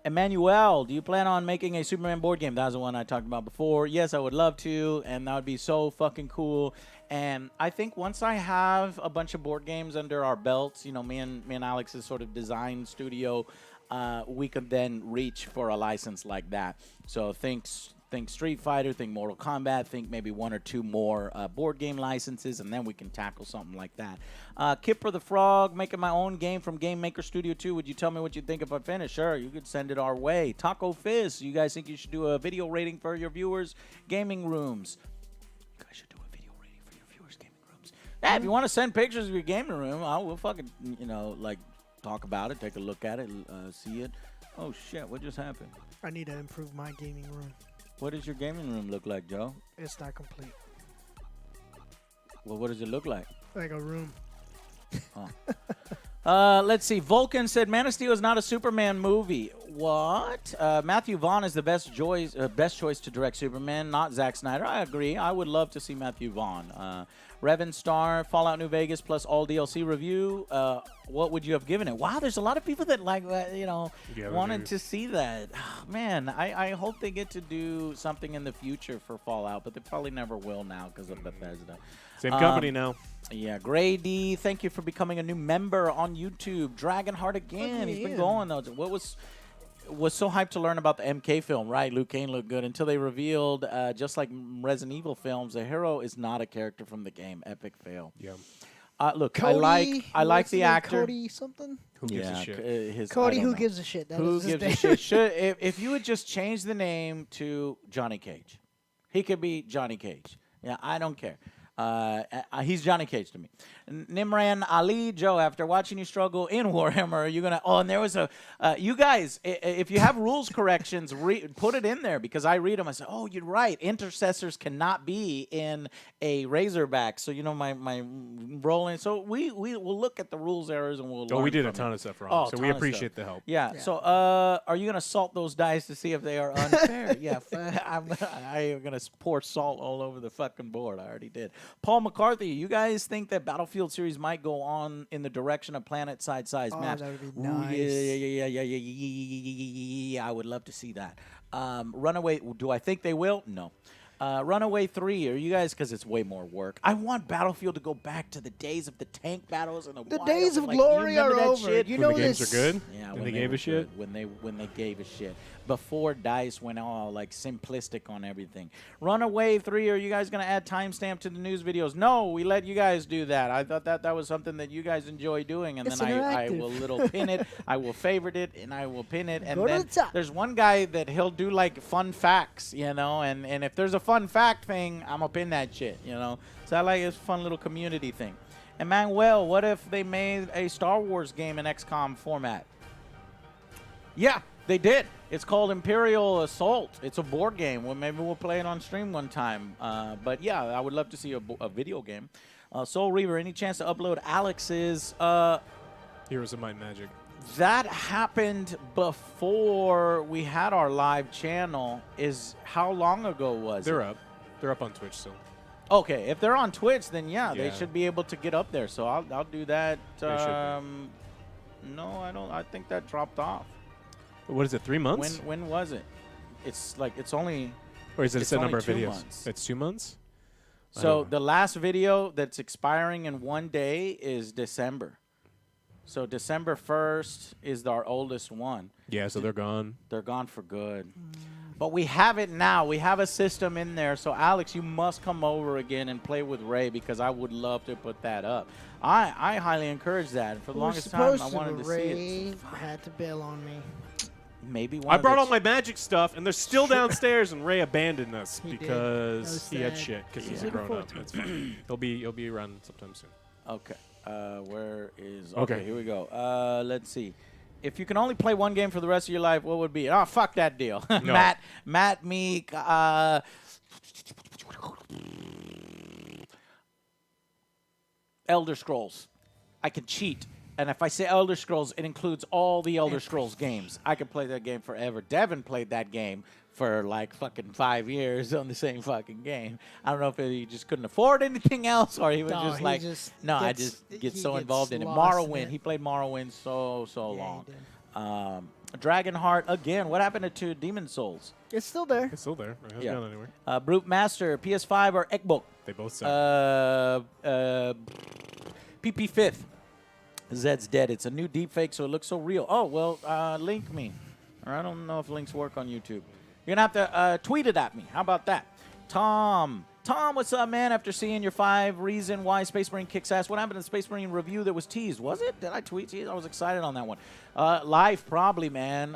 Emmanuel, do you plan on making a Superman board game? That was the one I talked about before. Yes, I would love to, and that would be so fucking cool. And I think once I have a bunch of board games under our belts, me and Alex's sort of design studio, we could then reach for a license like that. So think Street Fighter, think Mortal Kombat, think maybe one or two more board game licenses, and then we can tackle something like that. Kipper the Frog, making my own game from Game Maker Studio 2. Would you tell me what you think if I finish? Sure, you could send it our way. Taco Fizz, you guys think you should do a video rating for your viewers' gaming rooms? You guys should do a video rating for your viewers' gaming rooms. Yeah, if you want to send pictures of your gaming room, we'll fucking, talk about it, take a look at it, see it. Oh, shit, what just happened? I need to improve my gaming room. What does your gaming room look like, Joe? It's not complete. Well, what does it look like? Like a room. Oh. Let's see. Vulcan said Man of Steel is not a Superman movie. What? Matthew Vaughn is the best choice to direct Superman, not Zack Snyder. I agree. I would love to see Matthew Vaughn. Revan Star, Fallout New Vegas plus all DLC review. What would you have given it? Wow, there's a lot of people that wanted to see that. Man, I hope they get to do something in the future for Fallout, but they probably never will now because of Bethesda. Same company now. Yeah, Gray D, thank you for becoming a new member on YouTube. Dragonheart again. He's been going though. What was so hyped to learn about the MK film, right? Luke Kane looked good until they revealed, just like Resident Evil films, the hero is not a character from the game. Epic fail. Yeah. Look, Cody, I like the actor. Cody something? Who gives a shit? Cody, who gives a shit? That Who is his gives a name. shit? If you would just change the name to Johnny Cage, he could be Johnny Cage. Yeah, I don't care. He's Johnny Cage to me. Nimran Ali, Joe, after watching you struggle in Warhammer, are you going to... Oh, and there was a... you guys, if you have rules corrections, put it in there because I read them. I say, oh, you're right. Intercessors cannot be in a Razorback. So, you know, my rolling... So we will look at the rules errors and we'll learn we did a from ton it. of stuff wrong, Oh, so we appreciate the help. Yeah. So are you going to salt those dice to see if they are unfair? Yeah. I'm going to pour salt all over the fucking board. I already did. Paul McCarthy, you guys think that Battlefield series might go on in the direction of planet-size maps? That would be nice. Yeah. I would love to see that. Runaway, do I think they will? No. Runaway 3, are you guys, because it's way more work. I want Battlefield to go back to the days of the tank battles and the days of glory are over. Shit? You know when the games are good? Yeah, when they gave a shit? When they gave a shit. Before DICE went all like simplistic on everything. Runaway 3, are you guys going to add timestamp to the news videos? No, we let you guys do that. I thought that was something that you guys enjoy doing, and it's then I will little pin it. I will favorite it, and I will pin it. And Go to then the top. there's one guy that he'll do like fun facts, you know, and if there's a fun fact thing, I'm going to pin that shit, you know. So I like this fun little community thing. Emmanuel, what if they made a Star Wars game in XCOM format? Yeah, they did. It's called Imperial Assault. It's a board game. Well, maybe we'll play it on stream one time. But yeah, I would love to see a video game. Soul Reaver, any chance to upload Alex's? Heroes of Might and Magic. That happened before we had our live channel. How long ago was it? They're up. They're up on Twitch still. Okay, if they're on Twitch, then yeah, they should be able to get up there. So I'll do that. No, I don't. I think that dropped off. What is it? 3 months? When was it? It's like it's only. Or is it a set number of 2 videos? months. It's 2 months. So the last video that's expiring in 1 day is December. So December 1st is our oldest one. Yeah, so they're gone. They're gone for good. But we have it now. We have a system in there. So, Alex, you must come over again and play with Ray because I would love to put that up. I highly encourage that. For the longest time, I wanted to see Ray it. had to bail on me. Maybe one I of brought the all my magic stuff, and they're still downstairs, and Ray abandoned us He did. because That he had was sad. shit because he's a Looking grown forward up. to it. That's fine. He'll be around sometime soon. Okay. Where is... Okay. Here we go. Let's see. If you can only play one game for the rest of your life, what would be it? Oh, fuck that deal. No. Matt Meek, Elder Scrolls. I can cheat. And if I say Elder Scrolls, it includes all the Elder Scrolls games. I could play that game forever. Devin played that game for like fucking 5 years on the same fucking game. I don't know if he just couldn't afford anything else or he was just like, I just get so involved in it. Morrowind. He played Morrowind so long. Dragonheart, again, what happened to Demon Souls? It's still there. It's still there. It hasn't gone anywhere. Brute Master, PS5 or Xbox? They both suck. PP 5th. Zed's dead. It's a new deepfake, so it looks so real. Oh, well, link me. Or I don't know if links work on YouTube. You're going to have to tweet it at me. How about that? Tom, what's up, man? After seeing your 5 reason why Space Marine kicks ass, what happened to the Space Marine review that was teased? Was it? Did I tweet? Jeez, I was excited on that one. Life, probably, man.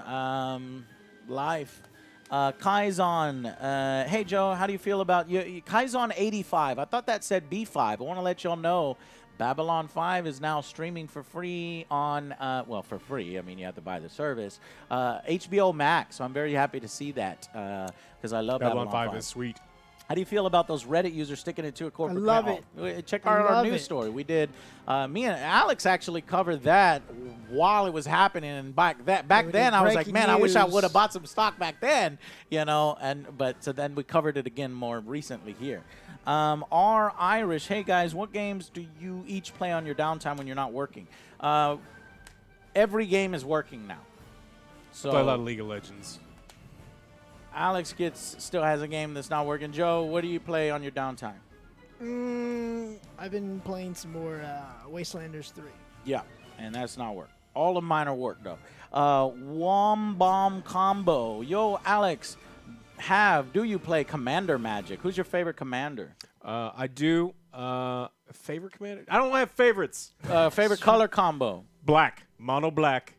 Life. Kaizon. Hey, Joe, how do you feel about Kaizon 85? I thought that said B5. I want to let y'all know Babylon 5 is now streaming for free on, well, for free. I mean, you have to buy the service. HBO Max. So I'm very happy to see that because I love Babylon 5. Is sweet. How do you feel about those Reddit users sticking it to a corporate? I love it. Check out our news story. We did. Me and Alex actually covered that while it was happening. And back then, I was like, man, I wish I would have bought some stock back then, you know. So then we covered it again more recently here. R Irish, hey guys, what games do you each play on your downtime when you're not working? Every game is working now. So I play a lot of League of Legends. Alex still has a game that's not working. Joe, what do you play on your downtime? I've been playing some more Wastelanders 3. Yeah, and that's not work. All of mine are work, though. Wombomb Combo. Yo, Alex, do you play Commander Magic? Who's your favorite commander? I do. Favorite commander? I don't have favorites. Favorite color combo? Black. Mono black.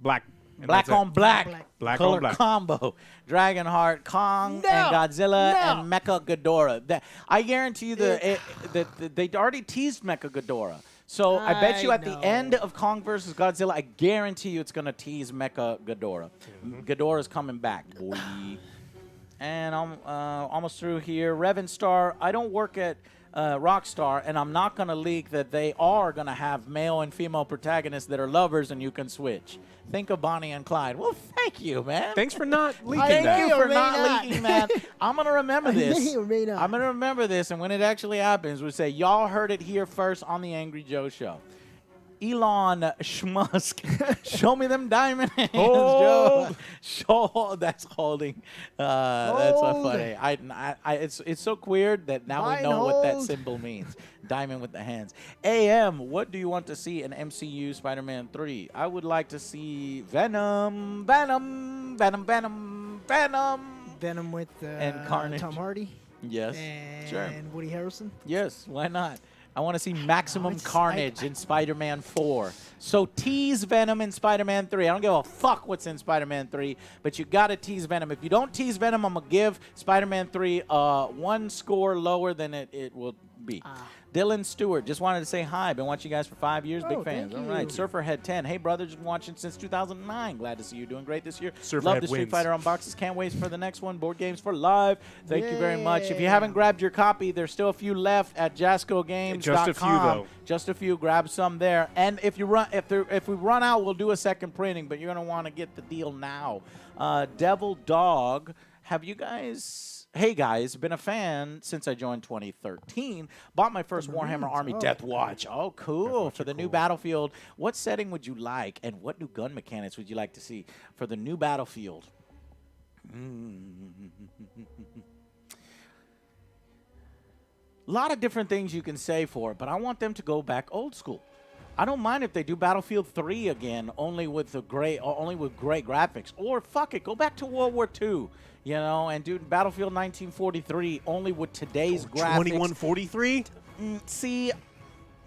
Black Black on black. Black color on black. combo. Dragonheart, Kong, and Godzilla, and Mecha Ghidorah. I guarantee you that they already teased Mecha Ghidorah. So I bet you at the end of Kong versus Godzilla, I guarantee you it's going to tease Mecha Ghidorah. Ghidorah's coming back, boy. And I'm almost through here. Revan Star, I don't work at Rockstar, and I'm not going to leak that they are going to have male and female protagonists that are lovers and you can switch. Think of Bonnie and Clyde. Well, thank you, man. Thanks for not leaking Thank that. you for not leaking that. I'm going to remember this. May or may not. I'm going to remember this, and when it actually happens, we say, y'all heard it here first on the Angry Joe Show. Elon Schmusk, show me them diamond hands, Joe. Show that's holding. That's so funny. It's so weird that now we know what that symbol means. Diamond with the hands. AM, what do you want to see in MCU Spider-Man 3? I would like to see Venom with and Carnage. Tom Hardy. Yes, sure. And Woody Harrelson. Yes, why not? I want to see maximum carnage in Spider-Man 4. So tease Venom in Spider-Man 3. I don't give a fuck what's in Spider-Man 3, but you got to tease Venom. If you don't tease Venom, I'm going to give Spider-Man 3 one score lower than it will be. Dylan Stewart, just wanted to say hi. Been watching you guys for 5 years. Big fans. All right. Surferhead 10. Hey, brother, just been watching since 2009. Glad to see you doing great this year. Love the Street Fighter unboxes. Can't wait for the next one. Board Games for Live. Thank you very much. If you haven't grabbed your copy, there's still a few left at JascoGames.com. Just a few, though. Just a few. Grab some there. And if we run out, we'll do a second printing, but you're going to want to get the deal now. Devil Dog, have you guys... Hey guys, been a fan since I joined 2013. Bought my first Warhammer Army Death Watch. Oh, cool. For the new Battlefield. What setting would you like, and what new gun mechanics would you like to see for the new Battlefield? A lot of different things you can say for it, but I want them to go back old school. I don't mind if they do Battlefield 3 again, only with great graphics. Or fuck it, go back to World War II. You know, and do Battlefield 1943 only with today's graphics. 2143? See,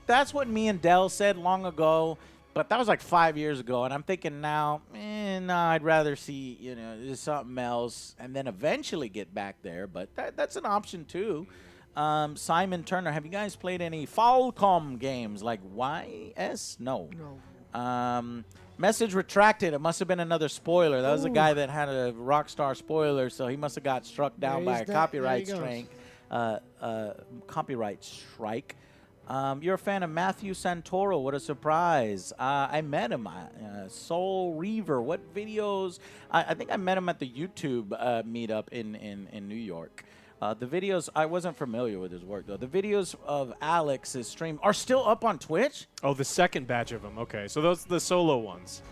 that's what me and Dell said long ago, but that was like 5 years ago. And I'm thinking now, no, I'd rather see, there's something else and then eventually get back there. But that's an option too. Simon Turner, have you guys played any Falcom games like YS? No. Message retracted. It must have been another spoiler. That was a guy that had a Rockstar spoiler, so he must have got struck down by a copyright strike. You're a fan of Matthew Santoro. What a surprise. I met him. Soul Reaver. What videos? I think I met him at the YouTube meetup in New York. The videos, I wasn't familiar with his work, though. The videos of Alex's stream are still up on Twitch? Oh, the second batch of them. Okay, so those the solo ones.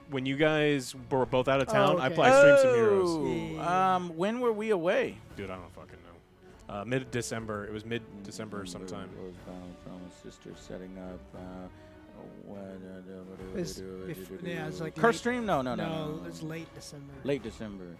When you guys were both out of town, I streamed some Heroes. When were we away? Dude, I don't fucking know. Mid-December. It was mid-December sometime. Sister setting up. It's like Curse stream? No. It's late December. Late December.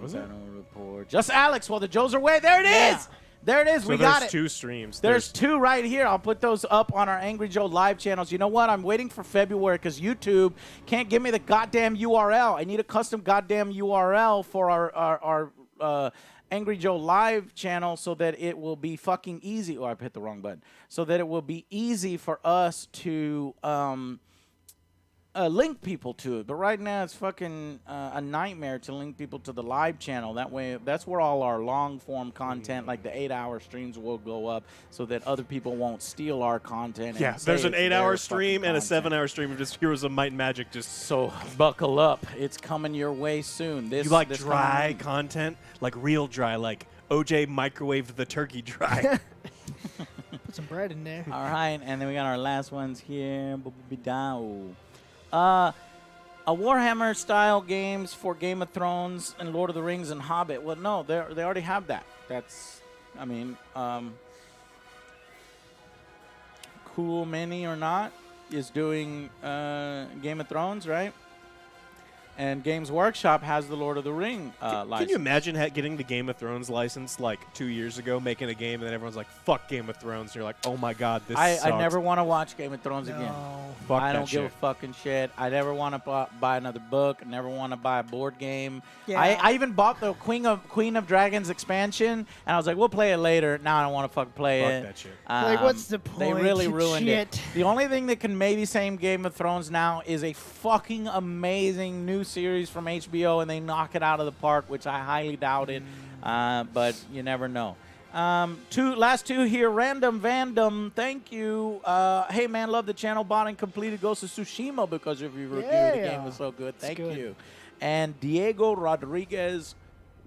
Was that report? Just Alex. Well, the Joes are away. There it is. There it is. So we got it. There's 2 streams. There's 2 right here. I'll put those up on our Angry Joe live channels. You know what? I'm waiting for February because YouTube can't give me the goddamn URL. I need a custom goddamn URL for our Angry Joe live channel so that it will be fucking easy. Oh, I hit the wrong button. So that it will be easy for us to link people to it. But right now it's fucking a nightmare to link people to the live channel. That way, that's where all our long form content, like the 8-hour streams, will go up so that other people won't steal our content. Yeah, there's an 8-hour stream and a 7-hour stream of just Heroes of Might and Magic. So buckle up. It's coming your way soon. You like dry content? Like real dry, like OJ microwaved the turkey dry. Put some bread in there. All right, and then we got our last ones here. A Warhammer style games for Game of Thrones and Lord of the Rings and Hobbit. Well, no, they already have that. That's, Cool Mini or not is doing Game of Thrones, right? And Games Workshop has the Lord of the Ring license. Can you imagine getting the Game of Thrones license like 2 years ago, making a game, and then everyone's like, fuck Game of Thrones. And you're like, oh my God, this sucks. I never want to watch Game of Thrones again. Fuck I that don't give a shit. fucking shit. I never want to buy another book. I never want to buy a board game. Yeah. I even bought the Queen of Dragons expansion, and I was like, we'll play it later. Now I don't want to fucking play it. Fuck that shit. Like, what's the They point? really It's ruined shit. it. The only thing that can maybe save Game of Thrones now is a fucking amazing new series from HBO, and they knock it out of the park, which I highly doubt it. But you never know. Last two here. Random Vandom, thank you. Hey man, love the channel. Bought and completed Ghost of Tsushima because of your review. The game was so good. Thank you. And Diego Rodriguez,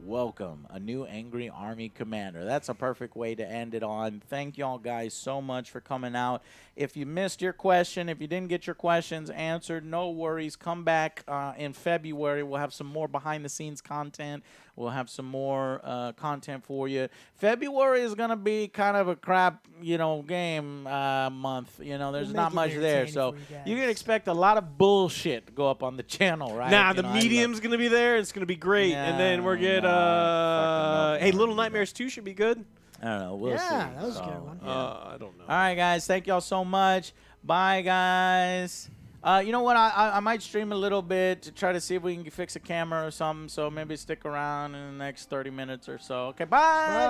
welcome, a new Angry Army Commander. That's a perfect way to end it on. Thank y'all guys so much for coming out. If you missed your question, if you didn't get your questions answered, no worries. Come back in February. We'll have some more behind-the-scenes content. We'll have some more content for you. February is going to be kind of a crap, game month. There's not much there. So you can expect a lot of bullshit to go up on the channel, right? Nah, the medium's going to be there. It's going to be great. And then we're getting, hey, Little Nightmares 2 should be good. I don't know. We'll see. That was a good one. I don't know. All right, guys. Thank y'all so much. Bye, guys. You know what? I might stream a little bit to try to see if we can fix a camera or something. So maybe stick around in the next 30 minutes or so. Okay, bye.